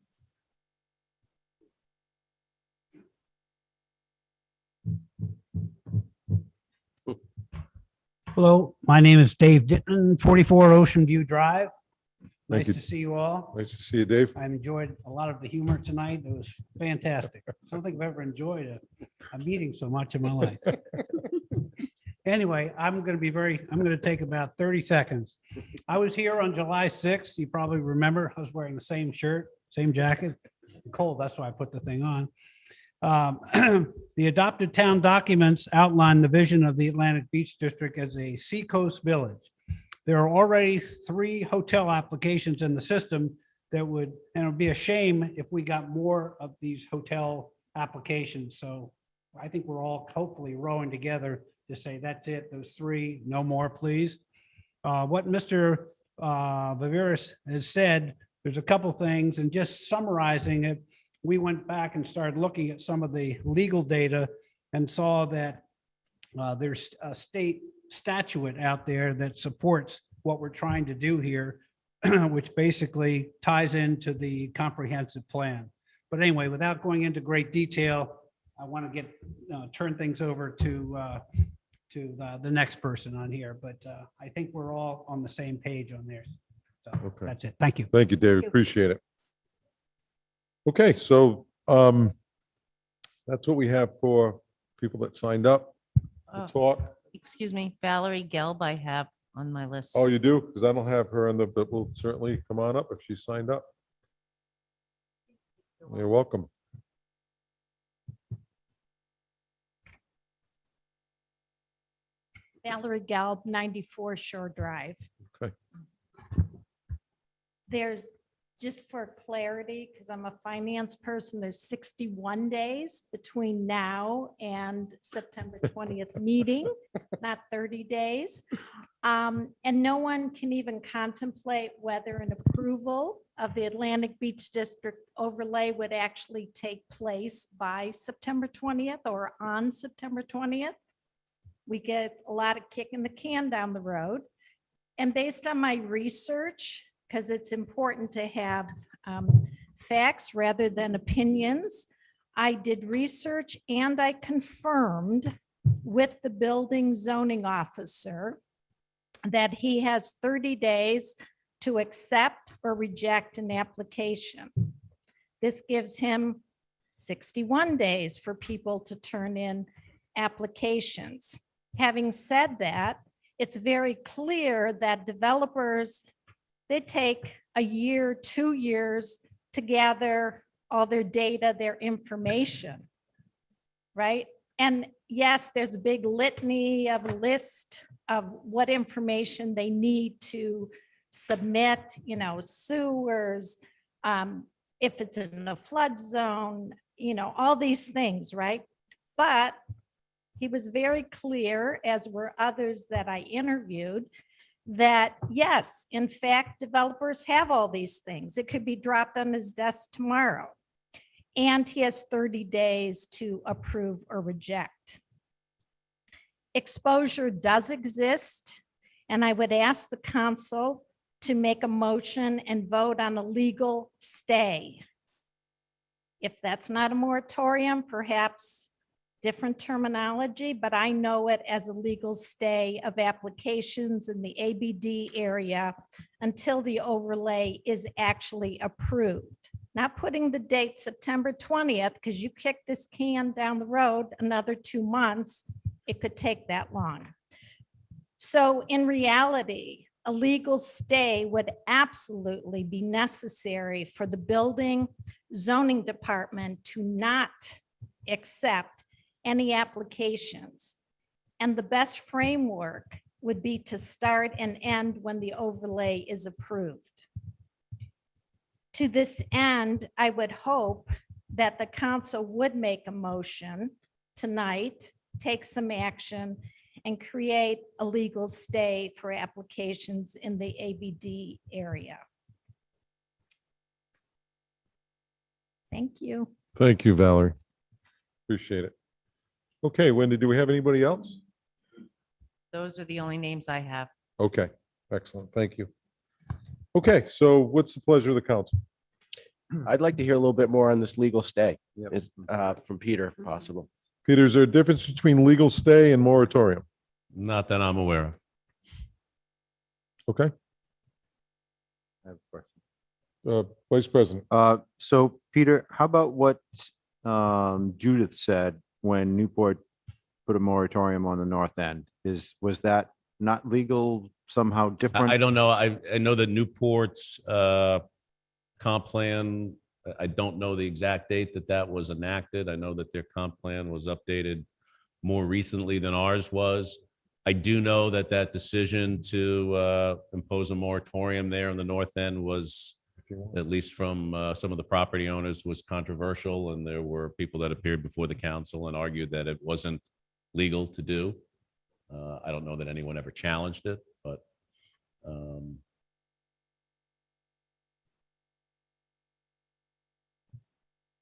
Hello, my name is Dave Dittman, 44 Ocean View Drive. Nice Thank you. to see you all. Nice to see you, Dave. I enjoyed a lot of the humor tonight. It was fantastic. I don't think I've ever enjoyed a meeting so much in my life. Anyway, I'm going to take about 30 seconds. I was here on July 6th. You probably remember I was wearing the same shirt, same jacket. Cold, that's why I put the thing on. The adopted town documents outline the vision of the Atlantic Beach District as a seacoast village. There are already 3 hotel applications in the system that and it would be a shame if we got more of these hotel applications. So I think we're all hopefully rowing together to say, that's it, those 3, no more, please. What Mr. Viveris has said, there's a couple things, and just summarizing it, we went back and started looking at some of the legal data and saw that there's a state statute out there that supports what we're trying to do here, which basically ties into the comprehensive plan. But anyway, without going into great detail, I want to turn things over to the next person on here. But I think we're all on the same page on this. So that's it. Thank you. Thank you, David. Appreciate it. Okay, so that's what we have for people that signed up to talk. Excuse me, Valerie Gelb I have on my list. Oh, you do? Because I don't have her on but we'll certainly come on up if she signed up. You're welcome. Valerie Galb, 94 Shore Drive. Okay. There's just for clarity, because I'm a finance person, there's 61 days between now and September 20th meeting, not 30 days. And no one can even contemplate whether an approval of the Atlantic Beach District overlay would actually take place by September 20th or on September 20th. We get a lot of kicking the can down the road. And based on my research, because it's important to have facts rather than opinions, I did research and I confirmed with the building zoning officer that he has 30 days to accept or reject an application. This gives him 61 days for people to turn in applications. Having said that, it's very clear that developers, they take a year, 2 years to gather all their data, their information, right? And yes, there's a big litany of a list of what information they need to submit, you know, sewers, if it's in a flood zone, you know, all these things, right? But he was very clear, as were others that I interviewed, that yes, in fact, developers have all these things. It could be dropped on his desk tomorrow. And he has 30 days to approve or reject. Exposure does exist, and I would ask the council to make a motion and vote on a legal stay. If that's not a moratorium, perhaps different terminology, but I know it as a legal stay of applications in the ABD area until the overlay is actually approved. Not putting the date September 20th, because you kick this can down the road another 2 months, it could take that long. So in reality, a legal stay would absolutely be necessary for the building zoning department to not accept any applications. And the best framework would be to start and end when the overlay is approved. To this end, I would hope that the council would make a motion tonight, take some action, and create a legal stay for applications in the ABD area. Thank you. Thank you, Valerie. Appreciate it. Okay, Wendy, do we have anybody else? Those are the only names I have. Okay, excellent. Thank you. Okay, so what's the pleasure of the council? I'd like to hear a little bit more on this legal stay from Peter, if possible. Peter, is there a difference between legal stay and moratorium? Not that I'm aware of. Okay, I have a question. Vice President. So Peter, how about what Judith said when Newport put a moratorium on the north end? Was that not legal, somehow different? I don't know. I know that Newport's comp plan, I don't know the exact date that was enacted. I know that their comp plan was updated more recently than ours was. I do know that decision to impose a moratorium there in the north end was, at least from some of the property owners, was controversial, and there were people that appeared before the council and argued that it wasn't legal to do. I don't know that anyone ever challenged it, but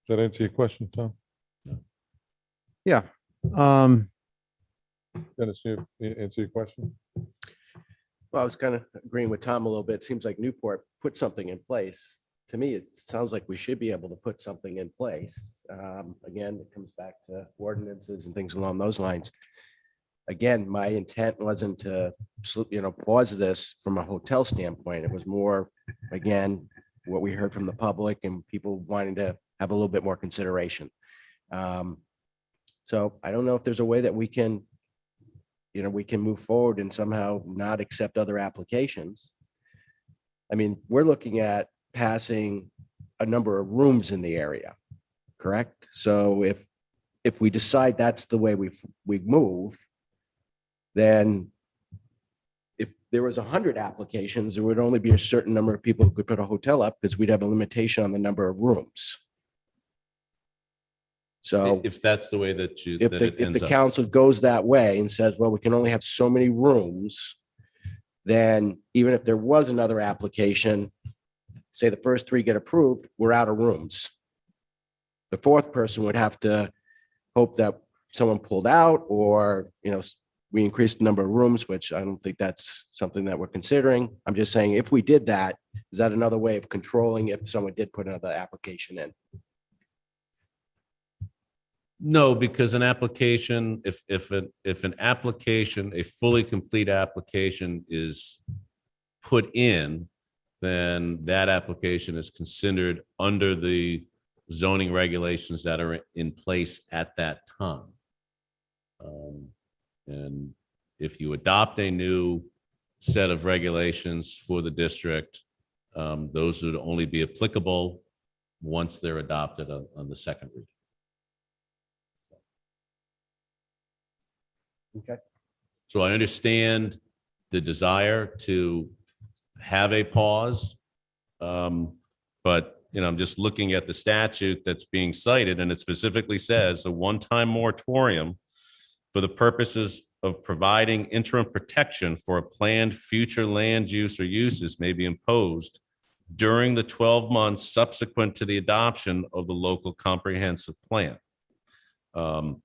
Does that answer your question, Tom? Yeah. Dennis, you answer your question? Well, I was kind of agreeing with Tom a little bit. It seems like Newport put something in place. To me, it sounds like we should be able to put something in place. Again, it comes back to ordinances and things along those lines. Again, my intent wasn't to, pause this from a hotel standpoint. It was more, again, what we heard from the public and people wanting to have a little bit more consideration. So I don't know if there's a way that we can, we can move forward and somehow not accept other applications. I mean, we're looking at passing a number of rooms in the area, correct? So if we decide that's the way we move, then if there was 100 applications, there would only be a certain number of people who could put a hotel up because we'd have a limitation on the number of rooms. So If that's the way that you, if that the, it if ends the up. council goes that way and says, well, we can only have so many rooms, then even if there was another application, say the first 3 get approved, we're out of rooms. The 4th person would have to hope that someone pulled out, or, we increased the number of rooms, which I don't think that's something that we're considering. I'm just saying, if we did that, is that another way of controlling if someone did put another application in? No, because an application, if an application, a fully complete application is put in, then that application is considered under the zoning regulations that are in place at that time. And if you adopt a new set of regulations for the district, those would only be applicable once they're adopted on the second reading. Okay. So I understand the desire to have a pause. But, I'm just looking at the statute that's being cited, and it specifically says a one-time moratorium for the purposes of providing interim protection for a planned future land use or uses may be imposed during the 12 months subsequent to the adoption of the local comprehensive plan. And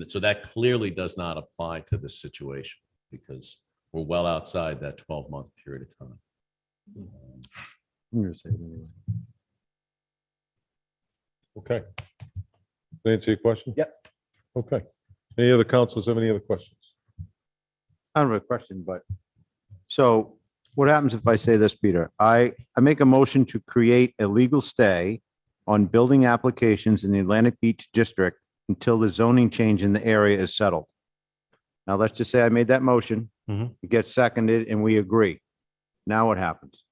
so that clearly does not apply to this situation because we're well outside that 12-month period of time. I'm going to say it anyway. Okay. Did I answer your question? Yep. Okay. Any other councilors have any other questions? I don't have a question, but so what happens if I say this, Peter? I make a motion to create a legal stay on building applications in the Atlantic Beach District until the zoning change in the area is settled. Now, let's just say I made that motion, it gets seconded, and we agree. Now what happens?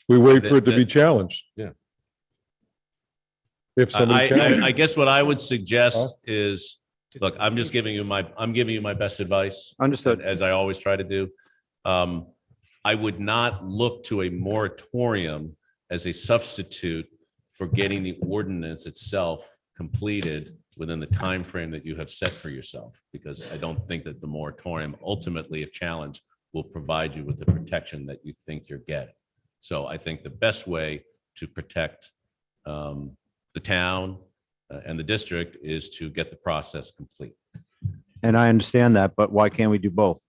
We wait for it to be challenged. Yeah. If somebody challenges. I guess what I would suggest is, look, I'm giving you my best advice. Understood. As I always try to do. I would not look to a moratorium as a substitute for getting the ordinance itself completed within the time frame that you have set for yourself, because I don't think that the moratorium ultimately, if challenged, will provide you with the protection that you think you're getting. So I think the best way to protect the town and the district is to get the process complete. And I understand that, but why can't we do both?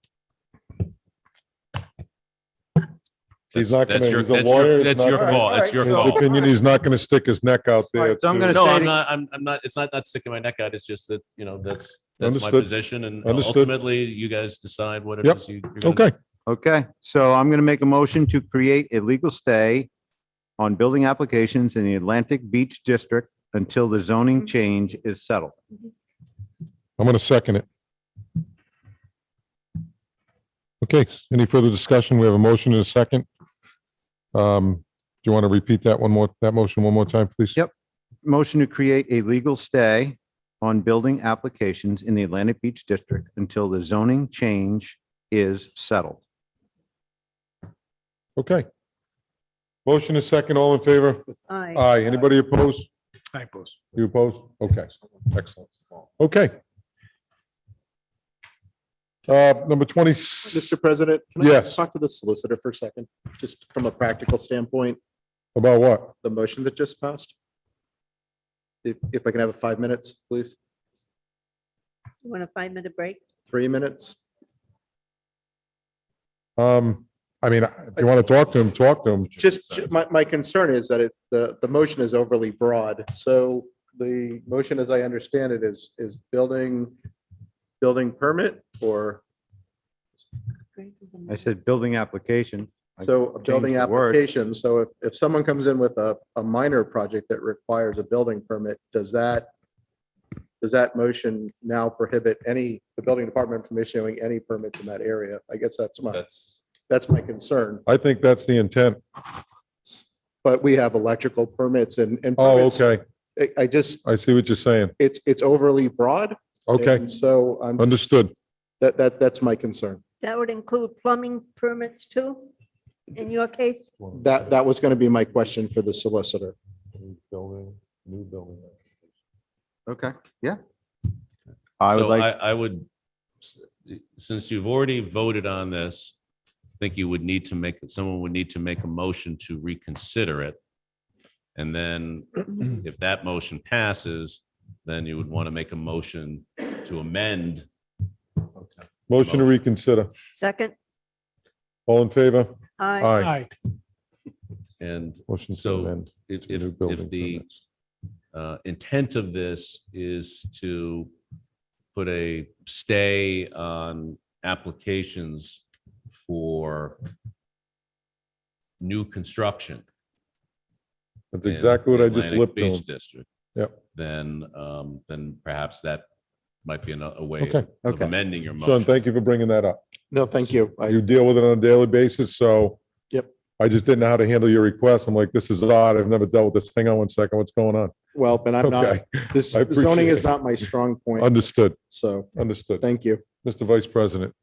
He's not gonna, That's your- he's a that's your- lawyer. he's that's not your gonna- call. That's your His call. opinion, he's not gonna stick his neck out there. so I'm gonna No, say I'm to- not, I'm not, it's not sticking my neck out. It's just that, that's my Understood. position, and Understood. ultimately you guys decide what it Yep. is you're gonna Okay. Okay, so I'm going to make a motion to create a legal stay on building applications in the Atlantic Beach District until the zoning change is settled. I'm gonna second it. Okay, any further discussion? We have a motion and a second. Do you want to repeat that motion one more time, please? Yep. Motion to create a legal stay on building applications in the Atlantic Beach District until the zoning change is settled. Okay. Motion is second, all in favor? Aye. Aye. Anybody opposed? I oppose. You opposed? Okay, excellent. Okay. Number 20. Mr. President, can I Yes. talk to the solicitor for a second? Just from a practical standpoint, About what? the motion that just passed? If I can have 5 minutes, please? You want a 5-minute break? 3 minutes? I mean, if you want to talk to him, talk to him. Just, my concern is that the motion is overly broad. So the motion, as I understand it, is building permit or? I said building application. I So a changed building the word. application, so if someone comes in with a minor project that requires a building permit, does that motion now prohibit the building department from issuing any permits in that area? I guess that's my concern. I think that's the intent. But we have electrical permits and Oh, permits. okay. I see what you're saying. It's overly broad. Okay. And so I'm, Understood. that's my concern. That would include plumbing permits too, in your case? That was going to be my question for the solicitor. Building, new building. Okay, yeah. I would So like, I would, since you've already voted on this, I think you would need to someone would need to make a motion to reconsider it. And then if that motion passes, then you would want to make a motion to amend. Motion to reconsider. Second? All in favor? Aye. Aye. And Motion to so amend. if, to new if building the permits. intent of this is to put a stay on applications for new construction. That's in exactly what the I just Atlantic lipped to Beach him. District. Yep. Then perhaps that might be a way Okay. of Okay. amending your Sean, motion. thank you for bringing that up. No, thank you. You deal with it on a daily basis, so. Yep. I just didn't know how to handle your request. I'm like, this is odd. I've never dealt with this. Hang on one second. What's going on? Well, but I'm not, Okay. this I appreciate zoning is it. not my strong point. Understood, So understood. thank you. Mr. Vice President.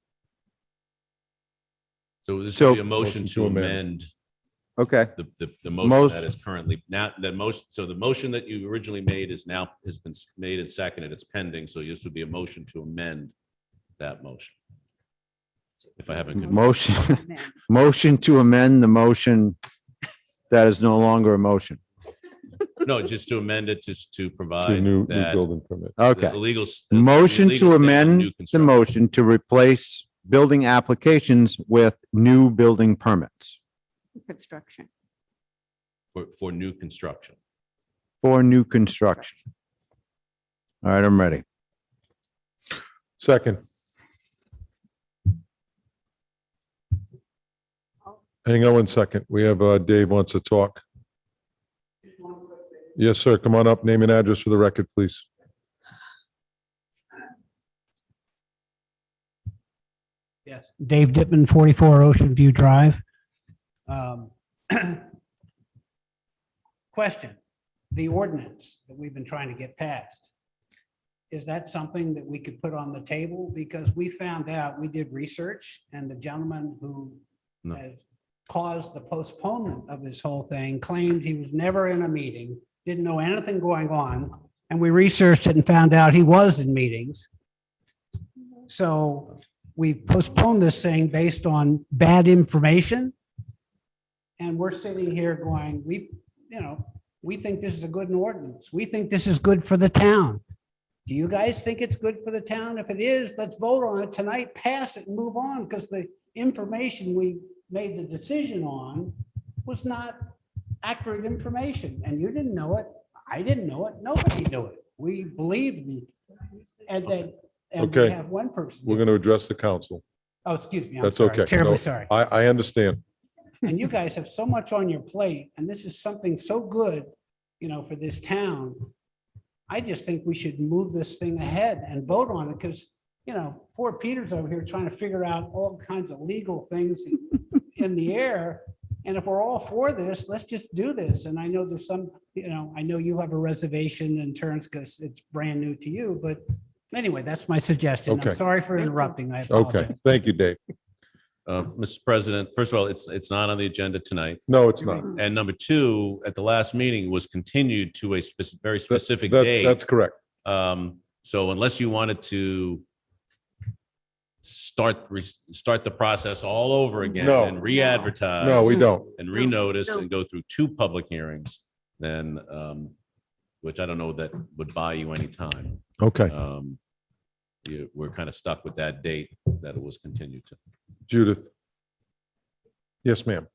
So this So- would be a motion Motion to to amend. amend okay, the Most- motion that is currently now, that motion, so the motion that you originally made has been made and seconded. It's pending. So this would be a motion to amend that motion. If I haven't. motion to amend the motion that is no longer a motion. No, just to amend it, just to To provide new that. building permit. Okay. the legal Motion legal to stay on amend new the construction. motion to replace building applications with new building permits Construction. For new construction. for new construction. All right, I'm ready. Second. Hang on one second. We have, Dave wants to talk. Yes, sir. Come on up. Name and address for the record, please. Yes, Dave Dittman, 44 Ocean View Drive. Question, the ordinance that we've been trying to get passed, is that something that we could put on the table? Because we found out, we did research, and the gentleman who No. has caused the postponement of this whole thing claimed he was never in a meeting, didn't know anything going on, and we researched it and found out he was in meetings. So we postponed this thing based on bad information. And we're sitting here going, we think this is a good ordinance. We think this is good for the town. Do you guys think it's good for the town? If it is, let's vote on it tonight, pass it and move on, because the information we made the decision on was not accurate information. And you didn't know it. I didn't know it. Nobody knew it. We believed me. And then, and we Okay. have one person. We're going to address the council. Oh, excuse me. I'm That's sorry. okay. Terribly No, sorry. I understand. And you guys have so much on your plate, and this is something so good, for this town. I just think we should move this thing ahead and vote on it, because, poor Peter's over here trying to figure out all kinds of legal things in the air. And if we're all for this, let's just do this. And I know there's some, I know you have a reservation in terms because it's brand new to you, but anyway, that's my suggestion. Okay. I'm sorry for interrupting. I Okay. apologize. Thank you, Dave. Mr. President, first of all, it's not on the agenda tonight. No, it's not. And number two, at the last meeting was continued to a very specific That- date. That's correct. So unless you wanted to start the process all over again No. and re-advertise. No, we don't. And renotice No. and go through two public hearings, then, which I don't know that would buy you any time. Okay. We're kind of stuck with that date that it was continued to. Judith. Yes, ma'am.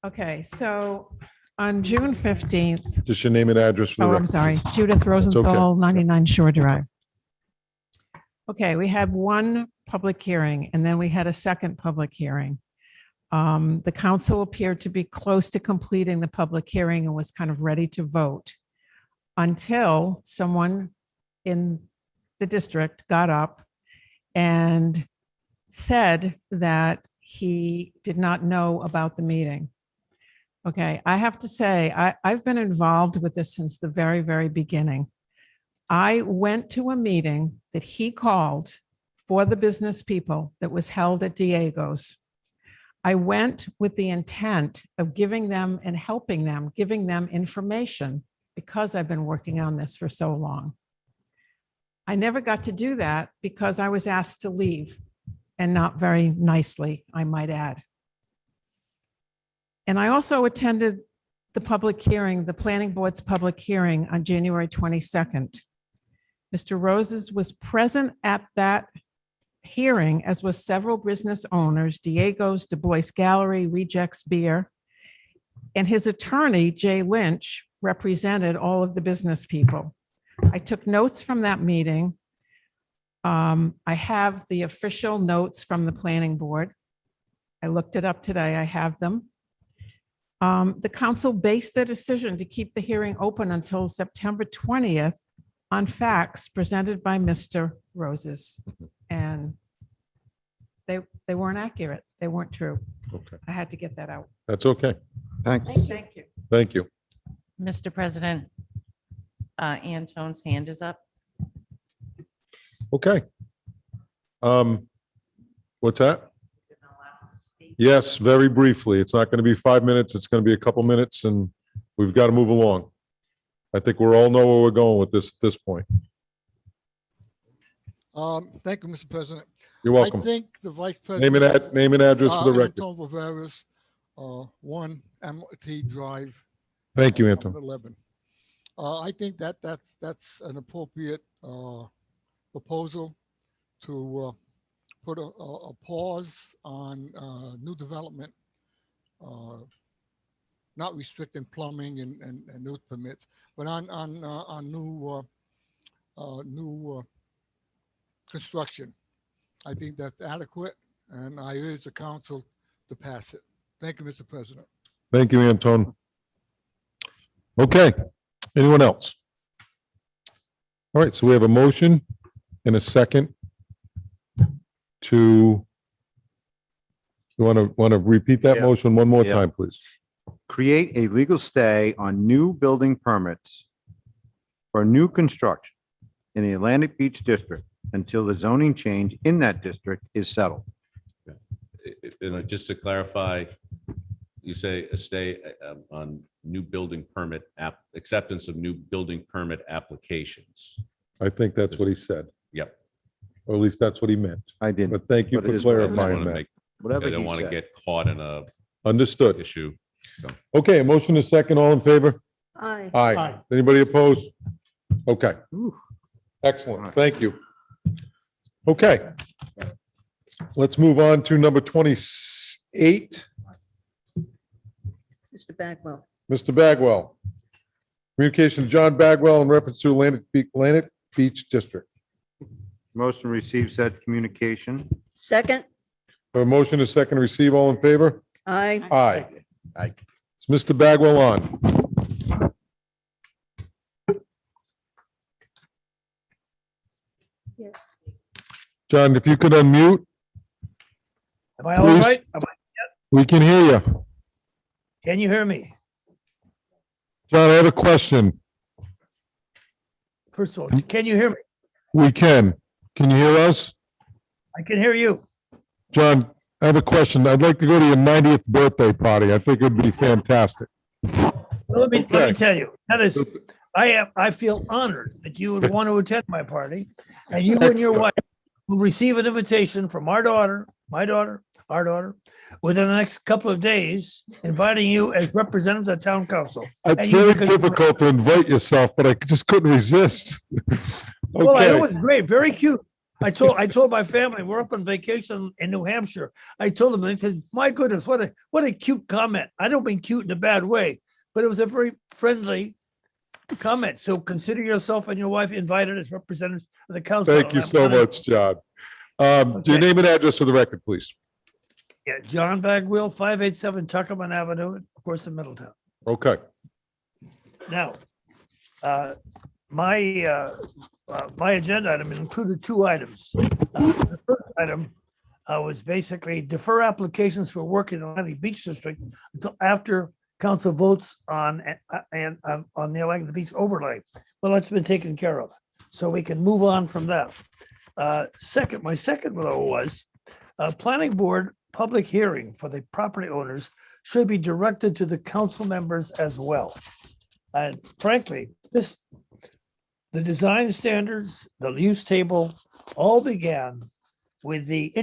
Okay, so on June 15th, Just your name and address for the oh, record. I'm sorry, Judith okay. Rosenthal, 99 Shore Drive. Okay, we had one public hearing and then we had a second public hearing. The council appeared to be close to completing the public hearing and was kind of ready to vote until someone in the district got up and said that he did not know about the meeting. Okay, I have to say, I've been involved with this since the very, very beginning. I went to a meeting that he called for the business people that was held at Diego's. I went with the intent of giving them and helping them, giving them information because I've been working on this for so long. I never got to do that because I was asked to leave, and not very nicely, I might add. And I also attended the public hearing, the planning board's public hearing on January 22nd. Mr. Roses was present at that hearing, as was several business owners, Diego's, Du Bois Gallery, Rejects Beer, and his attorney, Jay Lynch, represented all of the business people. I took notes from that meeting. I have the official notes from the planning board. I looked it up today. I have them. The council based their decision to keep the hearing open until September 20th on facts presented by Mr. Roses. And they weren't accurate. They weren't true. Okay. I had to get that out. That's okay. Thank Thank you. Thank you. Mr. President, Antone's hand is up. Okay. What's that? Yes, very briefly. It's not going to be 5 minutes. It's going to be a couple minutes and we've got to move along. I think we all know where we're going with this at this point. Thank you, Mr. President. You're welcome. I think the Vice Name President. and address for the record. Anton Viveras, 1 MT Drive. Thank you, Anton. 11. I think that's an appropriate proposal to put a pause on new development, not restricting plumbing and new permits, but on new construction. I think that's adequate, and I urge the council to pass it. Thank you, Mr. President. Thank you, Anton. Okay, anyone else? All right, so we have a motion and a second to, you want to repeat that Yeah. motion one more Yeah. time, please? Create a legal stay on new building permits for new construction in the Atlantic Beach District until the zoning change in that district is settled. And just to clarify, you say a stay on new building permit acceptance of new building permit applications. I think that's what he said, Yep. or at least that's what he meant. I didn't. But thank you But it for is what it is. I just clarifying wanna that. make- Whatever I don't he want to said. get caught in a Understood. issue. So Okay, a motion is second, all in favor? Aye. Aye. Anybody opposed? Okay. Excellent, thank you. Okay. Let's move on to number 28. Mr. Bagwell. Mr. Bagwell. Communication to John Bagwell in reference to Atlantic Beach District. Motion receives said communication. Second. A motion is second to receive, all in favor? Aye. Aye. Aye. Is Mr. Bagwell on? Yes. John, if you could unmute, Am I all Please. right? we can hear you. Can you hear me? John, I have a question. First of all, can you hear me? We can. Can you hear us? I can hear you. John, I have a question. I'd like to go to your 90th birthday party. I think it would be fantastic. Well, let me Okay. tell you, that is, I feel honored that you would want to attend my party, and you and your Excellent. wife will receive an invitation from our daughter, my daughter, our daughter, within the next couple of days, inviting you as representatives of town council. It's And you very can- difficult to invite yourself, but I just couldn't resist. Well, I know Okay, it's great, very cute. I told my family, we're up on vacation in New Hampshire. I told them, they said, my goodness, what a cute comment. I don't mean cute in a bad way, but it was a very friendly comment. So consider yourself and your wife invited as representatives of the council. thank you I'm so honored. much, John. Your Okay. name and address for the record, please. Yeah, John Bagwell, 587 Tuckerman Avenue, of course, in Middletown. Okay, Now, my agenda item included 2 items. The first item was basically defer applications for work in the Atlantic Beach District until after council votes on, on the Atlantic Beach overlay. Well, that's been taken care of, so we can move on from that. My second blow was, planning board public hearing for the property owners should be directed to the council members as well. And frankly, the design standards, the use table, all began with the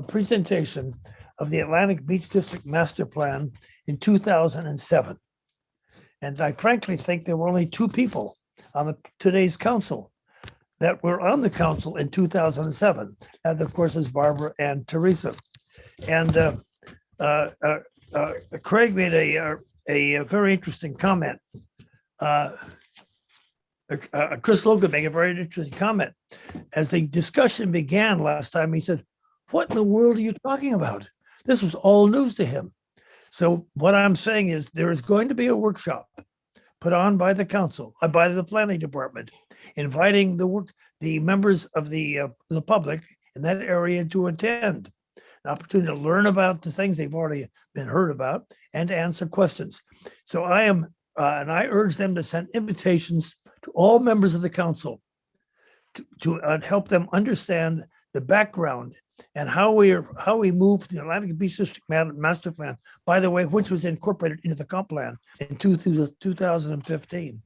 presentation of the Atlantic Beach District Master Plan in 2007. And I frankly think there were only two people on today's council that were on the council in 2007. And of course, is Barbara and Teresa. And Craig made a very interesting comment. Chris Logan made a very interesting comment. As the discussion began last time, he said, "What in the world are you talking about?" This was all news to him. So what I'm saying is there is going to be a workshop put on by the council, by the planning department, inviting the members of the public in that area to attend. An opportunity to learn about the things they've already been heard about and to answer questions. So I am, and I urge them to send invitations to all members of the council to help them understand the background and how we moved the Atlantic Beach District Master Plan, by the way, which was incorporated into the comp plan in 2015,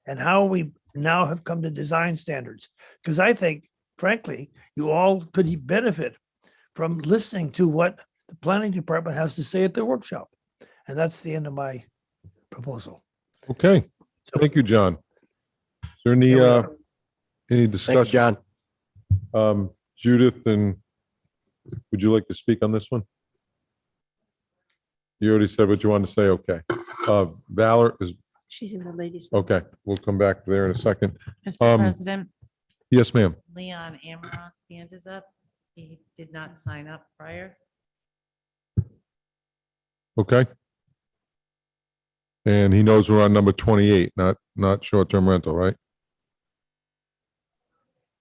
and how we now have come to design standards. Because I think, frankly, you all could benefit from listening to what the planning department has to say at the workshop. And that's the end of my proposal. Okay, thank you, John. Is there any discussion? John. Judith, and would you like to speak on this one? You already said what you wanted to say. Okay. Valor is, She's in the ladies' room. okay, we'll come back there in a second. Mr. President, Yes, ma'am. Leon Amaront's hand is up. He did not sign up prior. Okay. And he knows we're on number 28, not short-term rental, right?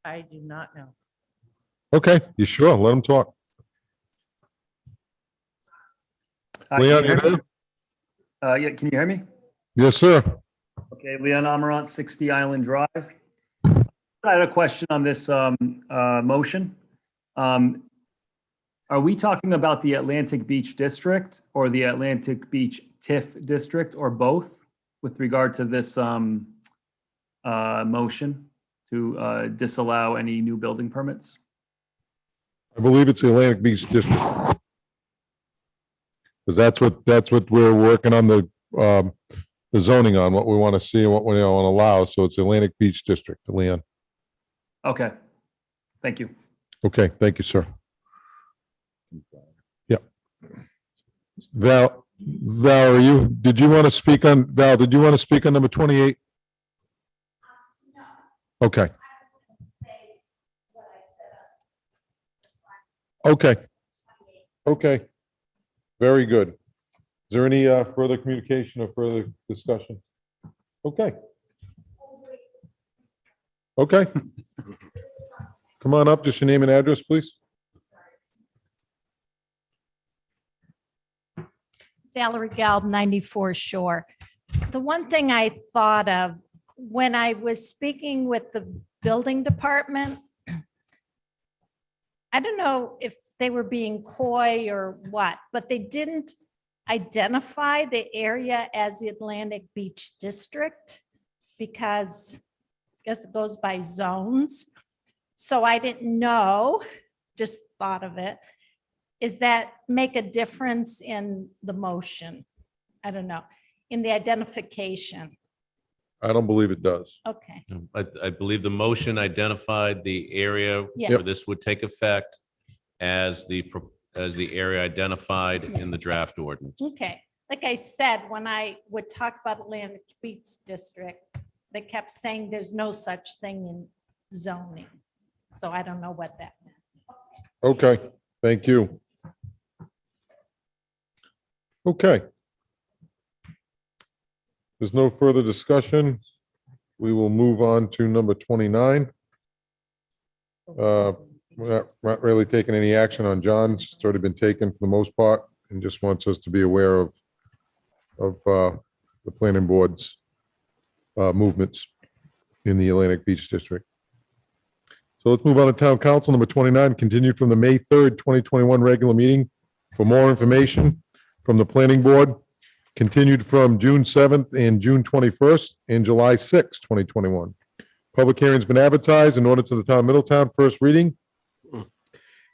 I do not know. Okay, you sure? Let him talk. Leon, you there? Yeah, can you hear me? Yes, sir. Okay, Leon Amarant, 60 Island Drive. I had a question on this motion. Are we talking about the Atlantic Beach District or the Atlantic Beach TIF District, or both, with regard to this motion to disallow any new building permits? I believe it's the Atlantic Beach District. Because that's what we're working on the zoning on, what we want to see and what we want to allow. So it's Atlantic Beach District, Leon. Okay, thank you. Okay, thank you, sir. Yeah. Val, did you want to speak on number 28? Okay. Okay. Okay. Very good. Is there any further communication or further discussion? Okay. Okay. Come on up, just your name and address, please. Valerie Galb, 94 Shore. The one thing I thought of when I was speaking with the building department, I don't know if they were being coy or what, but they didn't identify the area as the Atlantic Beach District because I guess it goes by zones. So I didn't know, just thought of it. Is that make a difference in the motion? I don't know, in the identification. I don't believe it does. Okay. I believe the motion identified the area Yeah. where this would take effect as the area identified in the draft ordinance. Okay. Like I said, when I would talk about Atlantic Beach District, they kept saying there's no such thing in zoning. So I don't know what that meant. Okay, thank you. Okay. There's no further discussion. We will move on to number 29. We're not really taking any action on John's. It's already been taken for the most part and just wants us to be aware of of the planning board's movements in the Atlantic Beach District. So let's move on to Town Council number 29, continued from the May 3rd, 2021 regular meeting. For more information from the planning board, continued from June 7th and June 21st and July 6th, 2021. Public hearing's been advertised in order to the Town of Middletown, first reading.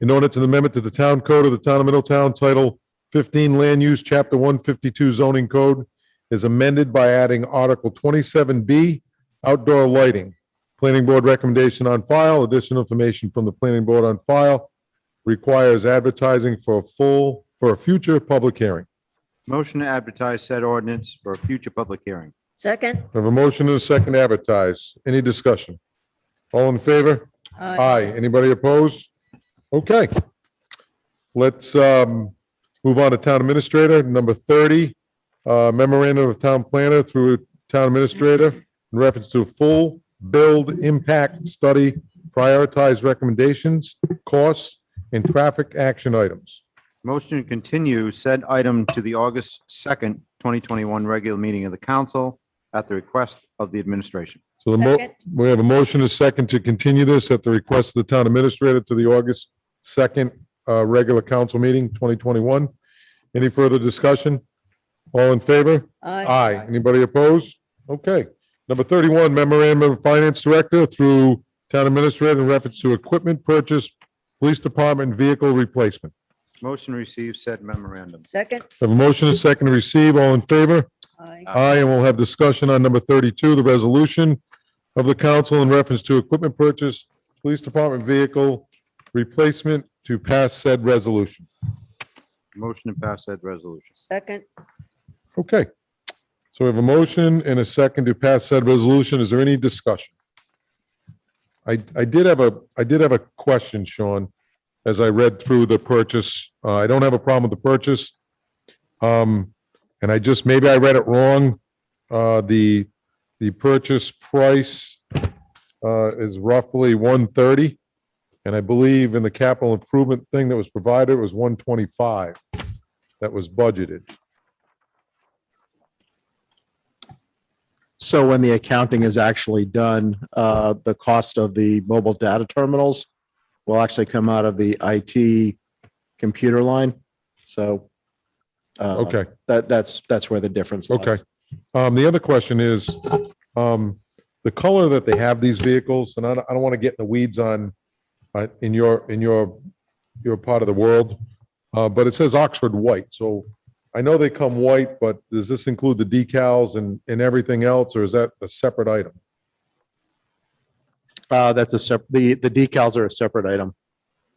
In order to the amendment to the Town Code of the Town of Middletown, Title 15 Land Use, Chapter 152 Zoning Code is amended by adding Article 27B, Outdoor Lighting. Planning Board recommendation on file. Additional information from the Planning Board on file requires advertising for a future public hearing. Motion to advertise said ordinance for a future public hearing. Second? I have a motion and a second to advertise. Any discussion? All in favor? Aye. Anybody opposed? Okay. Let's move on to Town Administrator, number 30, memorandum of Town Planner through Town Administrator in reference to full build impact study, prioritize recommendations, costs, and traffic action items. Motion to continue said item to the August 2nd, 2021 regular meeting of the council at the request of the administration. So we have a motion and a second to continue this at the request of the Town Administrator to the August 2nd regular council meeting, 2021. Any further discussion? All in favor? Aye. Anybody opposed? Okay. Number 31, memorandum of Finance Director through Town Administrator in reference to equipment purchase, police department vehicle replacement. Motion to receive said memorandum. Second? Have a motion and a second to receive. All in favor? Aye. Aye, and we'll have discussion on number 32, the resolution of the council in reference to equipment purchase, police department vehicle replacement to pass said resolution. Motion to pass said resolution. Second? Okay. So we have a motion and a second to pass said resolution. Is there any discussion? I did have a question, Sean, as I read through the purchase. I don't have a problem with the purchase. And maybe I read it wrong. The purchase price is roughly 130. And I believe in the capital improvement thing that was provided, it was 125 that was budgeted. So when the accounting is actually done, the cost of the mobile data terminals will actually come out of the IT computer line. So Okay. that's where the difference lies. Okay. The other question is, the color that they have these vehicles, and I don't want to get in the weeds on, in your part of the world, but it says Oxford white. So I know they come white, but does this include the decals and everything else, or is that a separate item? That's a separate, the decals are a separate item.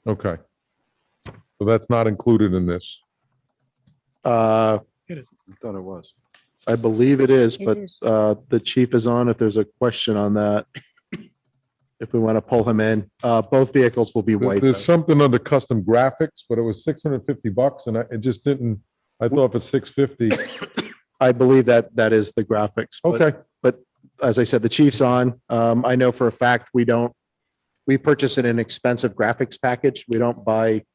Okay. So that's not included in this. I thought it was. I believe it is, It but is. the chief is on if there's a question on that. If we want to pull him in, both vehicles will be white. There's something under custom graphics, but it was $650 and it just didn't, I thought for $650. I believe that is the graphics. but- Okay. But as I said, the chief's on. I know for a fact we purchase an expensive graphics package. We don't buy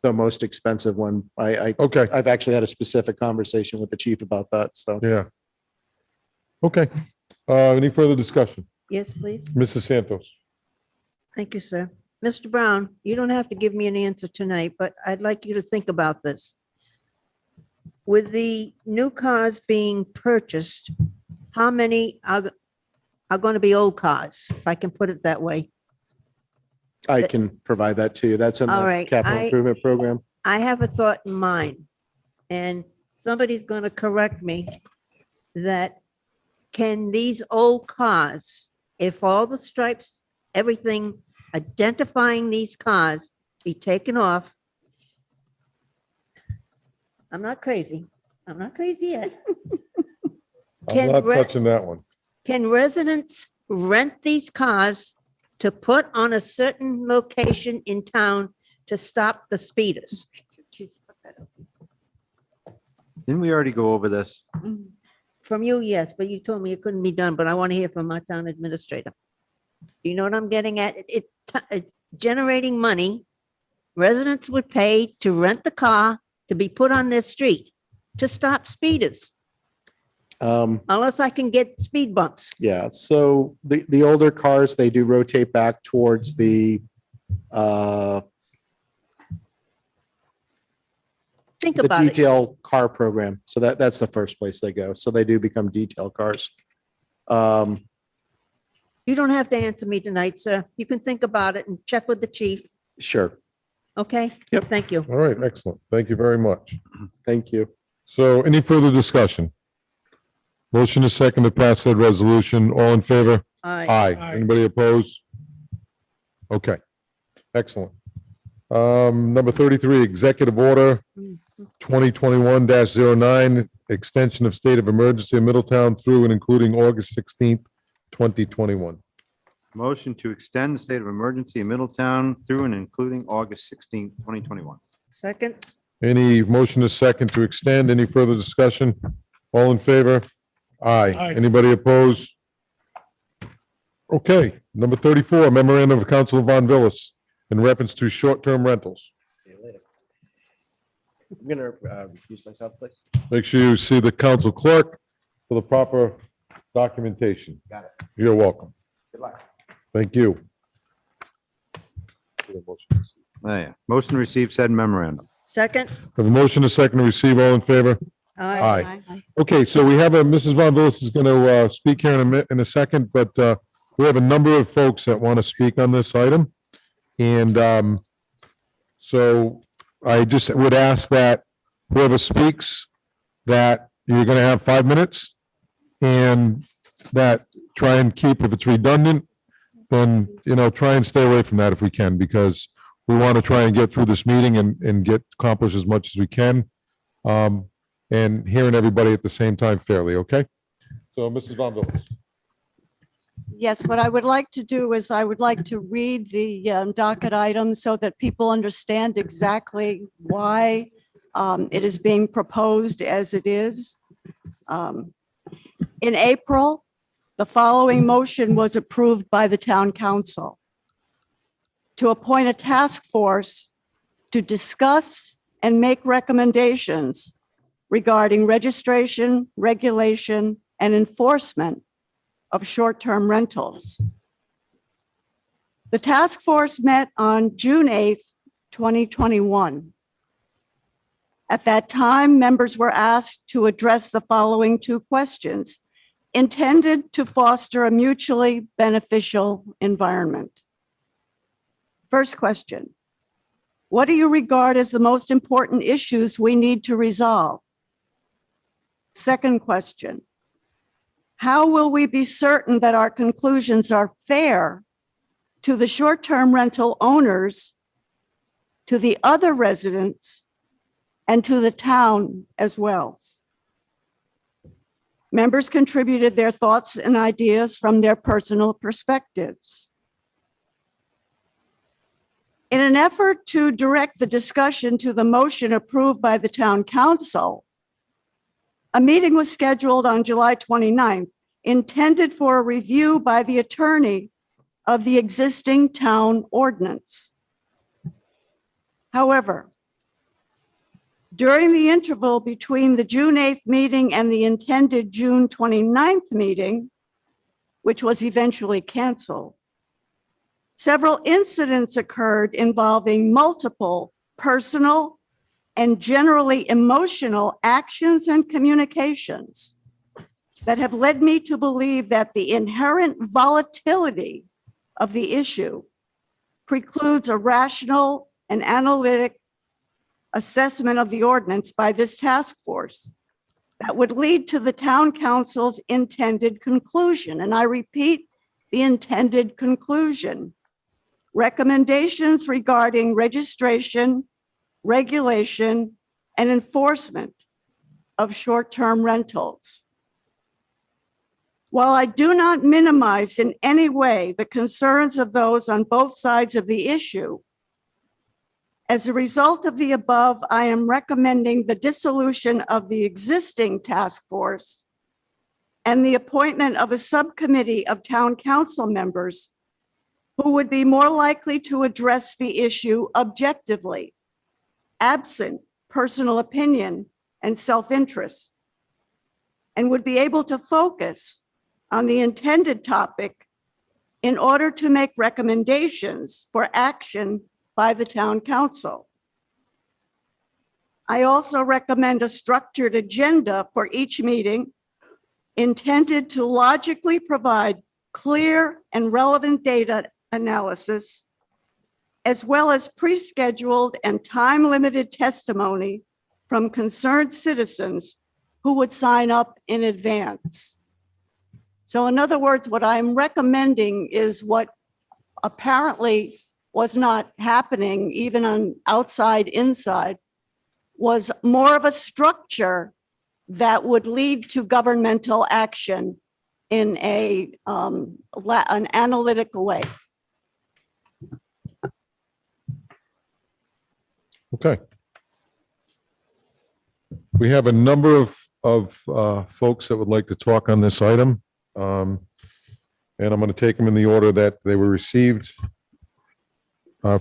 the most expensive one. Okay. I've actually had a specific conversation with the chief about that, so. Yeah. Okay. Any further discussion? Yes, please. Mrs. Santos. Thank you, sir. Mr. Brown, you don't have to give me an answer tonight, but I'd like you to think about this. With the new cars being purchased, how many are going to be old cars, if I can put it that way? I can provide that to you. That's in All the right, capital I- improvement program. I have a thought in mind, and somebody's going to correct me, that can these old cars, if all the stripes, everything identifying these cars be taken off? I'm not crazy. I'm not crazy yet. I'm Can not re- touching that one. Can residents rent these cars to put on a certain location in town to stop the speeders? Didn't we already go over this? From you, yes, but you told me it couldn't be done, but I want to hear from our town administrator. You know what I'm getting at? It's generating money. Residents would pay to rent the car to be put on their street. to stop speeders, Um, unless I can get speed bumps. Yeah, so the older cars, they do rotate back towards uh, Think the about it. detail car program. So that's the first place they go. So they do become detail cars. You don't have to answer me tonight, sir. You can think about it and check with the chief, Sure. okay? Yep. Thank you. All right, excellent. Thank you very much. Thank you. So any further discussion? Motion is second to pass said resolution. All in favor? Aye. Aye. Anybody opposed? Okay, excellent. Number 33, Executive Order 2021-09, extension of state of emergency in Middletown through and including August 16th, 2021. Motion to extend the state of emergency in Middletown through and including August 16th, 2021. Second, Any motion is second to extend? Any further discussion? All in favor? Aye. Aye. Anybody opposed? Okay, number 34, memorandum of Council Von Villas in reference to short-term rentals. See you later. I'm gonna recuse myself, please. Make sure you see the council clerk for the proper documentation. Got it. You're welcome. Good luck. Thank you. Oh, yeah. Motion to receive said memorandum. second. Have a motion a second to receive. All in favor? Aye. Okay, so we have Mrs. Von Villas is going to speak here in a second, but we have a number of folks that want to speak on this item. And so I just would ask that whoever speaks, that you're going to have 5 minutes and that try and keep, if it's redundant, then, try and stay away from that if we can, because we want to try and get through this meeting and get accomplished as much as we can. And hearing everybody at the same time fairly, okay? So Mrs. Von Villas. Yes, what I would like to do is I would like to read the docket items so that people understand exactly why it is being proposed as it is. In April, the following motion was approved by the town council to appoint a task force to discuss and make recommendations regarding registration, regulation, and enforcement of short-term rentals. The task force met on June 8th, 2021. At that time, members were asked to address the following 2 questions intended to foster a mutually beneficial environment. First question, what do you regard as the most important issues we need to resolve? Second question, how will we be certain that our conclusions are fair to the short-term rental owners, to the other residents, and to the town as well? Members contributed their thoughts and ideas from their personal perspectives. In an effort to direct the discussion to the motion approved by the town council, a meeting was scheduled on July 29th, intended for a review by the attorney of the existing town ordinance. However, during the interval between the June 8th meeting and the intended June 29th meeting, which was eventually canceled, several incidents occurred involving multiple personal and generally emotional actions and communications that have led me to believe that the inherent volatility of the issue precludes a rational and analytic assessment of the ordinance by this task force that would lead to the town council's intended conclusion. And I repeat, the intended conclusion. Recommendations regarding registration, regulation, and enforcement of short-term rentals. While I do not minimize in any way the concerns of those on both sides of the issue, as a result of the above, I am recommending the dissolution of the existing task force and the appointment of a subcommittee of town council members who would be more likely to address the issue objectively, absent personal opinion and self-interest, and would be able to focus on the intended topic in order to make recommendations for action by the town council. I also recommend a structured agenda for each meeting intended to logically provide clear and relevant data analysis, as well as pre-scheduled and time-limited testimony from concerned citizens who would sign up in advance. So in other words, what I'm recommending is what apparently was not happening even on outside, inside, was more of a structure that would lead to governmental action in an analytical way. Okay. We have a number of folks that would like to talk on this item. And I'm going to take them in the order that they were received.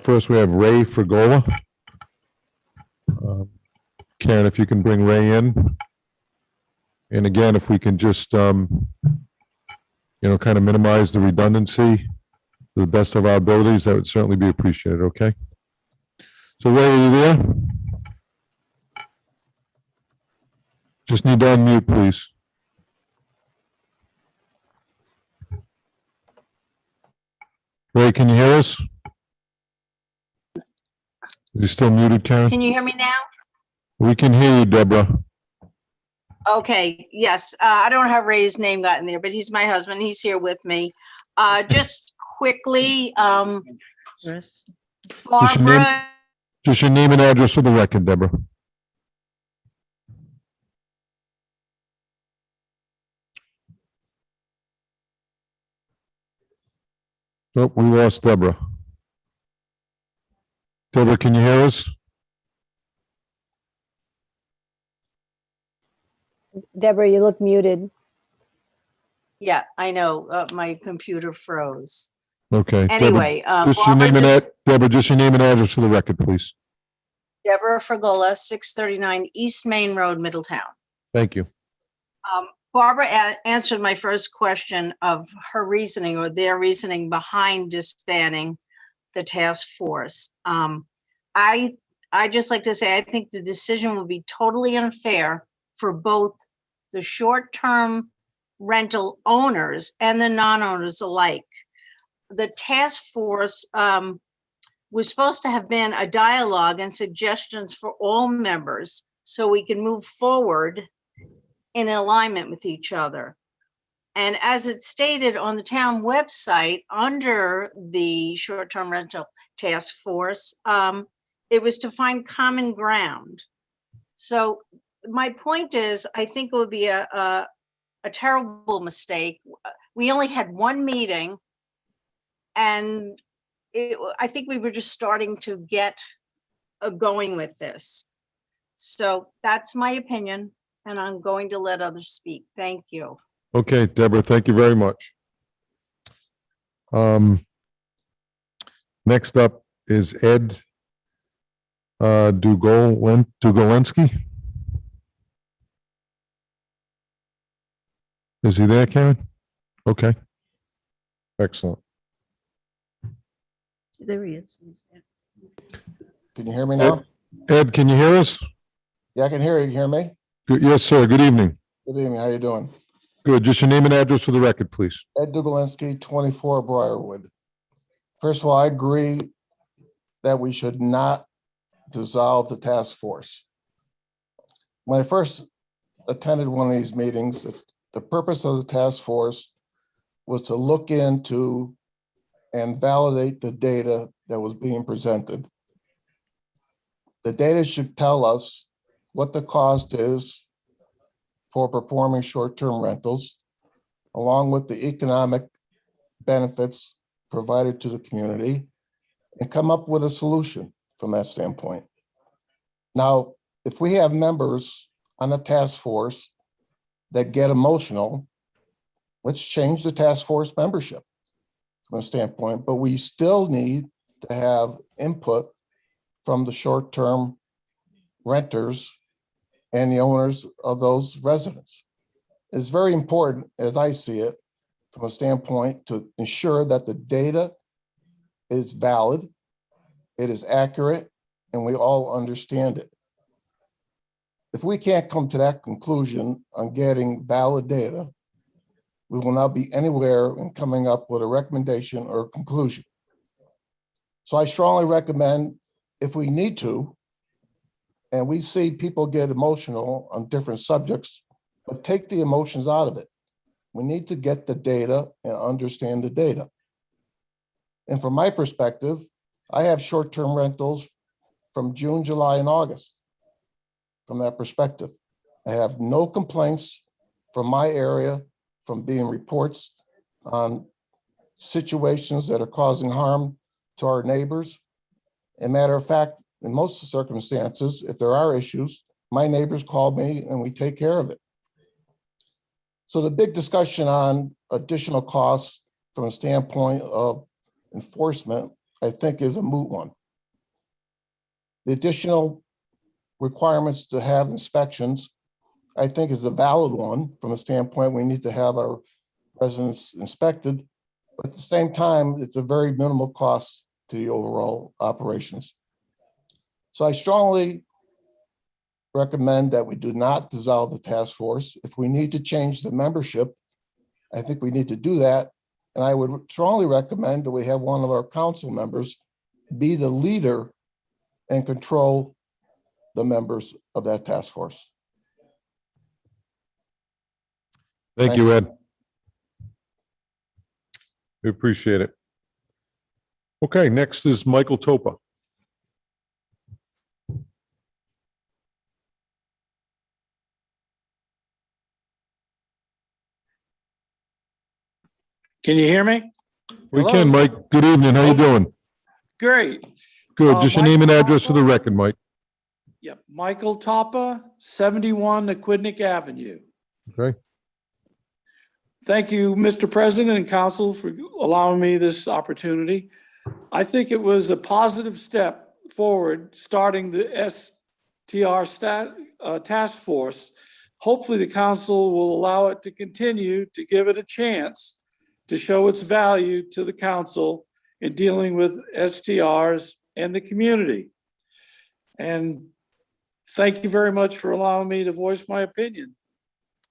First, we have Ray Fregola. Karen, if you can bring Ray in. And again, if we can just, kind of minimize the redundancy to the best of our abilities, that would certainly be appreciated, okay? So Ray, are you there? Just need to unmute, please. Ray, can you hear us? Is he still muted, Karen? Can you hear me now? We can hear you, Deborah. Okay, yes. I don't have Ray's name got in there, but he's my husband. He's here with me. Just quickly, Barbara, Just your name and address for the record, Deborah. Oh, we lost Deborah. Deborah, can you hear us? Deborah, you look muted. yeah, I know, my computer froze. Okay. Deborah, Anyway, just your name Barbara, and Deborah, just your name and address for the record, please. Deborah Fregola, 639 East Main Road, Middletown. Thank you. Barbara answered my first question of her reasoning or their reasoning behind disbanding the task force. I just like to say, I think the decision would be totally unfair for both the short-term rental owners and the non-owners alike. The task force was supposed to have been a dialogue and suggestions for all members so we can move forward in alignment with each other. And as it's stated on the town website, under the short-term rental task force, it was to find common ground. So my point is, I think it would be a terrible mistake. We only had one meeting, and I think we were just starting to get going with this. So that's my opinion, and I'm going to let others speak. Thank you. Okay, Deborah, thank you very much. Next up is Ed Dugolensky. Is he there, Karen? Okay. Excellent. There he is. Can you hear me now? Ed, can you hear us? Yeah, I can hear you. Can you hear me? Good. Yes, sir. Good evening. Good evening. How you doing? Good. Just your name and address for the record, please. Ed Dugolensky, 24 Briarwood. First of all, I agree that we should not dissolve the task force. When I first attended one of these meetings, the purpose of the task force was to look into and validate the data that was being presented. The data should tell us what the cost is for performing short-term rentals, along with the economic benefits provided to the community, and come up with a solution from that standpoint. Now, if we have members on the task force that get emotional, let's change the task force membership from a standpoint, but we still need to have input from the short-term renters and the owners of those residents. It's very important, as I see it, from a standpoint to ensure that the data is valid, it is accurate, and we all understand it. If we can't come to that conclusion on getting valid data, we will not be anywhere in coming up with a recommendation or conclusion. So I strongly recommend, if we need to, and we see people get emotional on different subjects, but take the emotions out of it. We need to get the data and understand the data. And from my perspective, I have short-term rentals from June, July, and August. From that perspective, I have no complaints from my area from being reports on situations that are causing harm to our neighbors. As a matter of fact, in most circumstances, if there are issues, my neighbors call me and we take care of it. So the big discussion on additional costs from a standpoint of enforcement, I think, is a moot one. The additional requirements to have inspections, I think, is a valid one from a standpoint we need to have our residents inspected. But at the same time, it's a very minimal cost to the overall operations. So I strongly recommend that we do not dissolve the task force. If we need to change the membership, I think we need to do that. And I would strongly recommend that we have one of our council members be the leader and control the members of that task force. Thank you, Ed. We appreciate it. Okay, next is Michael Topa. Can you hear me? We Hello? can, Mike. Good evening. How you doing? Great. Good. Just your name and Michael address for the record, Mike. Yep, Michael Toppa, 71 Aquidneck Avenue. Okay. Thank you, Mr. President and Council, for allowing me this opportunity. I think it was a positive step forward, starting the STR task force. Hopefully, the council will allow it to continue to give it a chance to show its value to the council in dealing with STRs and the community. And thank you very much for allowing me to voice my opinion.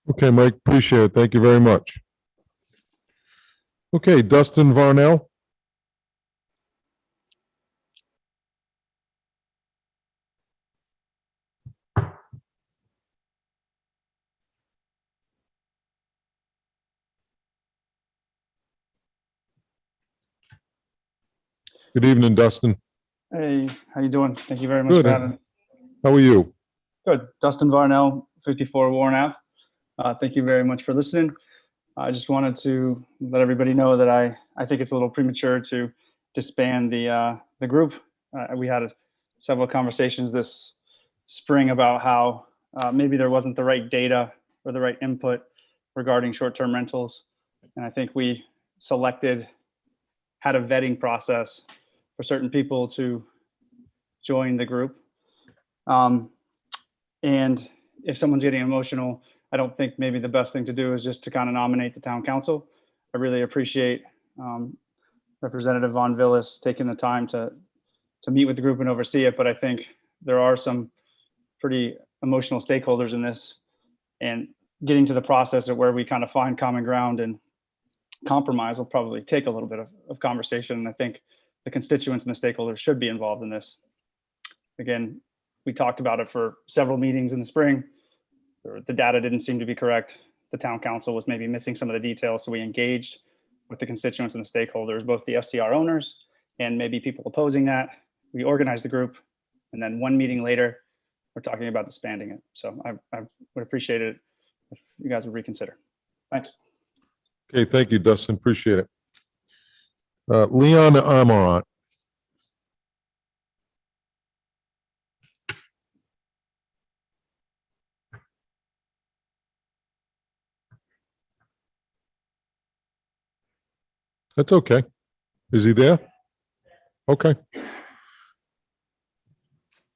Okay, Mike, appreciate it. Thank you very much. Okay, Dustin Varnell. Good evening, Dustin. Hey, how you doing? Thank you very much Good. for having me. How are you? Good. Dustin Varnell, 54 Warren Ave. Thank you very much for listening. I just wanted to let everybody know that I think it's a little premature to disband the group. We had several conversations this spring about how maybe there wasn't the right data or the right input regarding short-term rentals. And I think we had a vetting process for certain people to join the group. And if someone's getting emotional, I don't think maybe the best thing to do is just to kind of nominate the town council. I really appreciate Representative Von Villis taking the time to meet with the group and oversee it, but I think there are some pretty emotional stakeholders in this, and getting to the process of where we kind of find common ground and compromise will probably take a little bit of conversation. And I think the constituents and the stakeholders should be involved in this. Again, we talked about it for several meetings in the spring. The data didn't seem to be correct. The town council was maybe missing some of the details. So we engaged with the constituents and the stakeholders, both the STR owners and maybe people opposing that. We organized the group, and then one meeting later, we're talking about disbanding it. So I would appreciate it if you guys would reconsider. Thanks. Okay, thank you, Dustin. Appreciate it. Leon Amarant. That's okay. Is he there? Okay. How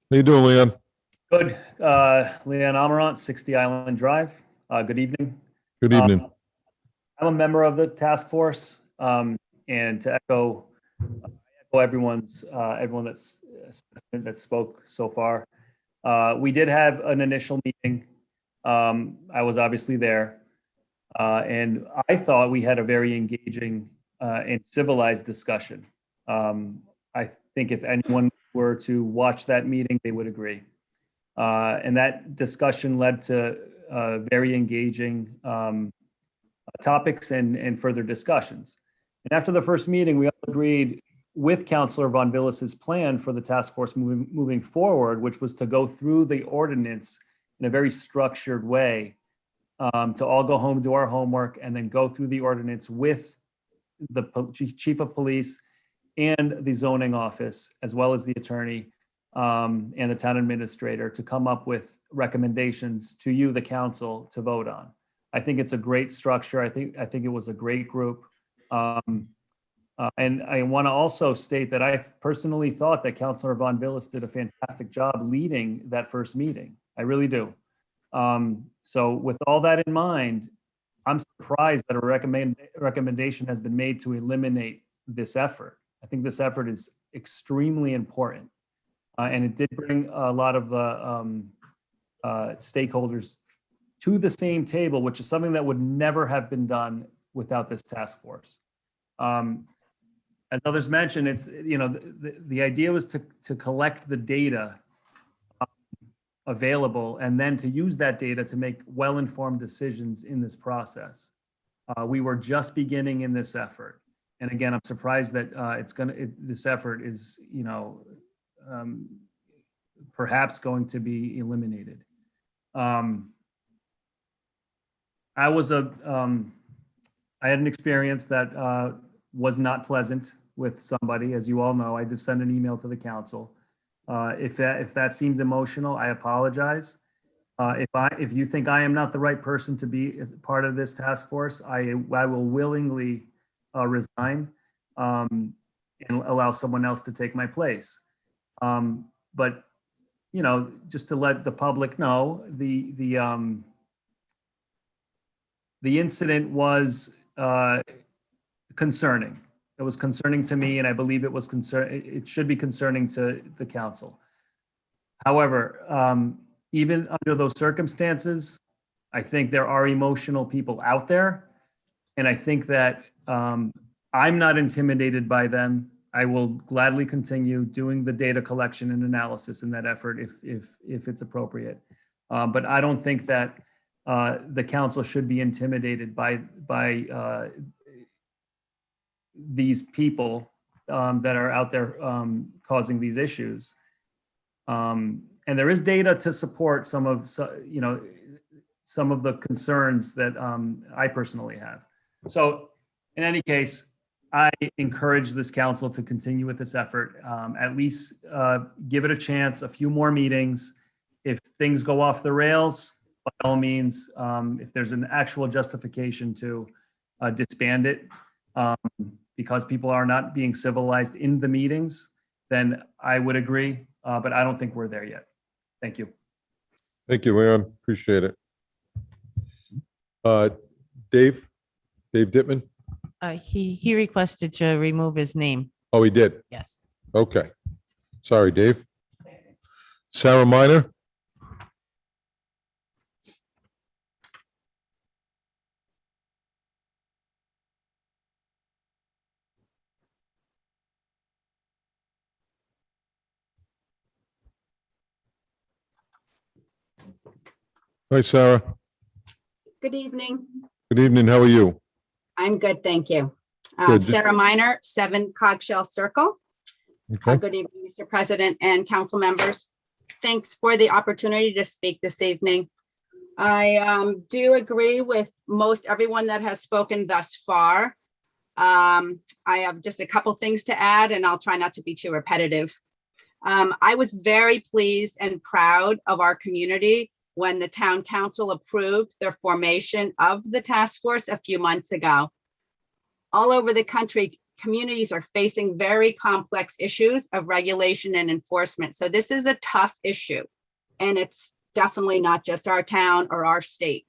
you doing, Leon? Good. Leanne Amarant, 60 Island Drive. Good evening. Good evening. I'm a member of the task force, and to echo everyone that spoke so far. We did have an initial meeting. I was obviously there, and I thought we had a very engaging and civilized discussion. I think if anyone were to watch that meeting, they would agree. And that discussion led to very engaging topics and further discussions. And after the first meeting, we all agreed with Councilor Von Villas's plan for the task force moving forward, which was to go through the ordinance in a very structured way, to all go home, do our homework, and then go through the ordinance with the chief of police and the zoning office, as well as the attorney and the town administrator, to come up with recommendations to you, the council, to vote on. I think it's a great structure. I think it was a great group. And I want to also state that I personally thought that Councilor Von Villas did a fantastic job leading that first meeting. I really do. So with all that in mind, I'm surprised that a recommendation has been made to eliminate this effort. I think this effort is extremely important. And it did bring a lot of the stakeholders to the same table, which is something that would never have been done without this task force. As others mentioned, it's, the idea was to collect the data available and then to use that data to make well-informed decisions in this process. We were just beginning in this effort. And again, I'm surprised that this effort is, perhaps going to be eliminated. I had an experience that was not pleasant with somebody. As you all know, I did send an email to the council. If that seemed emotional, I apologize. If you think I am not the right person to be part of this task force, I will willingly resign and allow someone else to take my place. But just to let the public know, the incident was concerning. It was concerning to me, and I believe it should be concerning to the council. However, even under those circumstances, I think there are emotional people out there, and I think that I'm not intimidated by them. I will gladly continue doing the data collection and analysis in that effort if it's appropriate. But I don't think that the council should be intimidated by these people that are out there causing these issues. And there is data to support some of the concerns that I personally have. So in any case, I encourage this council to continue with this effort. At least give it a chance, a few more meetings. If things go off the rails, by all means, if there's an actual justification to disband it, because people are not being civilized in the meetings, then I would agree, but I don't think we're there yet. Thank you. Thank you, Leon. Appreciate it. Dave Dittman? He requested to remove his name. Oh, he did? Yes. Okay. Sorry, Dave. Sarah Minor? Hi, Sarah. Good evening. Good evening. How are you? I'm good, thank you. Good. Sarah Minor, 7 Cogshell Circle. Okay. Good evening, Mr. President and council members. Thanks for the opportunity to speak this evening. I do agree with most everyone that has spoken thus far. I have just a couple things to add, and I'll try not to be too repetitive. I was very pleased and proud of our community when the town council approved the formation of the task force a few months ago. All over the country, communities are facing very complex issues of regulation and enforcement. So this is a tough issue. and it's definitely not just our town or our state.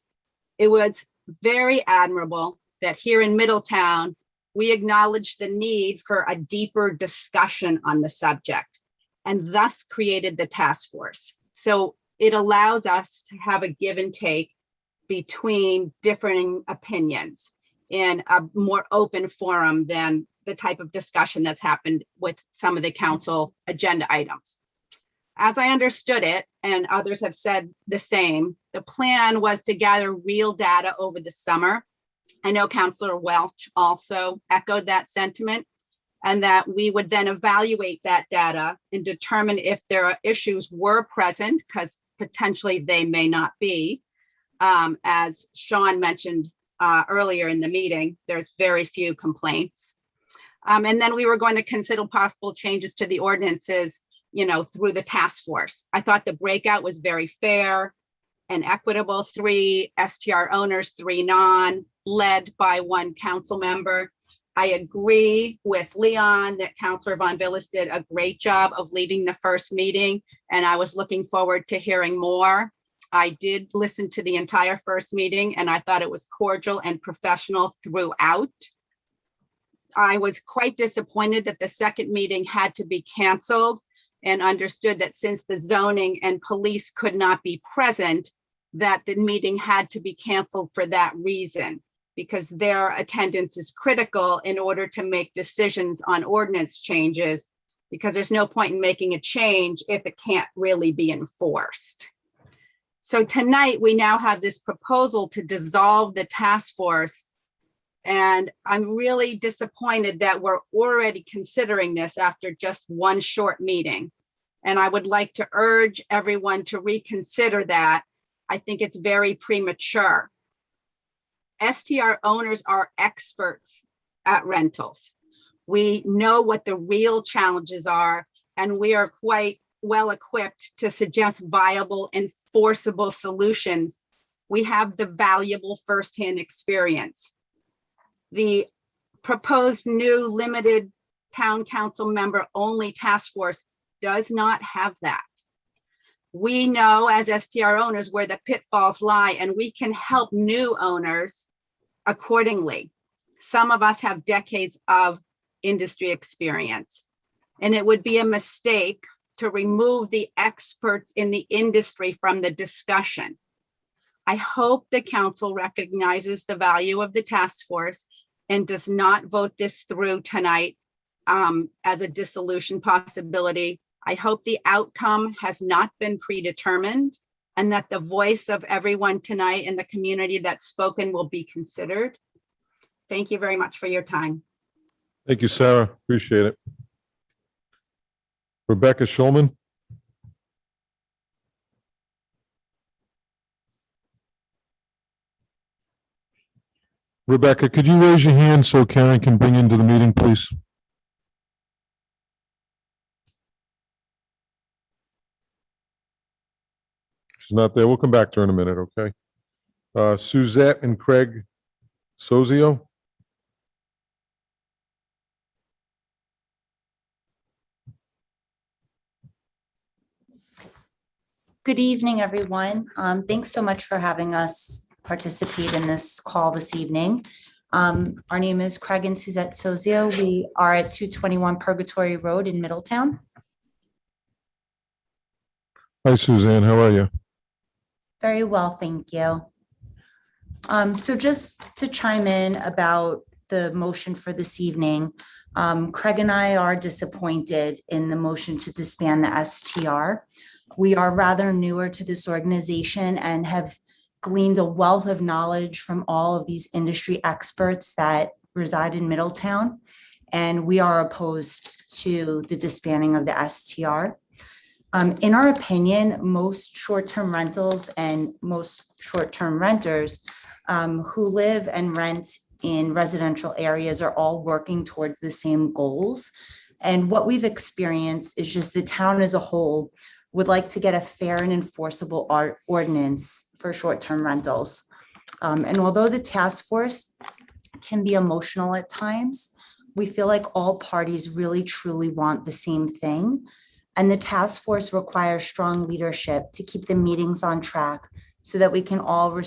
It was very admirable that here in Middletown, we acknowledged the need for a deeper discussion on the subject and thus created the task force. So it allows us to have a give and take between differing opinions in a more open forum than the type of discussion that's happened with some of the council agenda items. As I understood it, and others have said the same, the plan was to gather real data over the summer. I know Councillor Welch also echoed that sentiment, and that we would then evaluate that data and determine if there are issues were present, because potentially they may not be. As Sean mentioned earlier in the meeting, there's very few complaints. And then we were going to consider possible changes to the ordinances, through the task force. I thought the breakout was very fair and equitable. 3 STR owners, 3 non, led by 1 council member. I agree with Leon that Councillor Von Villis did a great job of leading the first meeting, and I was looking forward to hearing more. I did listen to the entire first meeting, and I thought it was cordial and professional throughout. I was quite disappointed that the second meeting had to be canceled, and understood that since the zoning and police could not be present, that the meeting had to be canceled for that reason, because their attendance is critical in order to make decisions on ordinance changes, because there's no point in making a change if it can't really be enforced. So tonight we now have this proposal to dissolve the task force. And I'm really disappointed that we're already considering this after just 1 short meeting. And I would like to urge everyone to reconsider that. I think it's very premature. STR owners are experts at rentals. We know what the real challenges are, and we are quite well equipped to suggest viable, enforceable solutions. We have the valuable firsthand experience. The proposed new limited town council member only task force does not have that. We know as STR owners where the pitfalls lie, and we can help new owners accordingly. Some of us have decades of industry experience, and it would be a mistake to remove the experts in the industry from the discussion. I hope the council recognizes the value of the task force and does not vote this through tonight as a dissolution possibility. I hope the outcome has not been predetermined and that the voice of everyone tonight in the community that's spoken will be considered. Thank you very much for your time. Thank you, Sarah. Appreciate it. Rebecca Schulman. Rebecca, could you raise your hand so Karen can bring you into the meeting, please? She's not there. We'll come back to her in a minute, okay? Suzette and Craig Sozio. Good evening, everyone. Thanks so much for having us participate in this call this evening. Our name is Craig and Suzette Sozio. We are at 221 Purgatory Road in Middletown. Hi, Suzanne. How are you? Very well, thank you. So just to chime in about the motion for this evening, Craig and I are disappointed in the motion to disband the STR. We are rather newer to this organization and have gleaned a wealth of knowledge from all of these industry experts that reside in Middletown, and we are opposed to the disbanding of the STR. In our opinion, most short-term rentals and most short-term renters who live and rent in residential areas are all working towards the same goals. And what we've experienced is just the town as a whole would like to get a fair and enforceable ordinance for short-term rentals. And although the task force can be emotional at times, we feel like all parties really truly want the same thing, And the task force requires strong leadership to keep the meetings on track so that we can all,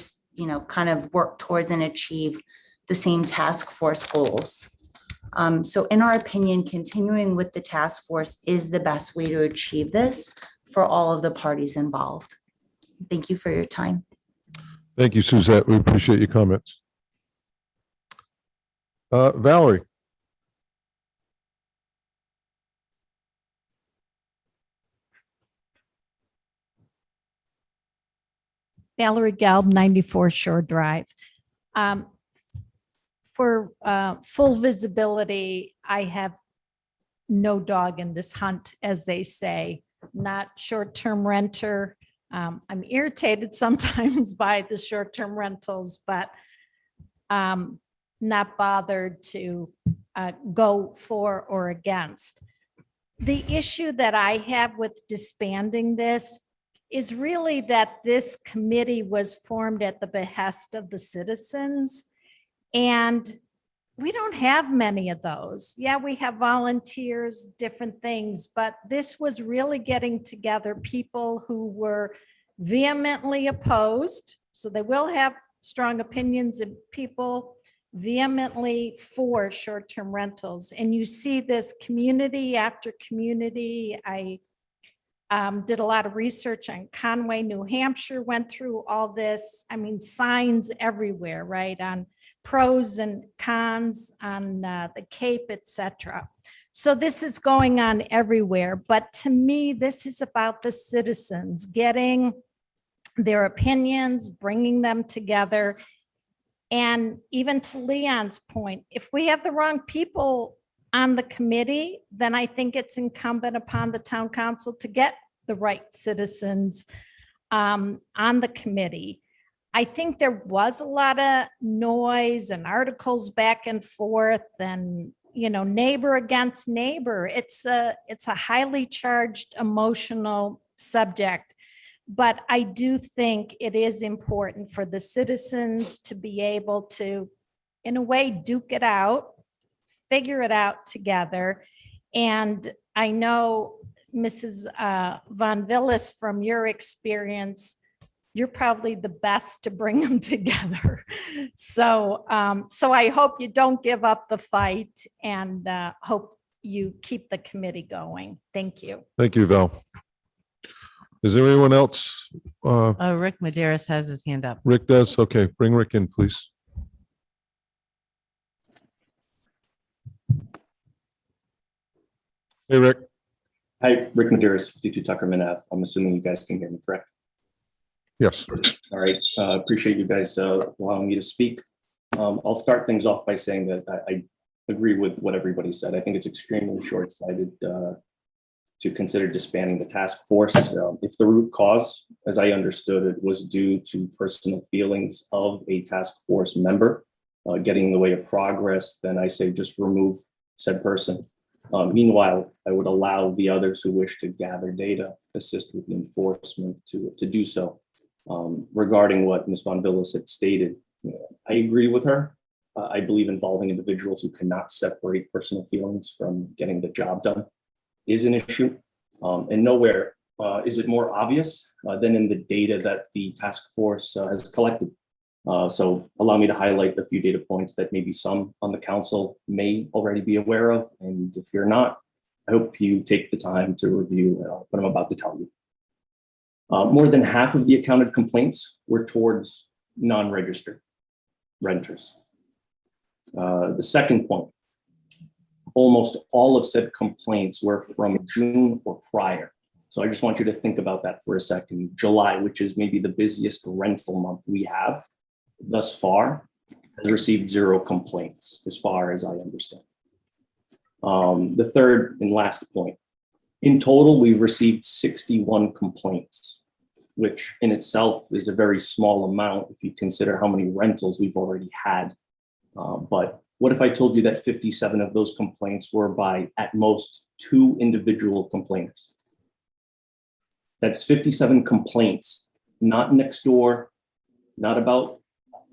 kind of work towards and achieve the same task force goals. So in our opinion, continuing with the task force is the best way to achieve this for all of the parties involved. Thank you for your time. Thank you, Suzette. We appreciate your comments. Valerie? Valerie Galb, 94 Shore Drive. For full visibility, I have no dog in this hunt, as they say, not short-term renter. I'm irritated sometimes by the short-term rentals, but not bothered to go for or against. The issue that I have with disbanding this is really that this committee was formed at the behest of the citizens. And we don't have many of those. Yeah, we have volunteers, different things, but this was really getting together people who were vehemently opposed. So they will have strong opinions, and people vehemently for short-term rentals. And you see this community after community. I did a lot of research on Conway, New Hampshire, went through all this. I mean, signs everywhere, right? On pros and cons on the Cape, etc. So this is going on everywhere. But to me, this is about the citizens getting their opinions, bringing them together. And even to Leon's point, if we have the wrong people on the committee, then I think it's incumbent upon the town council to get the right citizens on the committee. I think there was a lot of noise and articles back and forth and, neighbor against neighbor. It's a highly charged emotional subject, but I do think it is important for the citizens to be able to, in a way, duke it out, figure it out together. And I know, Mrs. Von Villis, from your experience, you're probably the best to bring them together. So I hope you don't give up the fight, and hope you keep the committee going. Thank you. Thank you, Val. Is there anyone else? Rick Maderas has his hand up. Rick does? Okay, bring Rick in, please. Hey, Rick. Hi, Rick Maderas, 52 Tuckerman Ave. I'm assuming you guys can hear me, correct? Yes. All right. Appreciate you guys allowing me to speak. I'll start things off by saying that I agree with what everybody said. I think it's extremely short-sighted to consider disbanding the task force. If the root cause, as I understood it, was due to personal feelings of a task force member getting in the way of progress, then I say just remove said person. Meanwhile, I would allow the others who wish to gather data, assist with the enforcement to do so. Regarding what Ms. Von Villis had stated, I agree with her. I believe involving individuals who cannot separate personal feelings from getting the job done is an issue. And nowhere is it more obvious than in the data that the task force has collected. So allow me to highlight a few data points that maybe some on the council may already be aware of. And if you're not, I hope you take the time to review what I'm about to tell you. More than half of the accounted complaints were towards non-registered renters. The second point, almost all of said complaints were from June or prior. So I just want you to think about that for a second. July, which is maybe the busiest rental month we have thus far, has received 0 complaints as far as I understand. The third and last point, in total, we've received 61 complaints, which in itself is a very small amount if you consider how many rentals we've already had. But what if I told you that 57 of those complaints were by at most 2 individual complainers? That's 57 complaints, not next door, not about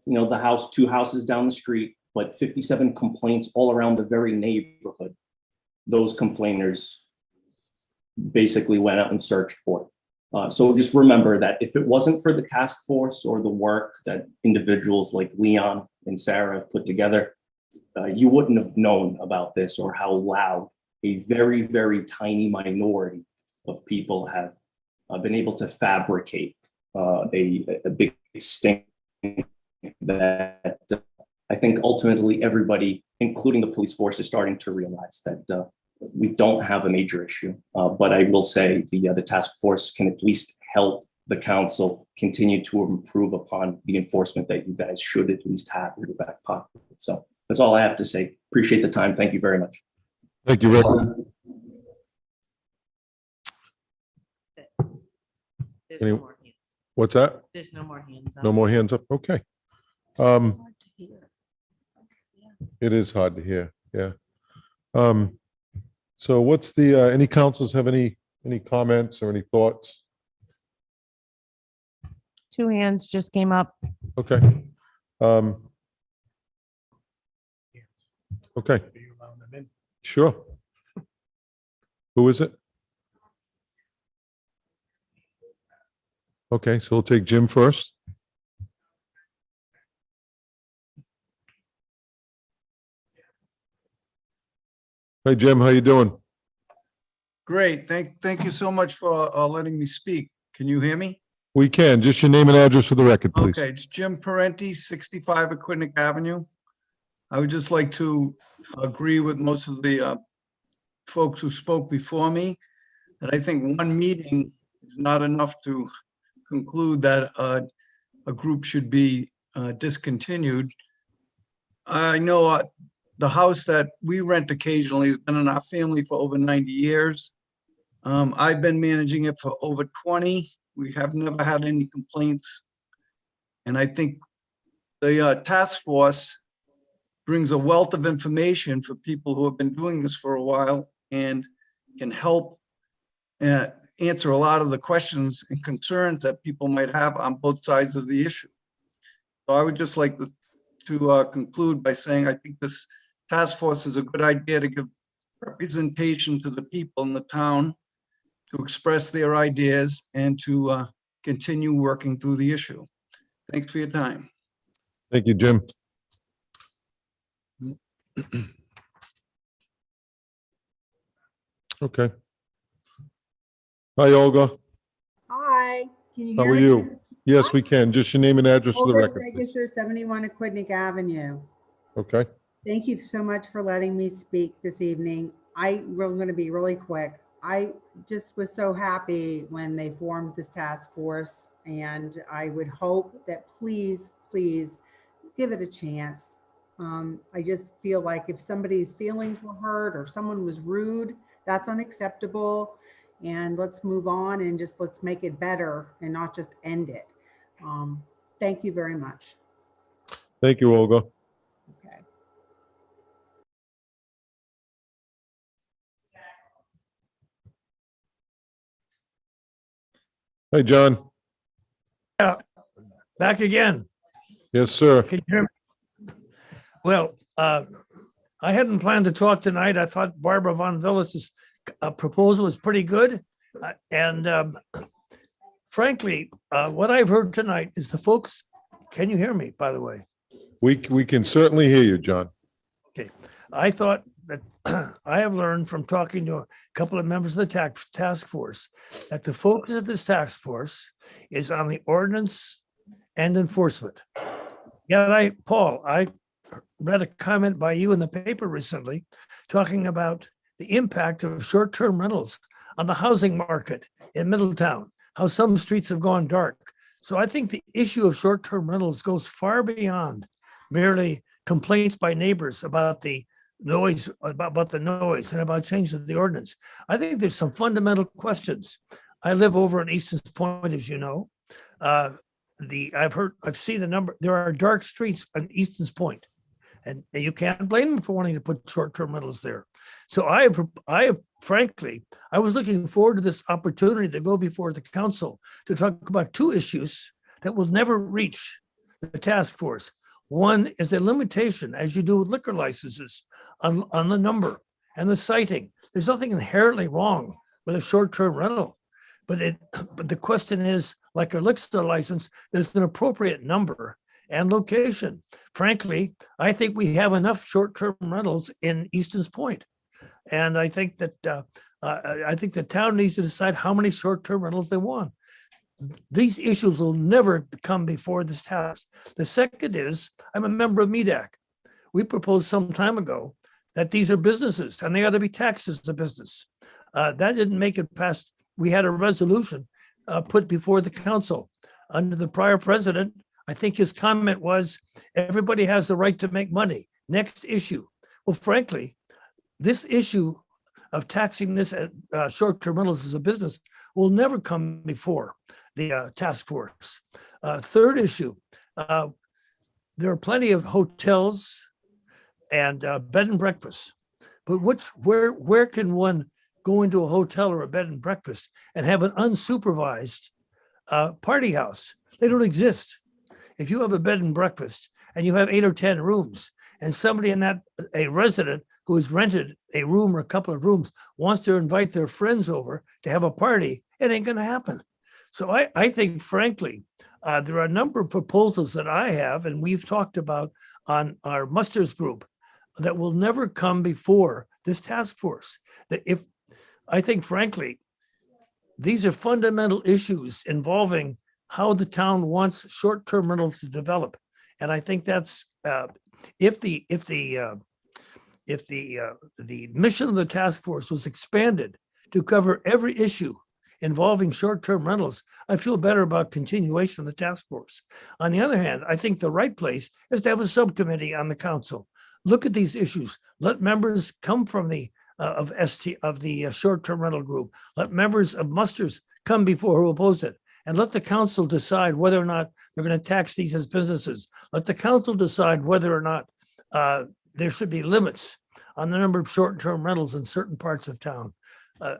the house 2 houses down the street, but 57 complaints all around the very neighborhood. Those complainers basically went out and searched for. So just remember that if it wasn't for the task force or the work that individuals like Leon and Sarah have put together, you wouldn't have known about this or how loud a very, very tiny minority of people have been able to fabricate a big sting that I think ultimately everybody, including the police force, is starting to realize that we don't have a major issue. But I will say the task force can at least help the council continue to improve upon the enforcement that you guys should at least have in your back pocket. So that's all I have to say. Appreciate the time. Thank you very much. Thank you, Rick. There's Any- no more hands. What's that? There's no more hands up. No more hands up? Okay. It is hard to hear, yeah. So what's the, any councils have any comments or any thoughts? 2 hands just came up. Okay. Okay. Sure. Who is it? Okay, so we'll take Jim first. Hey, Jim, how you doing? Great. Thank you so much for letting me speak. Can you hear me? We can. Just your name and address for the record, please. Okay, it's Jim Parenti, 65 Aquidneck Avenue. I would just like to agree with most of the folks who spoke before me, that I think one meeting is not enough to conclude that a group should be discontinued. I know the house that we rent occasionally has been in our family for over 90 years. I've been managing it for over 20. We have never had any complaints. And I think the task force brings a wealth of information for people who have been doing this for a while and can help answer a lot of the questions and concerns that people might have on both sides of the issue. So I would just like to conclude by saying I think this task force is a good idea to give representation to the people in the town to express their ideas and to continue working through the issue. Thanks for your time. Thank you, Jim. Okay. Hi, Olga. Hi, can you How hear are me? you? Yes, we can. Just your name and address for the Olga record, please. Register, 71 Aquidneck Avenue. Okay. Thank you so much for letting me speak this evening. I'm going to be really quick. I just was so happy when they formed this task force, and I would hope that please give it a chance. I just feel like if somebody's feelings were hurt or if someone was rude, that's unacceptable. And let's move on and just let's make it better and not just end it. Thank you very much. Thank you, Olga. Okay. Hey, John. Yeah, back again. Yes, sir. Can you hear me? Well, I hadn't planned to talk tonight. I thought Barbara Von Villis's proposal was pretty good. And frankly, what I've heard tonight is the folks, can you hear me, by the way? We can certainly hear you, John. Okay, I thought that I have learned from talking to a couple of members of the task force that the focus of this task force is on the ordinance and enforcement. Yet Paul, I read a comment by you in the paper recently talking about the impact of short-term rentals on the housing market in Middletown, how some streets have gone dark. So I think the issue of short-term rentals goes far beyond merely complaints by neighbors about the noise, about the noise and about changing the ordinance. I think there's some fundamental questions. I live over in Easton's Point, as you know. I've seen the number, there are dark streets on Easton's Point, and you can't blame them for wanting to put short-term rentals there. So frankly, I was looking forward to this opportunity to go before the council to talk about two issues that will never reach the task force. One is a limitation, as you do with liquor licenses, on the number and the citing. There's nothing inherently wrong with a short-term rental. But the question is, like a liquor license, there's an appropriate number and location. Frankly, I think we have enough short-term rentals in Easton's Point. And I think that the town needs to decide how many short-term rentals they want. These issues will never come before this House. The second is, I'm a member of MEDAC. We proposed some time ago that these are businesses and they ought to be taxed as a business. That didn't make it past. We had a resolution put before the council under the prior president. I think his comment was, everybody has the right to make money. Next issue. Well, frankly, this issue of taxing this short-term rentals as a business will never come before the task force. Third issue, there are plenty of hotels and bed and breakfasts, but where can one go into a hotel or a bed and breakfast and have an unsupervised party house? They don't exist. If you have a bed and breakfast and you have 8 or 10 rooms, and somebody in that, a resident who has rented a room or a couple of rooms, wants to invite their friends over to have a party, it ain't going to happen. So I think, frankly, there are a number of proposals that I have, and we've talked about on our musters group, that will never come before this task force. That if, I think, frankly, these are fundamental issues involving how the town wants short-term rentals to develop. And I think that's, if the mission of the task force was expanded to cover every issue involving short-term rentals, I feel better about continuation of the task force. On the other hand, I think the right place is to have a subcommittee on the council. Look at these issues. Let members come from the short-term rental group. Let members of musters come before who oppose it. And let the council decide whether or not they're going to tax these as businesses. Let the council decide whether or not there should be limits on the number of short-term rentals in certain parts of town.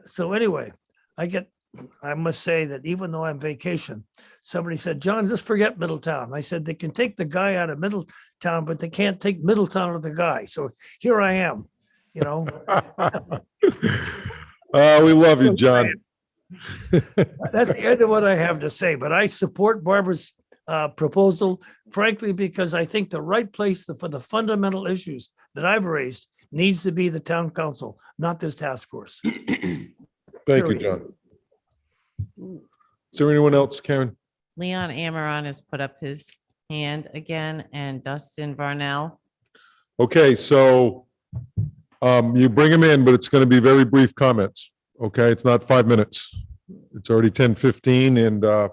So anyway, I must say that even though I'm vacation, somebody said, John, just forget Middletown. I said, they can take the guy out of Middletown, but they can't take Middletown out of the guy. So here I am, you know. We love you, John. That's the end of what I have to say, but I support Barbara's proposal, frankly, because I think the right place for the fundamental issues that I've raised needs to be the town council, not this task force. Thank you, John. Is there anyone else, Karen? Leon Amaron has put up his hand again, and Dustin Varnell. Okay, so you bring him in, but it's going to be very brief comments. Okay, it's not 5 minutes. It's already 10:15 and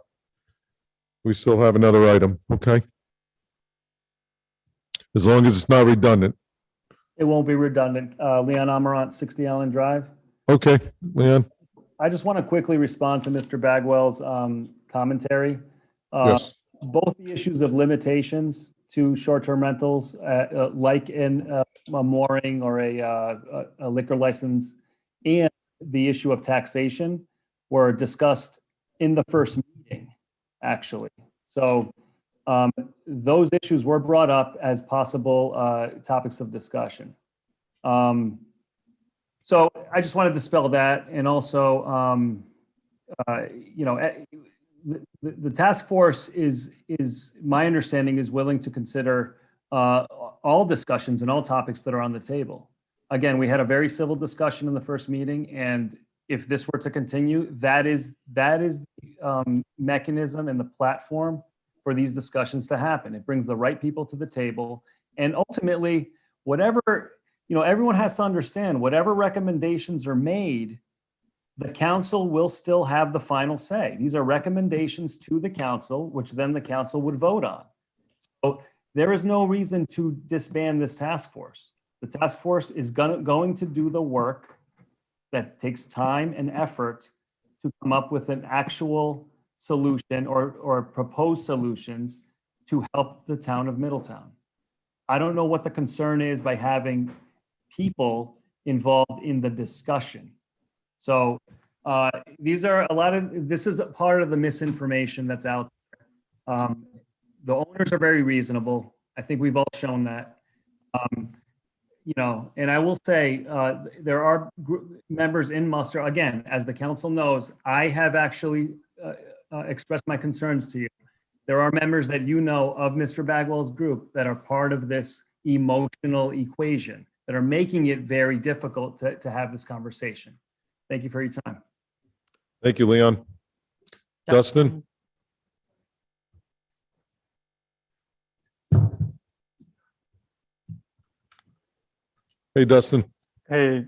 we still have another item, okay? As long as it's not redundant. It won't be redundant. Leon Amarant, 60 Allen Drive. Okay, Leon? I just want to quickly respond to Mr. Bagwell's commentary. Yes. Both the issues of limitations to short-term rentals, like in a mooring or a liquor license, and the issue of taxation were discussed in the first meeting, actually. So those issues were brought up as possible topics of discussion. So I just wanted to dispel that. And also, you know, the task force is my understanding is willing to consider all discussions and all topics that are on the table. Again, we had a very civil discussion in the first meeting, and if this were to continue, that is the mechanism and the platform for these discussions to happen. It brings the right people to the table, and ultimately, whatever, you know, everyone has to understand, whatever recommendations are made, the council will still have the final say. These are recommendations to the council, which then the council would vote on. So there is no reason to disband this task force. The task force is going to do the work that takes time and effort to come up with an actual solution or propose solutions to help the town of Middletown. I don't know what the concern is by having people involved in the discussion. So these are this is a part of the misinformation that's out there. The owners are very reasonable. I think we've all shown that. you know, and I will say, there are members in muster, again, as the council knows, I have actually expressed my concerns to you. There are members that you know of Mr. Bagwell's group that are part of this emotional equation, that are making it very difficult to have this conversation. Thank you for your time. Thank you, Leon. Dustin? Hey, Dustin. Hey,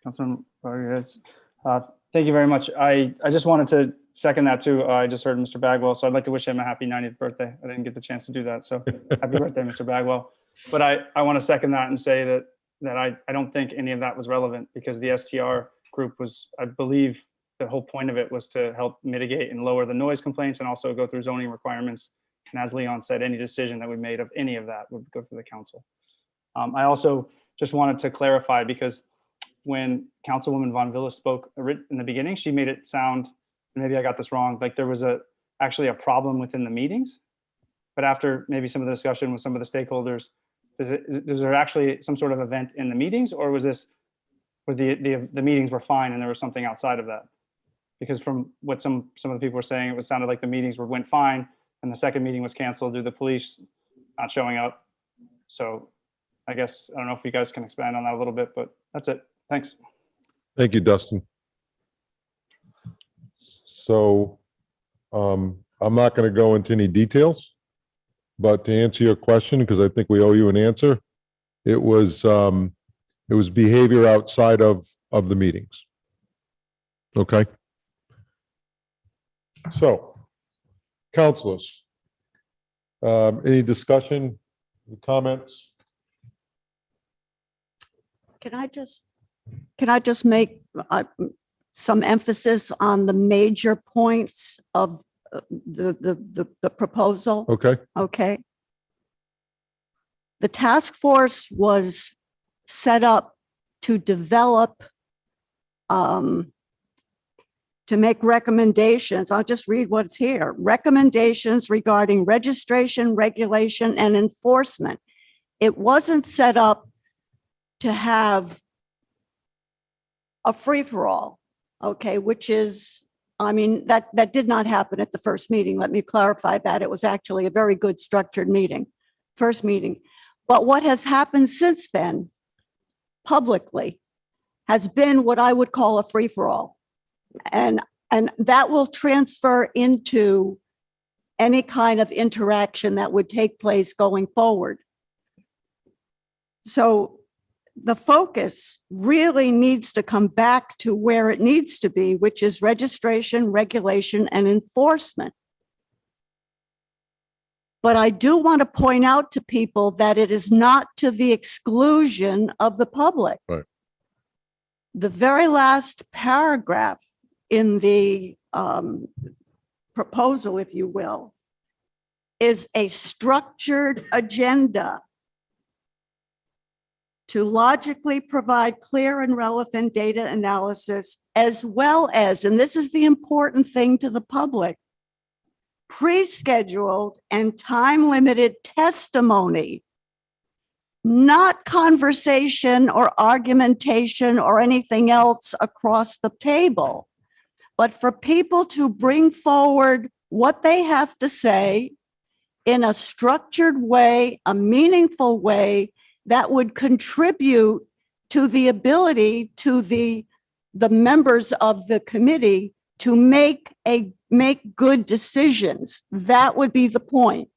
Councilman Rodriguez. Thank you very much. I just wanted to second that too. I just heard Mr. Bagwell, so I'd like to wish him a happy 90th birthday. I didn't get the chance to do that, so happy birthday, Mr. Bagwell. But I want to second that and say that I don't think any of that was relevant, because the STR group was, I believe, the whole point of it was to help mitigate and lower the noise complaints and also go through zoning requirements. And as Leon said, any decision that we made of any of that would go through the council. I also just wanted to clarify, because when Councilwoman Von Villas spoke in the beginning, she made it sound, maybe I got this wrong, like there was actually a problem within the meetings. But after maybe some of the discussion with some of the stakeholders, is there actually some sort of event in the meetings, or was this where the meetings were fine and there was something outside of that? Because from what some of the people were saying, it sounded like the meetings went fine and the second meeting was canceled due to the police not showing up. So I guess, I don't know if you guys can expand on that a little bit, but that's it. Thanks. Thank you, Dustin. So I'm not going to go into any details, but to answer your question, because I think we owe you an answer, it was behavior outside of the meetings. Okay. So, councilors, any discussion, comments? Can I just make some emphasis on the major points of the proposal? Okay. Okay. The task force was set up to develop, to make recommendations. I'll just read what's here. Recommendations regarding registration, regulation, and enforcement. It wasn't set up to have a free-for-all, okay, which is, I mean, that did not happen at the first meeting. Let me clarify that. It was actually a very good structured meeting, first meeting. But what has happened since then, publicly, has been what I would call a free-for-all. And that will transfer into any kind of interaction that would take place going forward. So the focus really needs to come back to where it needs to be, which is registration, regulation, and enforcement. But I do want to point out to people that it is not to the exclusion of the public. Right. The very last paragraph in the proposal, if you will, is a structured agenda to logically provide clear and relevant data analysis, as well as, and this is the important thing to the public, pre-scheduled and time-limited testimony, not conversation or argumentation or anything else across the table, but for people to bring forward what they have to say in a structured way, a meaningful way that would contribute to the ability to the members of the committee to make good decisions. That would be the point.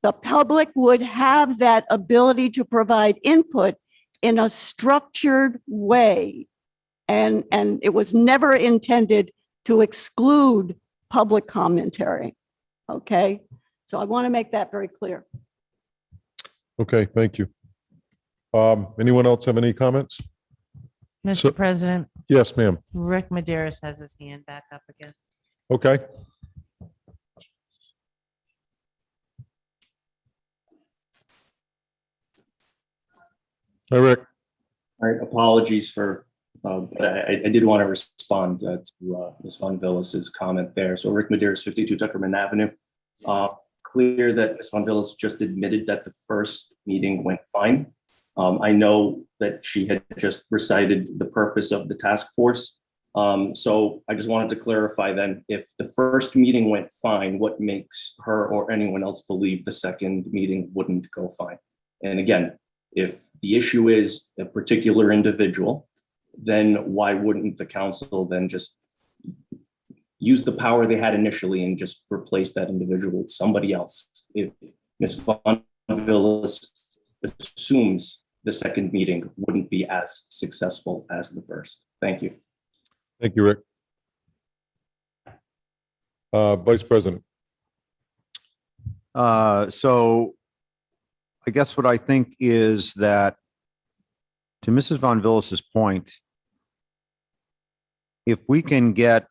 The public would have that ability to provide input in a structured way. And it was never intended to exclude public commentary. Okay, so I want to make that very clear. Okay, thank you. Anyone else have any comments? Mr. President, Yes, ma'am. Rick Maderas has his hand back up again. Okay. Hi, Rick. All right, apologies for, but I did want to respond to Ms. Von Villas's comment there. So Rick Maderas, 52 Tuckerman Avenue. Clear that Ms. Von Villas just admitted that the first meeting went fine. I know that she had just recited the purpose of the task force. So I just wanted to clarify then, if the first meeting went fine, what makes her or anyone else believe the second meeting wouldn't go fine? And again, if the issue is a particular individual, then why wouldn't the council then just use the power they had initially and just replace that individual with somebody else? If Ms. Von Villis assumes the second meeting wouldn't be as successful as the first. Thank you. Thank you, Rick. Vice President. So I guess what I think is that, to Mrs. Von Villis's point, if we can get,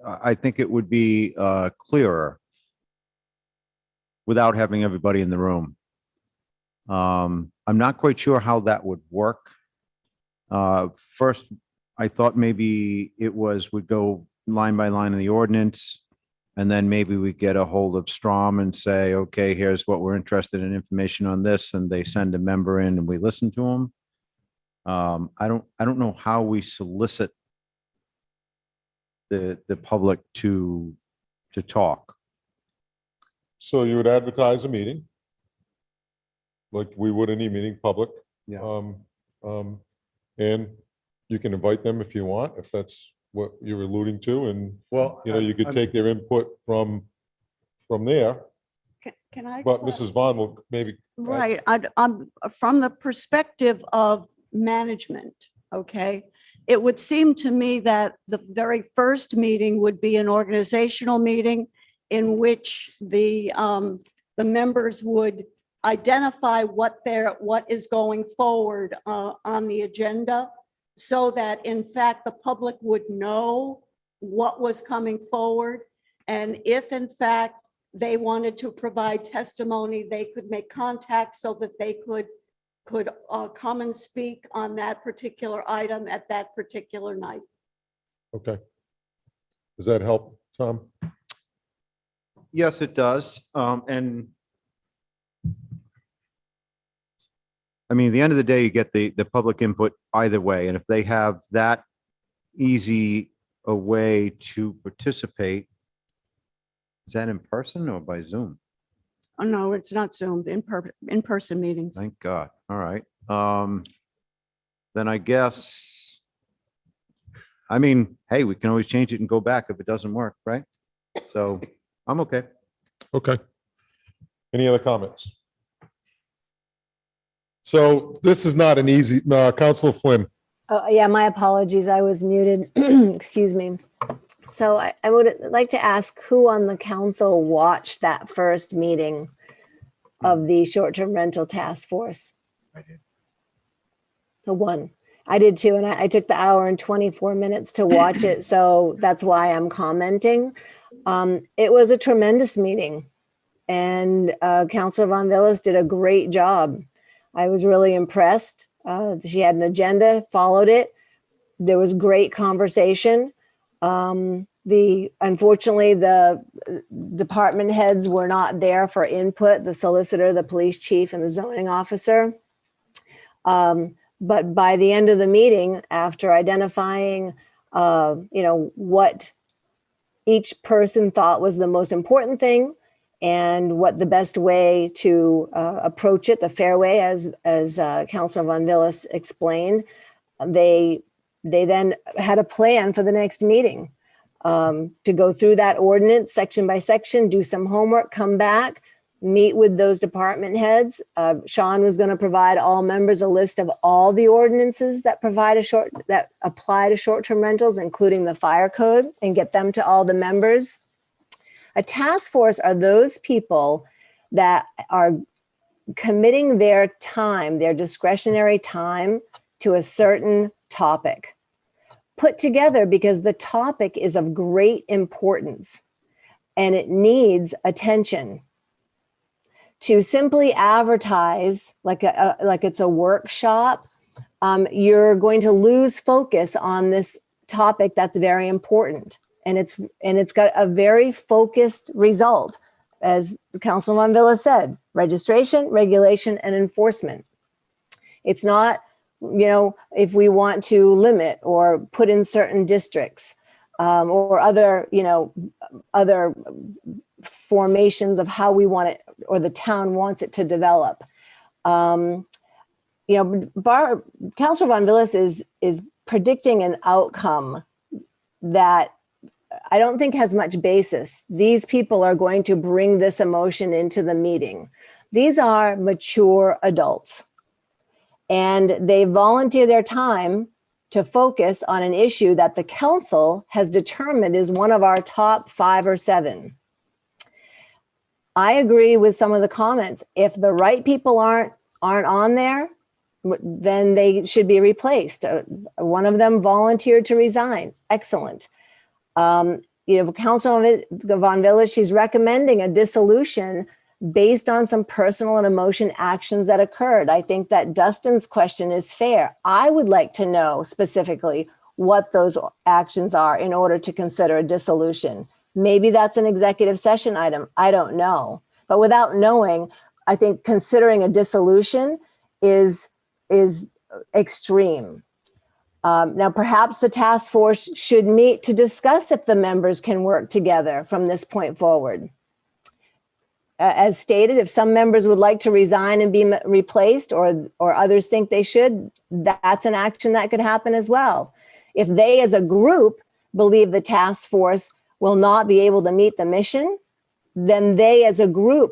I think it would be clearer without having everybody in the room. I'm not quite sure how that would work. First, I thought maybe it would go line by line in the ordinance, and then maybe we get a hold of Strom and say, okay, here's what we're interested in information on this, and they send a member in and we listen to them. I don't know how we solicit the public to talk. So you would advertise a meeting like we would any meeting, public. Yeah. And you can invite them if you want, if that's what you're alluding to. And, well, you could take their input from there. Can I? But Mrs. Vaughn will maybe. Right, I'm from the perspective of management, okay? It would seem to me that the very first meeting would be an organizational meeting in which the members would identify what is going forward on the agenda, so that in fact the public would know what was coming forward. And if in fact they wanted to provide testimony, they could make contact so that they could come and speak on that particular item at that particular night. Okay. Does that help, Tom? Yes, it does. And I mean, at the end of the day, you get the public input either way. And if they have that easy a way to participate, is that in person or by Zoom? Oh, no, it's not Zoom, in-person meetings. Thank God. All right. Then I guess, I mean, hey, we can always change it and go back if it doesn't work, right? So I'm okay. Okay. Any other comments? So this is not an easy, Councilor Flynn. Oh, yeah, my apologies. I was muted. Excuse me. So I would like to ask who on the council watched that first meeting of the short-term rental task force? I did. So one. I did too, and I took the hour and 24 minutes to watch it, so that's why I'm commenting. It was a tremendous meeting, and Councilor Von Villis did a great job. I was really impressed. She had an agenda, followed it. There was great conversation. Unfortunately, the department heads were not there for input, the solicitor, the police chief, and the zoning officer. But by the end of the meeting, after identifying, what each person thought was the most important thing and what the best way to approach it, the fair way, as Councilor Von Villis explained, they then had a plan for the next meeting to go through that ordinance section by section, do some homework, come back, meet with those department heads. Sean was going to provide all members a list of all the ordinances that apply to short-term rentals, including the fire code, and get them to all the members. A task force are those people that are committing their time, their discretionary time, to a certain topic, put together because the topic is of great importance and it needs attention. To simply advertise like it's a workshop, you're going to lose focus on this topic that's very important, and it's got a very focused result, as Councilor Von Villis said: registration, regulation, and enforcement. It's not, if we want to limit or put in certain districts or other, other formations of how we want it or the town wants it to develop. Councilor Von Villis is predicting an outcome that I don't think has much basis. These people are going to bring this emotion into the meeting. These are mature adults, and they volunteer their time to focus on an issue that the council has determined is one of our top 5 or 7. I agree with some of the comments. If the right people aren't on there, then they should be replaced. One of them volunteered to resign. Excellent. Councilwoman Von Villis, she's recommending a dissolution based on some personal and emotion actions that occurred. I think that Dustin's question is fair. I would like to know specifically what those actions are in order to consider a dissolution. Maybe that's an executive session item. I don't know. But without knowing, I think considering a dissolution is extreme. Now, perhaps the task force should meet to discuss if the members can work together from this point forward. As stated, if some members would like to resign and be replaced or others think they should, that's an action that could happen as well. If they as a group believe the task force will not be able to meet the mission, then they as a group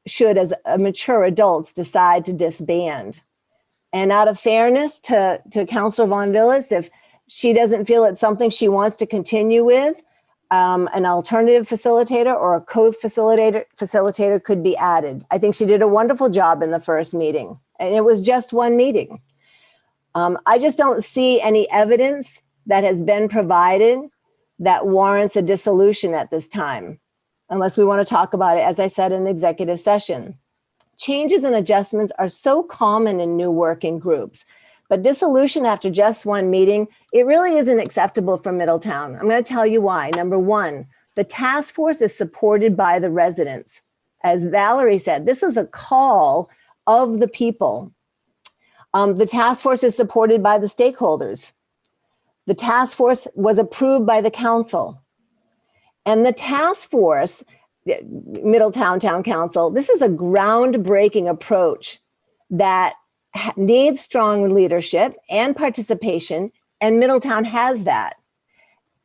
should, as mature adults, decide to disband. And out of fairness to Councilor Von Villis, if she doesn't feel it's something she wants to continue with, an alternative facilitator or a co-facilitator could be added. I think she did a wonderful job in the first meeting, and it was just one meeting. I just don't see any evidence that has been provided that warrants a dissolution at this time, unless we want to talk about it, as I said, in executive session. Changes and adjustments are so common in new working groups, but dissolution after just one meeting, it really isn't acceptable for Middletown. I'm going to tell you why. Number one, the task force is supported by the residents. As Valerie said, this is a call of the people. The task force is supported by the stakeholders. The task force was approved by the council. And the task force, Middletown Town Council, this is a groundbreaking approach that needs strong leadership and participation, and Middletown has that.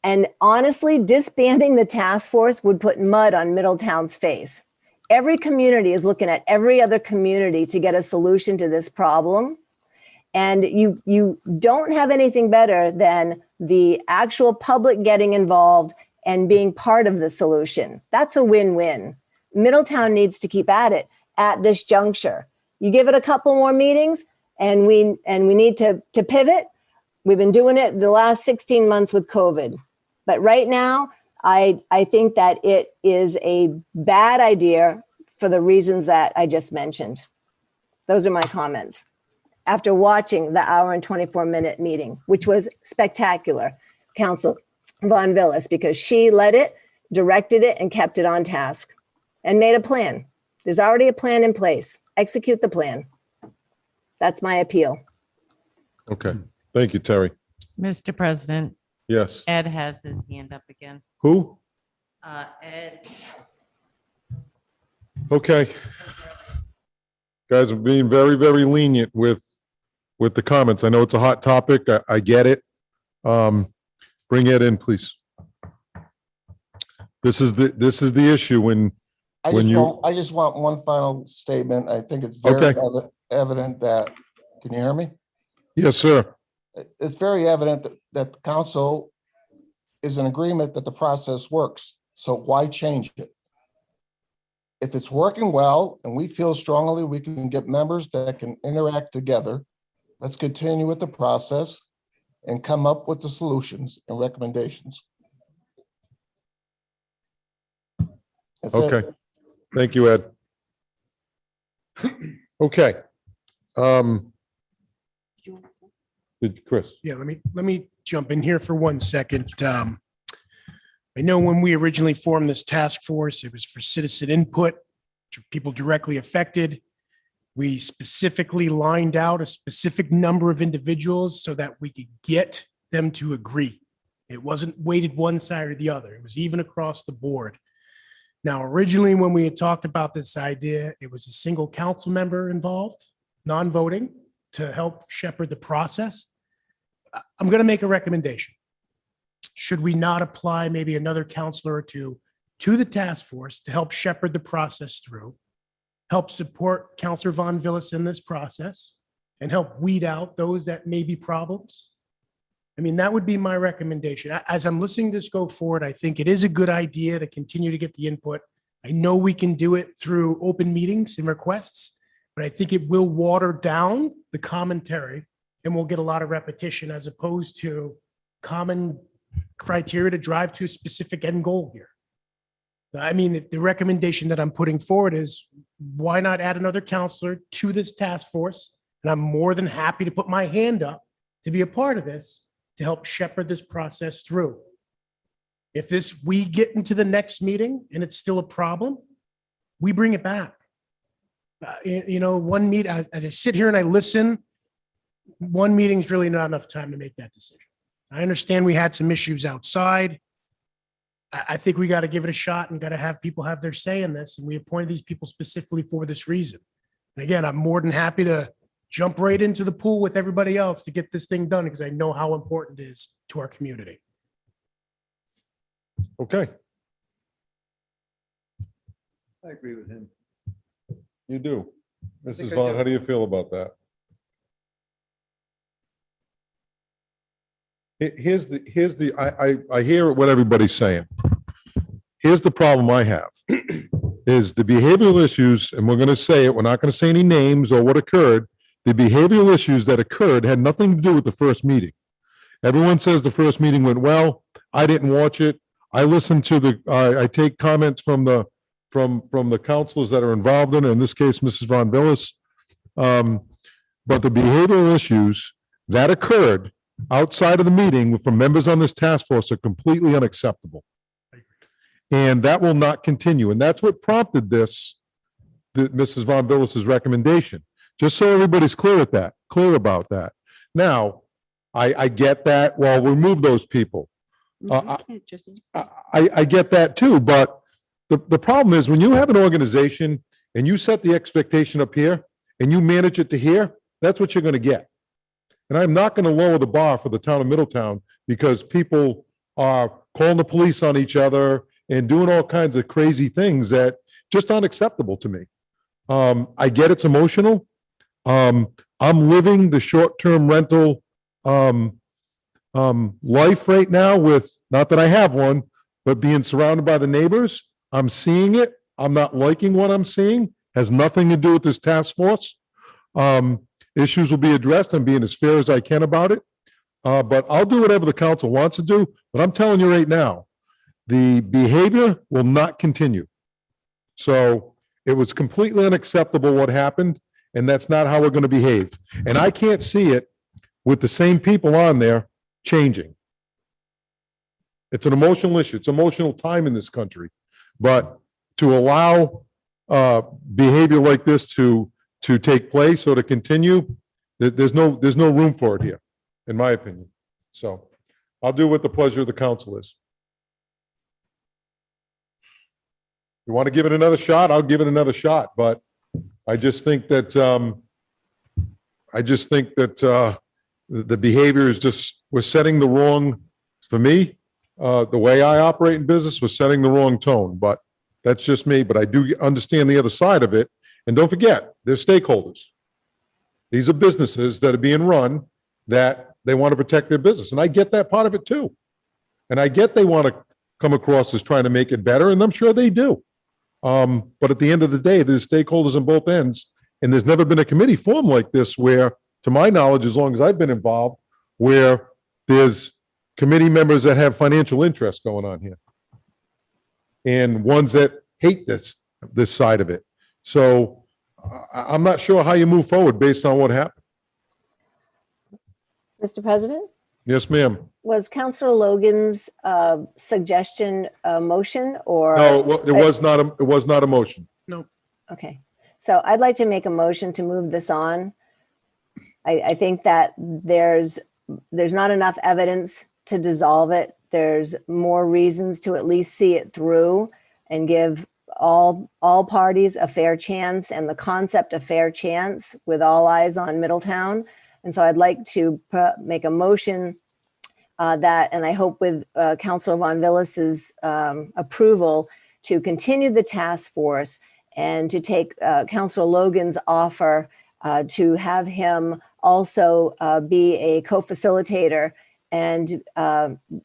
And honestly, disbanding the task force would put mud on Middletown's face. Every community is looking at every other community to get a solution to this problem. And you don't have anything better than the actual public getting involved and being part of the solution. That's a win-win. Middletown needs to keep at it at this juncture. You give it a couple more meetings and we need to pivot. We've been doing it the last 16 months with COVID. But right now, I think that it is a bad idea for the reasons that I just mentioned. Those are my comments. After watching the hour and 24-minute meeting, which was spectacular, Council Von Villis, because she led it, directed it, and kept it on task and made a plan. There's already a plan in place. Execute the plan. That's my appeal. Okay. Thank you, Terry. Mr. President, Yes. Ed has his hand up again. Who? Ed. Okay. Guys are being very, very lenient with the comments. I know it's a hot topic. I get it. Bring Ed in, please. This is the issue when you. I just want one final statement. I think it's very evident that, can you hear me? Yes, sir. It's very evident that the council is in agreement that the process works. So why change it? If it's working well and we feel strongly we can get members that can interact together, let's continue with the process and come up with the solutions and recommendations. That's it. Okay. Thank you, Ed. Okay. Chris. Yeah, let me jump in here for 1 second. I know when we originally formed this task force, it was for citizen input, people directly affected. We specifically lined out a specific number of individuals so that we could get them to agree. It wasn't weighted one side or the other. It was even across the board. Now, originally, when we had talked about this idea, it was a single council member involved, non-voting, to help shepherd the process. I'm going to make a recommendation. Should we not apply maybe another counselor or two to the task force to help shepherd the process through, help support Counselor Von Villis in this process, and help weed out those that may be problems? I mean, that would be my recommendation. As I'm listening to this go forward, I think it is a good idea to continue to get the input. I know we can do it through open meetings and requests, but I think it will water down the commentary and we'll get a lot of repetition as opposed to common criteria to drive to a specific end goal here. I mean, the recommendation that I'm putting forward is why not add another counselor to this task force? And I'm more than happy to put my hand up to be a part of this to help shepherd this process through. If we get into the next meeting and it's still a problem, we bring it back. One meet, as I sit here and I listen, one meeting is really not enough time to make that decision. I understand we had some issues outside. I think we got to give it a shot and got to have people have their say in this. And we appointed these people specifically for this reason. And again, I'm more than happy to jump right into the pool with everybody else to get this thing done because I know how important it is to our community. Okay, I agree with him. you do. think Mrs. I Vaughn, do. how do you feel about that? I hear what everybody's saying. Here's the problem I have, is the behavioral issues, and we're going to say it, we're not going to say any names or what occurred. The behavioral issues that occurred had nothing to do with the first meeting. Everyone says the first meeting went well. I didn't watch it. I listened to I take comments from the counselors that are involved in this case, Mrs. Von Villis. But the behavioral issues that occurred outside of the meeting from members on this task force are completely unacceptable. And that will not continue. And that's what prompted Mrs. Von Villis's recommendation. Just so everybody's clear about that. Now, I get that. Well, remove those people. I get that too. But the problem is when you have an organization and you set the expectation up here and you manage it to here, that's what you're going to get. And I'm not going to lower the bar for the town of Middletown because people are calling the police on each other and doing all kinds of crazy things that just aren't acceptable to me. I get it's emotional. I'm living the short-term rental life right now with, not that I have one, but being surrounded by the neighbors. I'm seeing it. I'm not liking what I'm seeing. Has nothing to do with this task force. Issues will be addressed. I'm being as fair as I can about it. But I'll do whatever the council wants to do. But I'm telling you right now, the behavior will not continue. So it was completely unacceptable what happened, and that's not how we're going to behave. And I can't see it with the same people on there changing. It's an emotional issue. It's emotional time in this country. But to allow behavior like this to take place or to continue, there's no room for it here, in my opinion. So I'll do what the pleasure of the council is. You want to give it another shot? I'll give it another shot. But I just think that the behavior is just, we're setting the wrong, for me, the way I operate in business, we're setting the wrong tone. But that's just me. But I do understand the other side of it. And don't forget, they're stakeholders. These are businesses that are being run that they want to protect their business. And I get that part of it too. And I get they want to come across as trying to make it better, and I'm sure they do. But at the end of the day, there's stakeholders on both ends. And there's never been a committee formed like this where, to my knowledge, as long as I've been involved, where there's committee members that have financial interests going on here. And ones that hate this side of it. So I'm not sure how you move forward based on what happened. Mr. President, Yes, ma'am. was Councilor Logan's suggestion a motion or? No, it was not a motion. No. Okay, So I'd like to make a motion to move this on. I think that there's not enough evidence to dissolve it. There's more reasons to at least see it through and give all parties a fair chance, and the concept of fair chance with all eyes on Middletown. And so I'd like to make a motion that, and I hope with Councilor Von Villas's approval, to continue the task force and to take Councilor Logan's offer to have him also be a co-facilitator and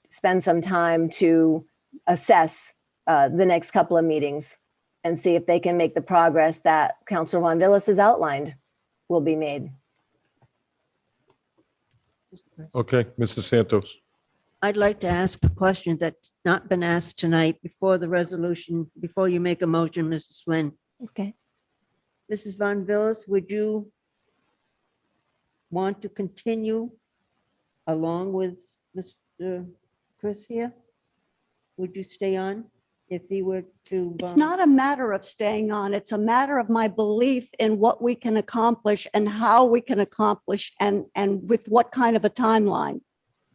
spend some time to assess the next couple of meetings and see if they can make the progress that Councilor Von Villas has outlined will be made. Okay, Mrs. Santos. I'd like to ask a question that's not been asked tonight before the resolution, before you make a motion, Mrs. Flynn. Okay. Mrs. Von Villas, would you want to continue along with Mr. Chris here? Would you stay on if he were to? It's not a matter of staying on. It's a matter of my belief in what we can accomplish and how we can accomplish and with what kind of a timeline.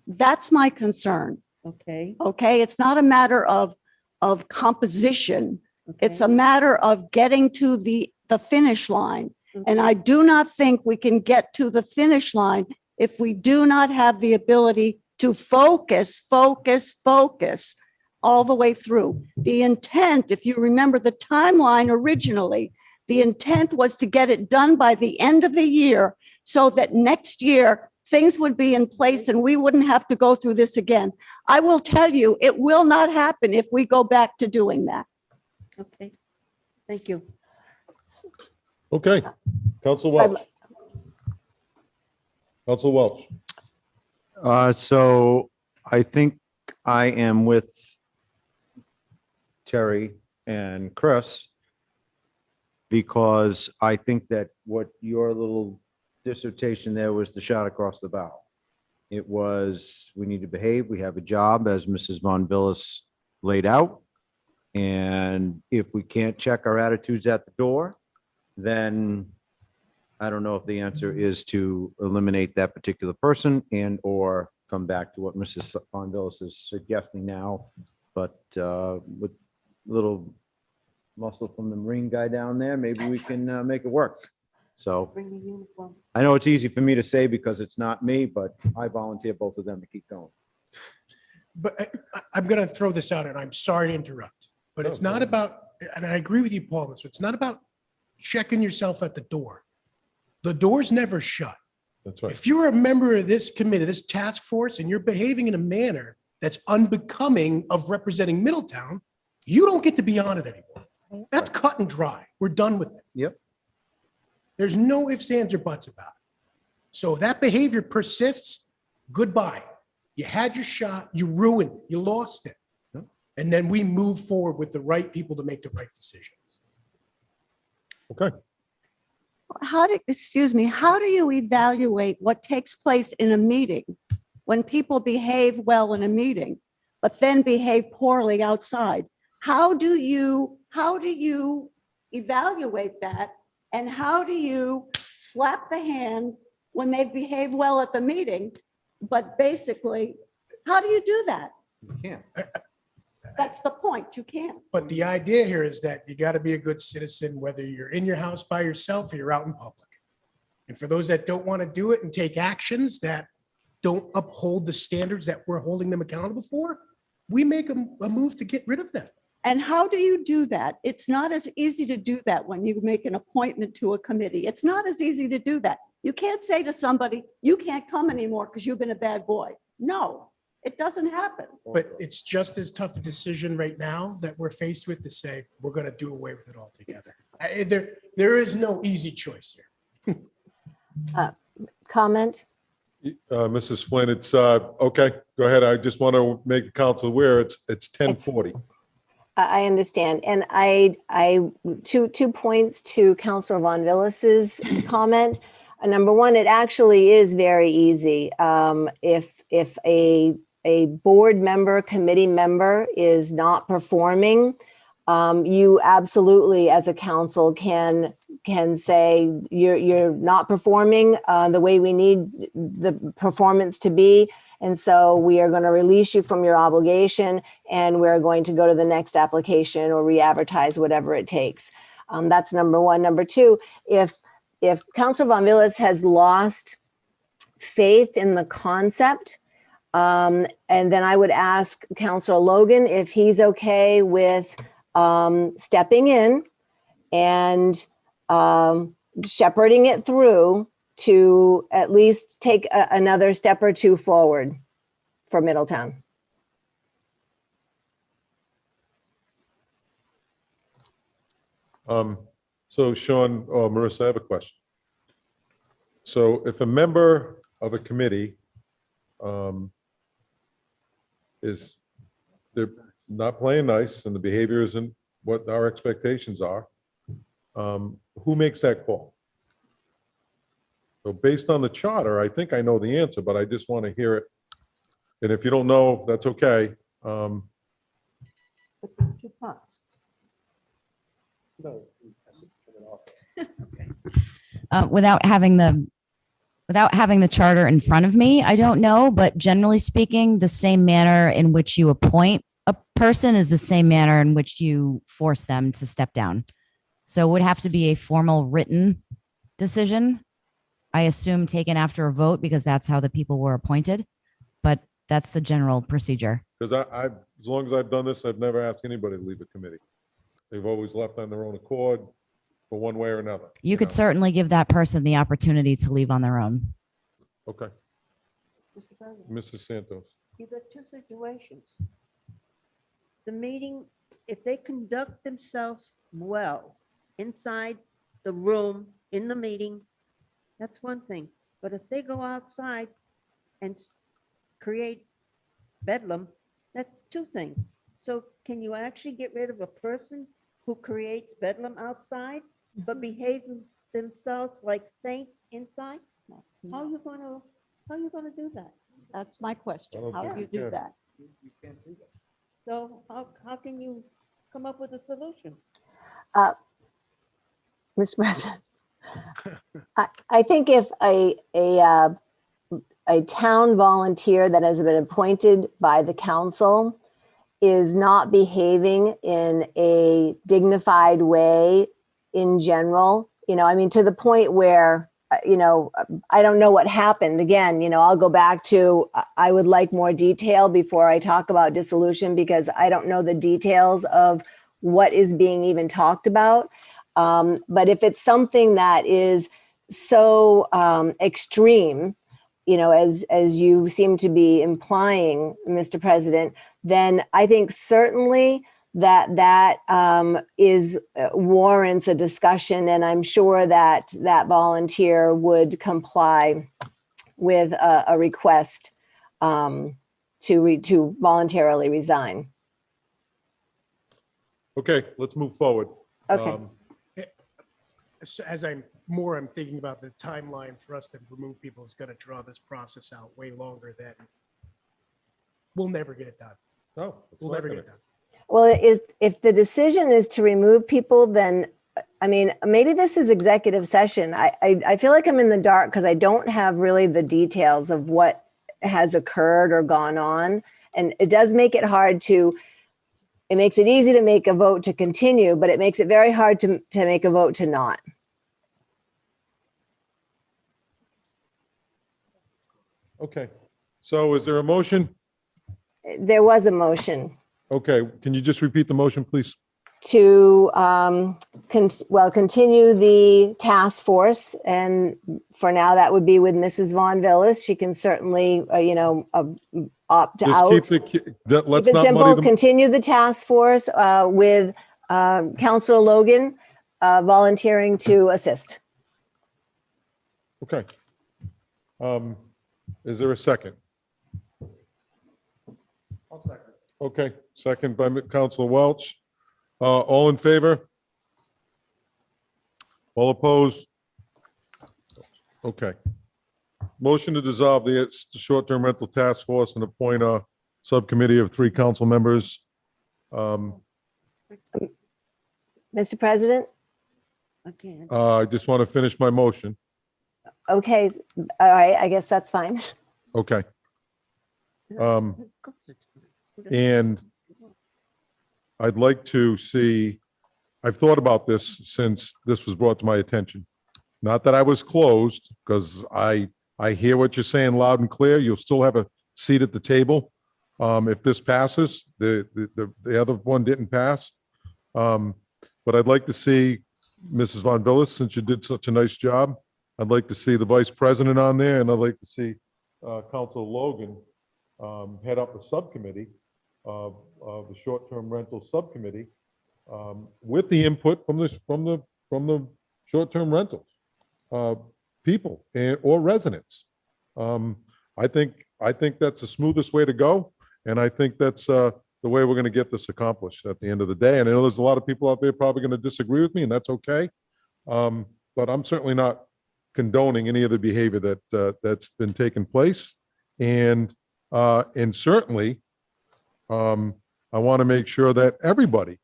That's my concern. Okay. Okay, it's not a matter of composition. It's a matter of getting to the finish line. And I do not think we can get to the finish line if we do not have the ability to focus all the way through. The intent, if you remember the timeline originally, the intent was to get it done by the end of the year so that next year things would be in place and we wouldn't have to go through this again. I will tell you, it will not happen if we go back to doing that. Okay, thank you. Okay, Council Welch. Council Welch. So I think I am with Terry and Chris because I think that what your little dissertation there was the shot across the bow. It was, we need to behave. We have a job, as Mrs. Von Villas laid out. And if we can't check our attitudes at the door, then I don't know if the answer is to eliminate that particular person and or come back to what Mrs. Von Villas is suggesting now. But with a little muscle from the Marine guy down there, maybe we can make it work. So Bring the uniform. I know it's easy for me to say because it's not me, but I volunteer both of them to keep going. But I'm going to throw this out, and I'm sorry to interrupt, but it's not about, and I agree with you, Paul, on this, it's not about checking yourself at the door. The door's never shut. That's right. If you're a member of this committee, this task force, and you're behaving in a manner that's unbecoming of representing Middletown, you don't get to be on it anymore. That's cut and dry. We're done with it. Yep. There's no ifs, ands, or buts about it. So if that behavior persists, goodbye. You had your shot, you ruined it, you lost it. And then we move forward with the right people to make the right decisions. Okay. How do you evaluate what takes place in a meeting when people behave well in a meeting, but then behave poorly outside? How do you evaluate that? And how do you slap the hand when they behave well at the meeting? But basically, how do you do that? You can't. That's the point. You can't. But the idea here is that you got to be a good citizen, whether you're in your house by yourself or you're out in public. And for those that don't want to do it and take actions that don't uphold the standards that we're holding them accountable for, we make a move to get rid of them. And how do you do that? It's not as easy to do that when you make an appointment to a committee. It's not as easy to do that. You can't say to somebody, you can't come anymore because you've been a bad boy. No, it doesn't happen. But it's just as tough a decision right now that we're faced with to say, we're going to do away with it altogether. There is no easy choice here. Comment? Mrs. Flynn, it's, okay, go ahead. I just want to make the council aware it's 10:40. I understand. And I two points to Councilor Von Villas's comment. Number one, it actually is very easy. If a board member, committee member is not performing, you absolutely, as a council, can can say, you're not performing the way we need the performance to be. And so we are going to release you from your obligation, and we're going to go to the next application or re-advertise, whatever it takes. That's number one. Number two, if Councilor Von Villis has lost faith in the concept, and then I would ask Councilor Logan if he's okay with stepping in and shepherding it through to at least take another step or two forward for Middletown. So Sean, or Marissa, I have a question. So if a member of a committee is, they're not playing nice and the behavior isn't what our expectations are, who makes that call? So based on the charter, I think I know the answer, but I just want to hear it. And if you don't know, that's okay. But there's two parts. Without having the charter in front of me, I don't know, but generally speaking, the same manner in which you appoint a person is the same manner in which you force them to step down. So it would have to be a formal written decision, I assume taken after a vote, because that's how the people were appointed, but that's the general procedure. Because as long as I've done this, I've never asked anybody to leave a committee. They've always left on their own accord for one way or another. You could know? certainly give that person the opportunity to leave on their own. Okay, Mr. President, Mrs. Santos. you've got two situations. The meeting, if they conduct themselves well inside the room, in the meeting, that's one thing. But if they go outside and create bedlam, that's two things. So can you actually get rid of a person who creates bedlam outside, but behave themselves like saints inside? How are you gonna do that? That's my question. don't How think do you you do can. that? So how can you come up with a solution? Mr. President, I think if a town volunteer that has been appointed by the council is not behaving in a dignified way in general, I mean, to the point where, I don't know what happened. Again, I'll go back to, I would like more detail before I talk about dissolution, because I don't know the details of what is being even talked about. But if it's something that is so extreme, as you seem to be implying, Mr. President, then I think certainly that is warrants a discussion, and I'm sure that volunteer would comply with a request to voluntarily resign. Okay, let's move forward. Okay. As I'm thinking about the timeline for us to remove people is going to draw this process out way longer than we'll never get it done. No, it's We'll not never gonna. get it done. Well, if the decision is to remove people, then, I mean, maybe this is executive session. I feel like I'm in the dark because I don't have really the details of what has occurred or gone on. And it does make it hard it makes it easy to make a vote to continue, but it makes it very hard to make a vote to not. Okay, so is there a motion? There was a motion Okay, can you just repeat the motion, please? to, continue the task force. And for now, that would be with Mrs. Von Villis. She can certainly, opt Just out. let's Keep it not simple, muddy the, continue the task force with Counselor Logan volunteering to assist. okay. Is there a second? I'll second. Okay, second by Counselor Welch. All in favor? All opposed? Okay. Motion to dissolve the short-term rental task force and appoint a subcommittee of 3 council members. Mr. President, Okay. I just want to finish my motion. Okay, all right, I guess that's fine. Okay. And I'd like to see, I've thought about this since this was brought to my attention. Not that I was closed, because I hear what you're saying loud and clear. You'll still have a seat at the table. If this passes, the other one didn't pass. But I'd like to see Mrs. Von Villis, since you did such a nice job. I'd like to see the vice president on there, and I'd like to see Council Logan head up a subcommittee of the short-term rental subcommittee with the input from the short-term rentals people or residents. I think that's the smoothest way to go, and I think that's the way we're going to get this accomplished at the end of the day. And I know there's a lot of people out there probably going to disagree with me, and that's okay. But I'm certainly not condoning any of the behavior that's been taking place, and certainly I want to make sure that everybody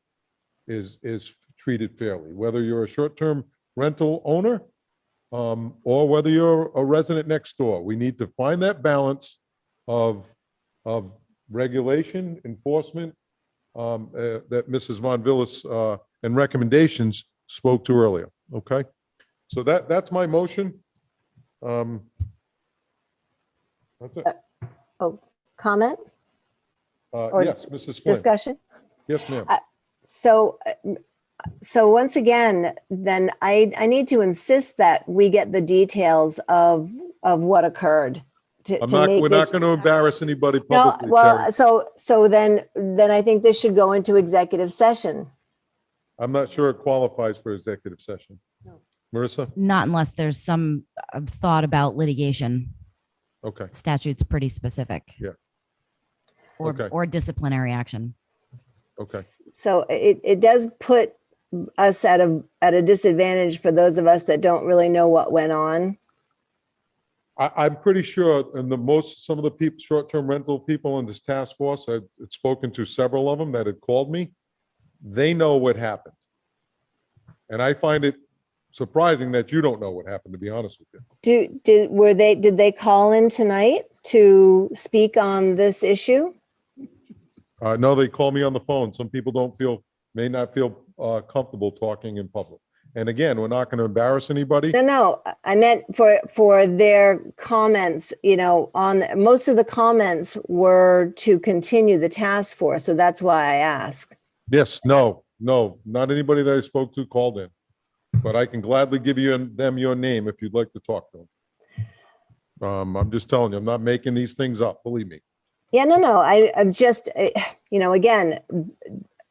is treated fairly, whether you're a short-term rental owner or whether you're a resident next door. We need to find that balance of regulation, enforcement that Mrs. Von Villis and recommendations spoke to earlier. Okay, so that's my motion. That's it. Oh, comment? Or Yes, Mrs. Flynn. Discussion? Yes, ma'am. So once again, then I need to insist that we get the details of what occurred. We're not going to embarrass anybody No, publicly. well, Terry. so then I think this should go into executive session. I'm not sure it qualifies for executive session. Marissa? Not unless there's some thought about litigation. Okay. Statute's pretty specific. Yeah. Or, or disciplinary action. Okay. So it does put us at a disadvantage for those of us that don't really know what went on. I'm pretty sure, and some of the people, short-term rental people in this task force, I've spoken to several of them that had called me. They know what happened. And I find it surprising that you don't know what happened, to be honest with you. Did they call in tonight to speak on this issue? No, they call me on the phone. Some people may not feel comfortable talking in public. And again, we're not going to embarrass anybody. No, I meant for their comments, on most of the comments were to continue the task force. So that's why I ask. Yes, no, not anybody that I spoke to called in, but I can gladly give them your name if you'd like to talk to them. I'm just telling you, I'm not making these things up, believe me. Yeah, no, I'm just, again,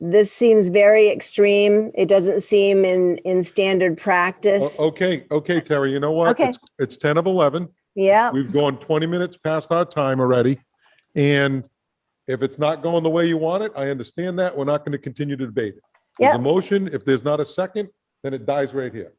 this seems very extreme. It doesn't seem in standard practice. Okay, Terry, you know what? Okay. It's 10 of 11. Yeah. We've gone 20 minutes past our time already. And if it's not going the way you want it, I understand that. We're not going to continue to debate it. There's Yeah. a motion. If there's not a second, then it dies right here.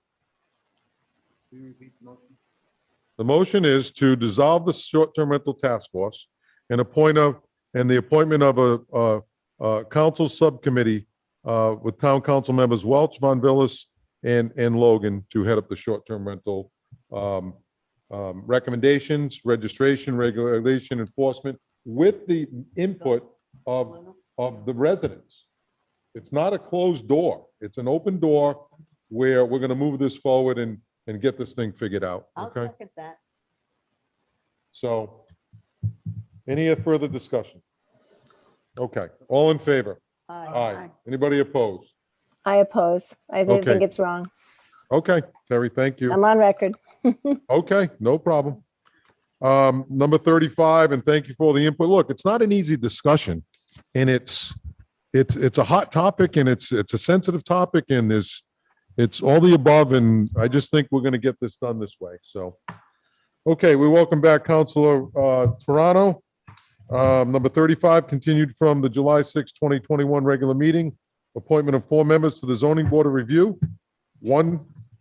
The motion is to dissolve the short-term rental task force and the appointment of a council subcommittee with town council members Welch, Von Villis, and Logan to head up the short-term rental recommendations, registration, regulation, enforcement, with the input of the residents. It's not a closed door. It's an open door where we're going to move this forward and get this thing figured out. Okay. second that. So any further discussion? Okay. All in favor? Aye. Anybody opposed? I oppose. I think Okay. it's wrong. Okay, Terry, thank you. I'm on record. Okay, no problem. Number 35, and thank you for all the input. Look, it's not an easy discussion, and it's a hot topic, and it's a sensitive topic, and it's all the above, and I just think we're going to get this done this way. So, okay, we welcome back Councilor Toronto. Number 35, continued from the July 6, 2021 regular meeting. Appointment of 4 members to the Zoning Board of Review. 1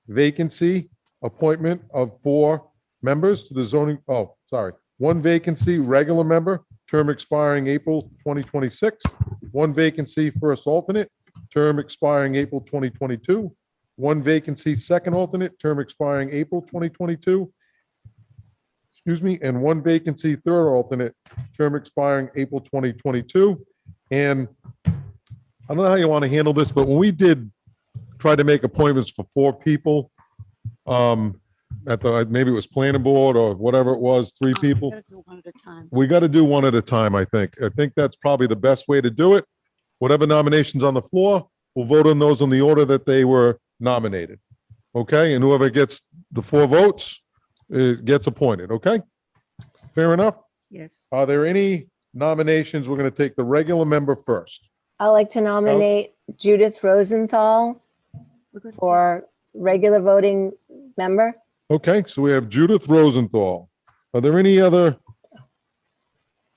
vacancy, appointment of 4 members to the zoning, 1 vacancy, regular member, term expiring April 2026. 1 vacancy, first alternate, term expiring April 2022. one vacancy, second alternate, term expiring April 2022. Excuse me, and one vacancy, third alternate, term expiring April 2022. And I don't know how you want to handle this, but when we did try to make appointments for 4 people, at the, maybe it was planning board or whatever it was, 3 people. We got to do one at a time, I think. I think that's probably the best way to do it. Whatever nominations on the floor, we'll vote on those in the order that they were nominated. Okay, and whoever gets the 4 votes gets appointed, okay? Fair enough? Yes. Are there any nominations? We're going to take the regular member first. I'd like to nominate Judith Rosenthal for regular voting member. Okay, so we have Judith Rosenthal. Are there any other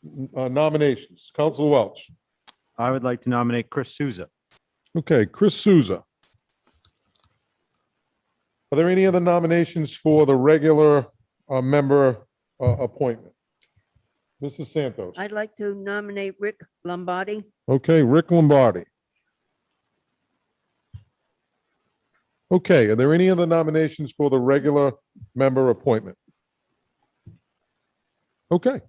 nominations? Council Welch. I would like to nominate Chris Souza. Okay, Chris Souza. Are there any other nominations for the regular member appointment? Mrs. Santos. I'd like to nominate Rick Lombardi. Okay, Rick Lombardi. Okay, are there any other nominations for the regular member appointment? Okay.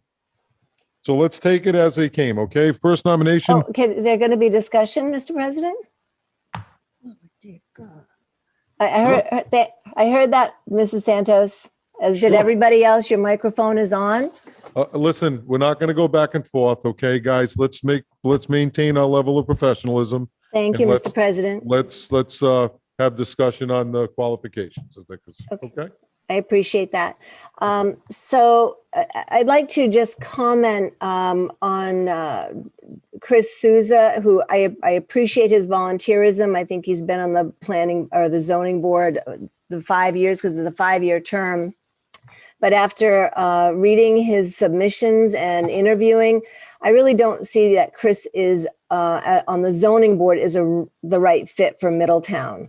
So let's take it as they came, okay? First nomination. Oh, okay, is there going to be discussion, Mr. President? I heard that, Mrs. Santos, as did Sure. everybody else. Your microphone is on. Listen, we're not going to go back and forth, okay, guys? Let's maintain our level of professionalism. Thank And you, let's- Mr. President. Let's have discussion on the qualifications. I think is okay. I appreciate that. So I'd like to just comment on Chris Souza, who I appreciate his volunteerism. I think he's been on the planning or the zoning board the 5 years because it's a 5-year term. But after reading his submissions and interviewing, I really don't see that Chris is on the zoning board is the right fit for Middletown.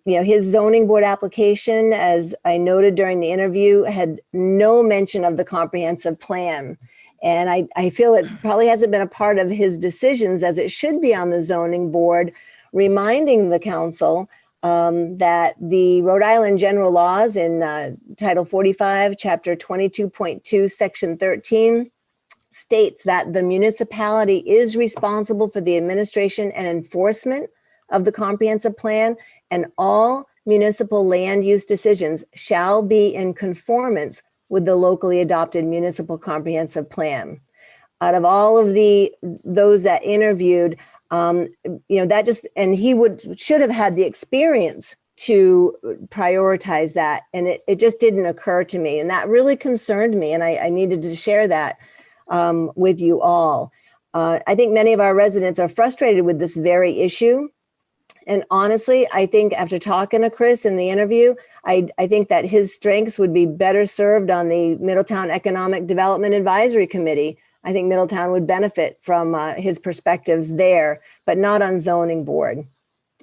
His zoning board application, as I noted during the interview, had no mention of the comprehensive plan. And I feel it probably hasn't been a part of his decisions as it should be on the zoning board, reminding the council that the Rhode Island general laws in Title 45, Chapter 22.2, Section 13 states that the municipality is responsible for the administration and enforcement of the comprehensive plan, and all municipal land use decisions shall be in conformance with the locally adopted municipal comprehensive plan. Out of all of those that interviewed, that just, and he should have had the experience to prioritize that. And it just didn't occur to me. And that really concerned me. And I needed to share that with you all. I think many of our residents are frustrated with this very issue. And honestly, I think after talking to Chris in the interview, I think that his strengths would be better served on the Middletown Economic Development Advisory Committee. I think Middletown would benefit from his perspectives there, but not on zoning board.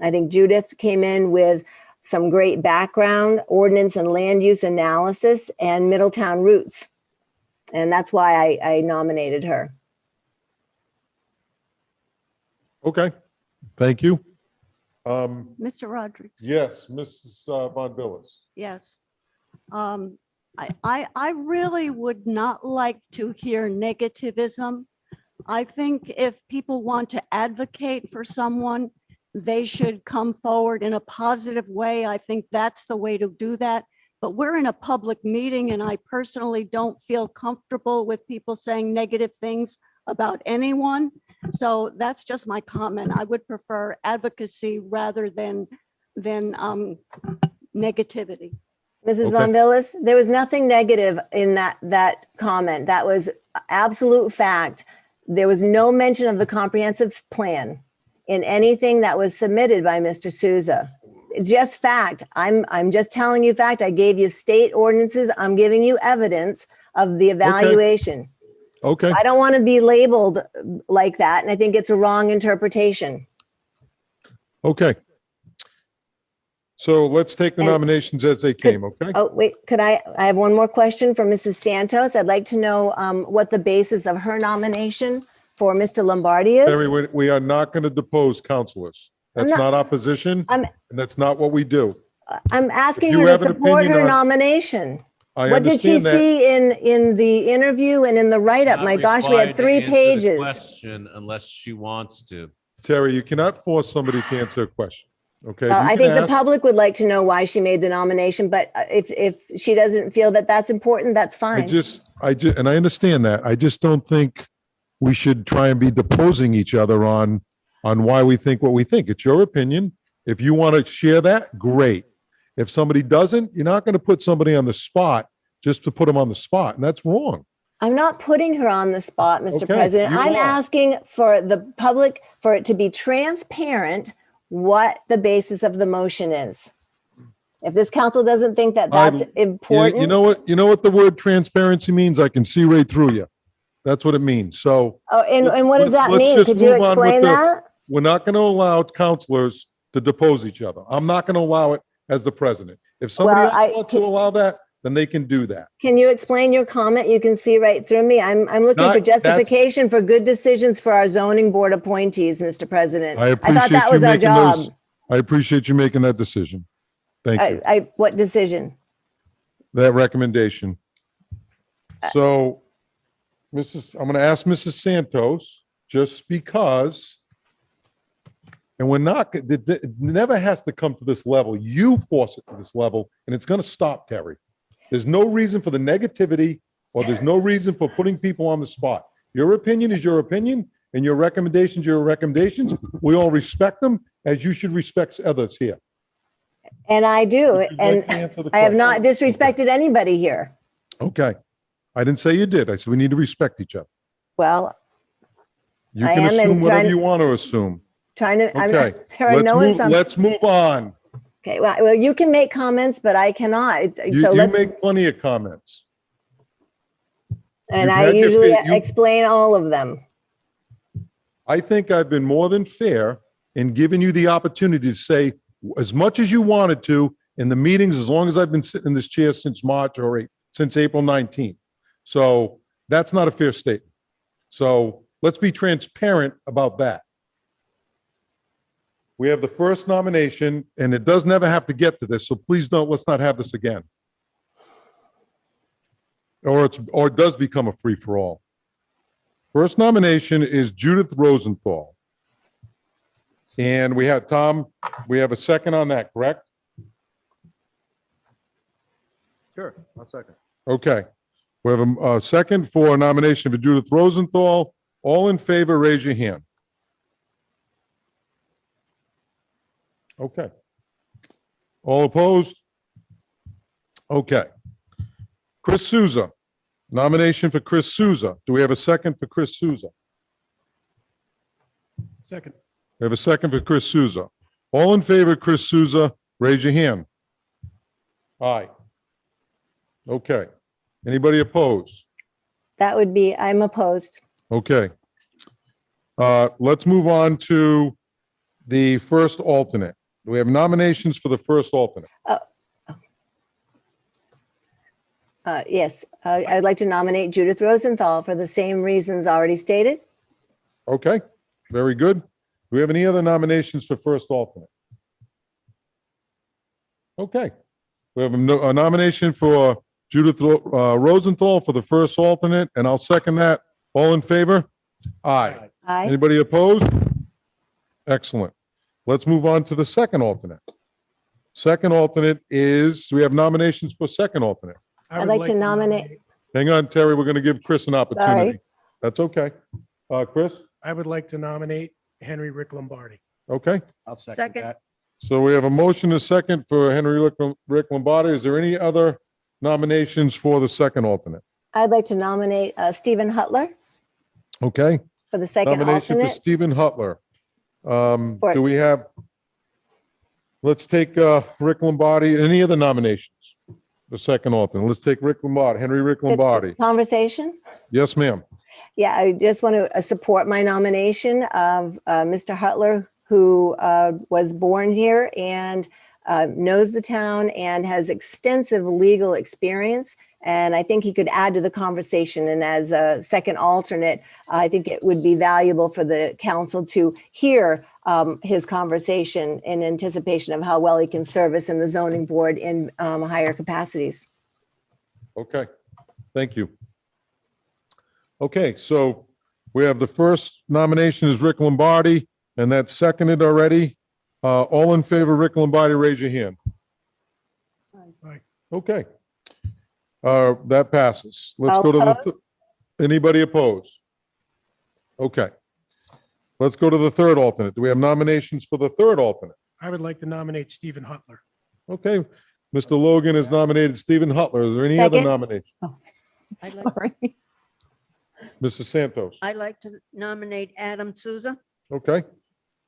I think Judith came in with some great background, ordinance and land use analysis, and Middletown roots. And that's why I nominated her. Okay, thank you. Mr. Rodriguez. Yes, Mrs. Von Villas. Yes. I really would not like to hear negativism. I think if people want to advocate for someone, they should come forward in a positive way. I think that's the way to do that. But we're in a public meeting, and I personally don't feel comfortable with people saying negative things about anyone. So that's just my comment. I would prefer advocacy rather than negativity. Mrs. Von Villas, there was nothing negative in that comment. That was absolute fact. There was no mention of the comprehensive plan in anything that was submitted by Mr. Souza. It's just fact. I'm just telling you fact. I gave you state ordinances. I'm giving you evidence of the evaluation. Okay. I don't want to be labeled like that, and I think it's a wrong interpretation. Okay. So let's take the nominations as they came, okay? Oh, wait, I have one more question for Mrs. Santos. I'd like to know what the basis of her nomination for Mr. Lombardi is. Terry, we are not going to depose councilors. That's not- not our position, and that's not what we do. I'm asking you her to have an support opinion her on- nomination. I What did she understand that. see in the interview and in the write-up? Not My gosh, we had required to 3 answer the pages. Question unless she wants to. Terry, you cannot force somebody to answer a question, okay? Well, You I can think the ask- public would like to know why she made the nomination, but if she doesn't feel that that's important, that's fine. and I understand that. I just don't think we should try and be deposing each other on why we think what we think. It's your opinion. If you want to share that, great. If somebody doesn't, you're not going to put somebody on the spot just to put them on the spot, and that's wrong. I'm not putting her on the spot, Mr. Okay, President. you I'm are. asking for the public, for it to be transparent what the basis of the motion is. If this council doesn't think that that's important. You know what the word transparency means? I can see right through you. That's what it means. So. Oh, and what does that let's mean? just Could you move on with explain the- that? We're not going to allow counselors to depose each other. I'm not going to allow it as the president. If somebody Well, else wants to allow that, then they can do that. Can you explain your comment? You can see right through me. I'm looking for Not- that's- justification for good decisions for our zoning board appointees, Mr. President. I I appreciate thought that you was our making job. those. I appreciate you making that decision. Thank you. What decision? That recommendation. So, I'm going to ask Mrs. Santos, just because, and we're not, it never has to come to this level. You force it to this level, and it's going to stop, Terry. There's no reason for the negativity, or there's no reason for putting people on the spot. Your opinion is your opinion, and your recommendations, your recommendations. We all respect them, as you should respect others here. And I do, Would you like and to answer the I have not question? disrespected anybody here. Okay. I didn't say you did. I said we need to respect each other. Well, You I can am, and assume whatever trying- you want to assume. trying to, I'm Okay. there are Let's no move, assumptions. let's move on. Okay, well, you can make comments, but I cannot. You, So you let's, make plenty of comments. and you've I had your usually fa- you- explain all of them. I think I've been more than fair in giving you the opportunity to say as much as you wanted to in the meetings, as long as I've been sitting in this chair since since April 19th. So that's not a fair statement. So let's be transparent about that. We have the first nomination, and it does never have to get to this, so please let's not have this again. Or it does become a free-for-all. First nomination is Judith Rosenthal. And we have we have a second on that, correct? Sure, I'll second. Okay. We have a second for nomination for Judith Rosenthal. All in favor, raise your hand. Okay. All opposed? Okay. Chris Souza. Nomination for Chris Souza. Do we have a second for Chris Souza? Second. We have a second for Chris Souza. All in favor, of Chris Souza, raise your hand. Aye. Okay. Anybody opposed? That would be, I'm opposed. Okay. Let's move on to the first alternate. Do we have nominations for the first alternate? Yes, I'd like to nominate Judith Rosenthal for the same reasons already stated. Okay, very good. Do we have any other nominations for first alternate? Okay. We have a nomination for Judith Rosenthal for the first alternate, and I'll second that. All in favor? Aye. Aye. Anybody opposed? Excellent. Let's move on to the second alternate. Second alternate is, we have nominations for second alternate. I'd like to nominate, Hang on, Terry, we're going to give Chris an opportunity. Sorry. That's okay. Chris? I would like to nominate Henry Rick Lombardi. Okay. I'll second Second. that. So we have a motion, a second for Henry Rick Lombardi. Is there any other nominations for the second alternate? I'd like to nominate Stephen Hutler Okay. for the second Nomination for alternate. Stephen Hutler. For- Do we have, let's take Rick Lombardi. Any other nominations? The second alternate. Let's take Rick Lombardi, Henry Rick Lombardi. Conversation? Yes, ma'am. Yeah, I just want to support my nomination of Mr. Hutler, who was born here and knows the town and has extensive legal experience. And I think he could add to the conversation. And as a second alternate, I think it would be valuable for the council to hear his conversation in anticipation of how well he can service in the zoning board in higher capacities. Okay, thank you. Okay, so we have the first nomination is Rick Lombardi, and that's seconded already. All in favor, Rick Lombardi, raise your hand. Aye. Okay. That passes. Let's All go to the, opposed? anybody opposed? Okay. Let's go to the third alternate. Do we have nominations for the third alternate? I would like to nominate Stephen Hutler. Okay, Mr. Logan has nominated Stephen Hutler. Is there any other Second. nomination? I'd like, Sorry. Mrs. Santos? I'd like to nominate Adam Souza. Okay.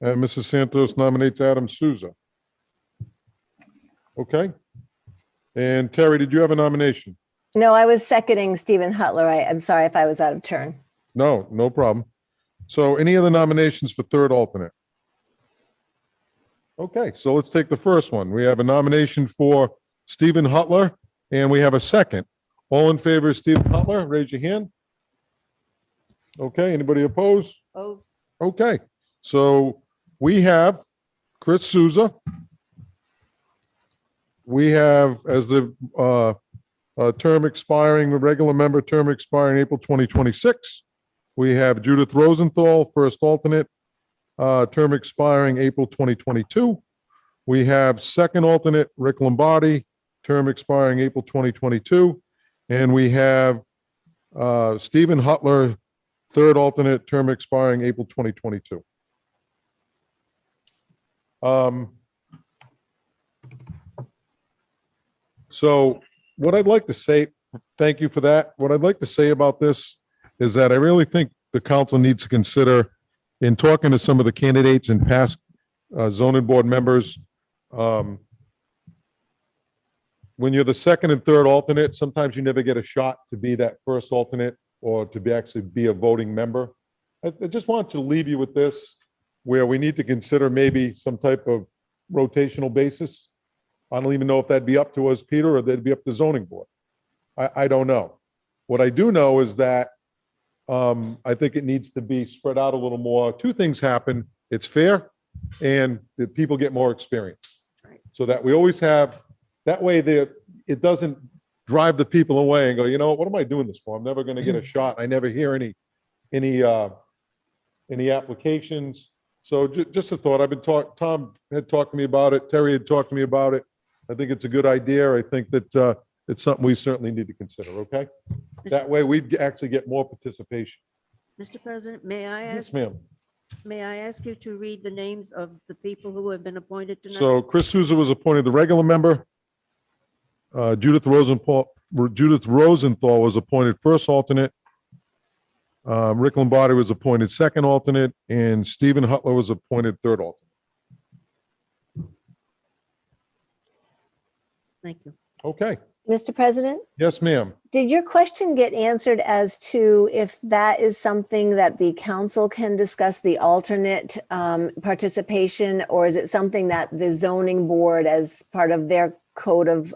And Mrs. Santos nominates Adam Souza. Okay. And Terry, did you have a nomination? No, I was seconding Stephen Hutler. I'm sorry if I was out of turn. No, no problem. So any other nominations for third alternate? Okay, so let's take the first one. We have a nomination for Stephen Hutler, and we have a second. All in favor of Stephen Hutler, raise your hand. Okay, anybody opposed? Oh, Okay, so we have Chris Souza. We have as the term expiring, the regular member term expiring April 2026. We have Judith Rosenthal, first alternate, term expiring April 2022. We have second alternate, Rick Lombardi, term expiring April 2022. And we have Stephen Hutler, third alternate, term expiring April 2022. So what I'd like to say, thank you for that. What I'd like to say about this is that I really think the council needs to consider, in talking to some of the candidates and past zoning board members, when you're the second and third alternate, sometimes you never get a shot to be that first alternate or to be actually be a voting member. I just want to leave you with this, where we need to consider maybe some type of rotational basis. I don't even know if that'd be up to us, Peter, or that'd be up to zoning board. I don't know. What I do know is that I think it needs to be spread out a little more. Two things happen. It's fair and that people get more experience. So that we always have, that way it doesn't drive the people away and go, you know, what am I doing this for? I'm never going to get a shot. I never hear any applications. So just a thought. Tom had talked to me about it. Terry had talked to me about it. I think it's a good idea. I think that it's something we certainly need to consider, okay? That way we'd actually get more participation. Mr. President, may I Yes, ask, ma'am. may I ask you to read the names of the people who have been appointed tonight? So Chris Souza was appointed the regular member. Judith Rosenthal was appointed first alternate. Rick Lombardi was appointed second alternate, and Stephen Hutler was appointed third alternate. Thank you. Okay. Mr. President, Yes, ma'am. did your question get answered as to if that is something that the council can discuss, the alternate participation, or is it something that the zoning board, as part of their code of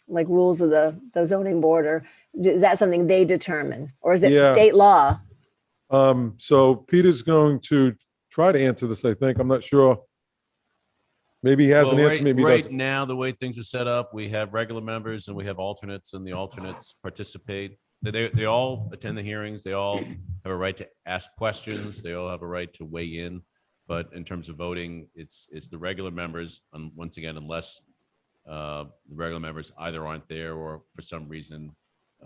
like rules of the zoning board, or is that something they determine, or is it Yeah. state law? So Peter's going to try to answer this, I think. I'm not sure. Maybe he has an Well, answer, maybe he right doesn't. now, the way things are set up, we have regular members and we have alternates, and the alternates participate. They all attend the hearings. They all have a right to ask questions. They all have a right to weigh in. But in terms of voting, it's the regular members. Once again, unless the regular members either aren't there or for some reason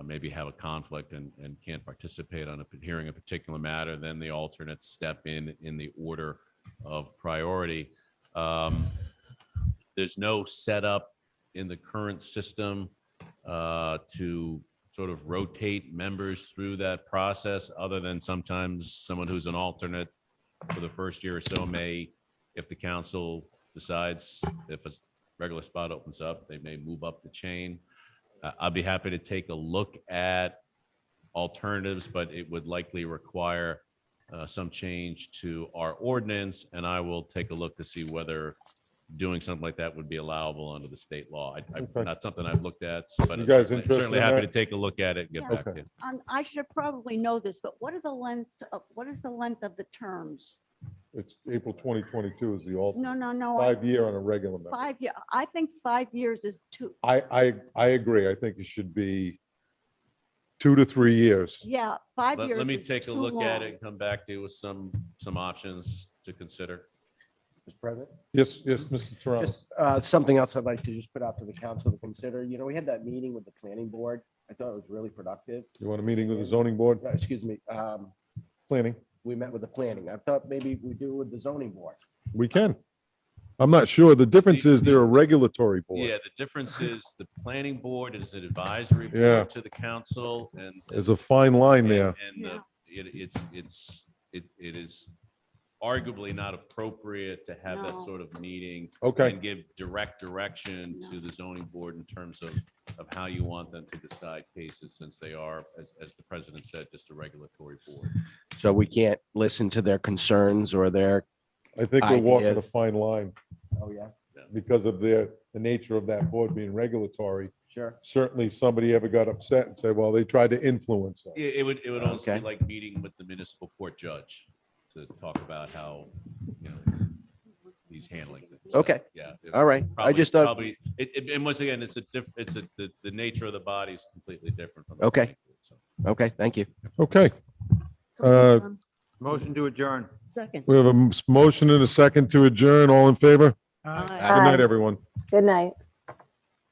maybe have a conflict and can't participate on hearing a particular matter, then the alternates step in the order of priority. There's no setup in the current system to sort of rotate members through that process, other than sometimes someone who's an alternate for the first year or so may, if the council decides, if a regular spot opens up, they may move up the chain. I'll be happy to take a look at alternatives, but it would likely require some change to our ordinance, and I will take a look to see whether doing something like that would be allowable under the state law. Okay. Not something I've looked at, but You I'm guys certainly interested in happy that? to take a look at it and get back to you. I should probably know this, but what is the length of the terms? It's April 2022 is the alternate. No. 5-year on a regular member. 5 year, I think 5 years is too, I agree. I think it should be 2 to 3 years. yeah, 5 years. Let me is take a too look at long. it and come back to you with some options to consider. Mr. President? Yes, Mr. Toronto. Just something else I'd like to just put out to the council to consider. You know, we had that meeting with the planning board. I thought it was really productive. You want a meeting with the zoning board? Excuse me, Planning? we met with the planning. I thought maybe we do it with the zoning board. We can. I'm not sure. The difference is they're a regulatory board. Yeah, the difference is the planning board is an advisory Yeah. board to the council and. There's a fine line there. And it is arguably not appropriate to have that No. sort of meeting. Okay. And give direct direction to the zoning board in terms of how you want them to decide cases, since they are, as the president said, just a regulatory board. So we can't listen to their concerns or their, I think we're walking a Ideas. fine line oh, yeah, because of the nature of that board being regulatory. sure. Certainly, somebody ever got upset and said, well, they tried to influence us. It would almost be Okay. like meeting with the municipal court judge to talk about how, he's handling things. Okay. Yeah. All right. I Probably- just thought, Probably, and once again, it's the nature of the body is completely different from. the Okay. planning board, so. okay, thank you. Okay. Uh, Motion to adjourn. Second. We have a motion and a second to adjourn. All in favor? Aye. Good night, everyone. Good night.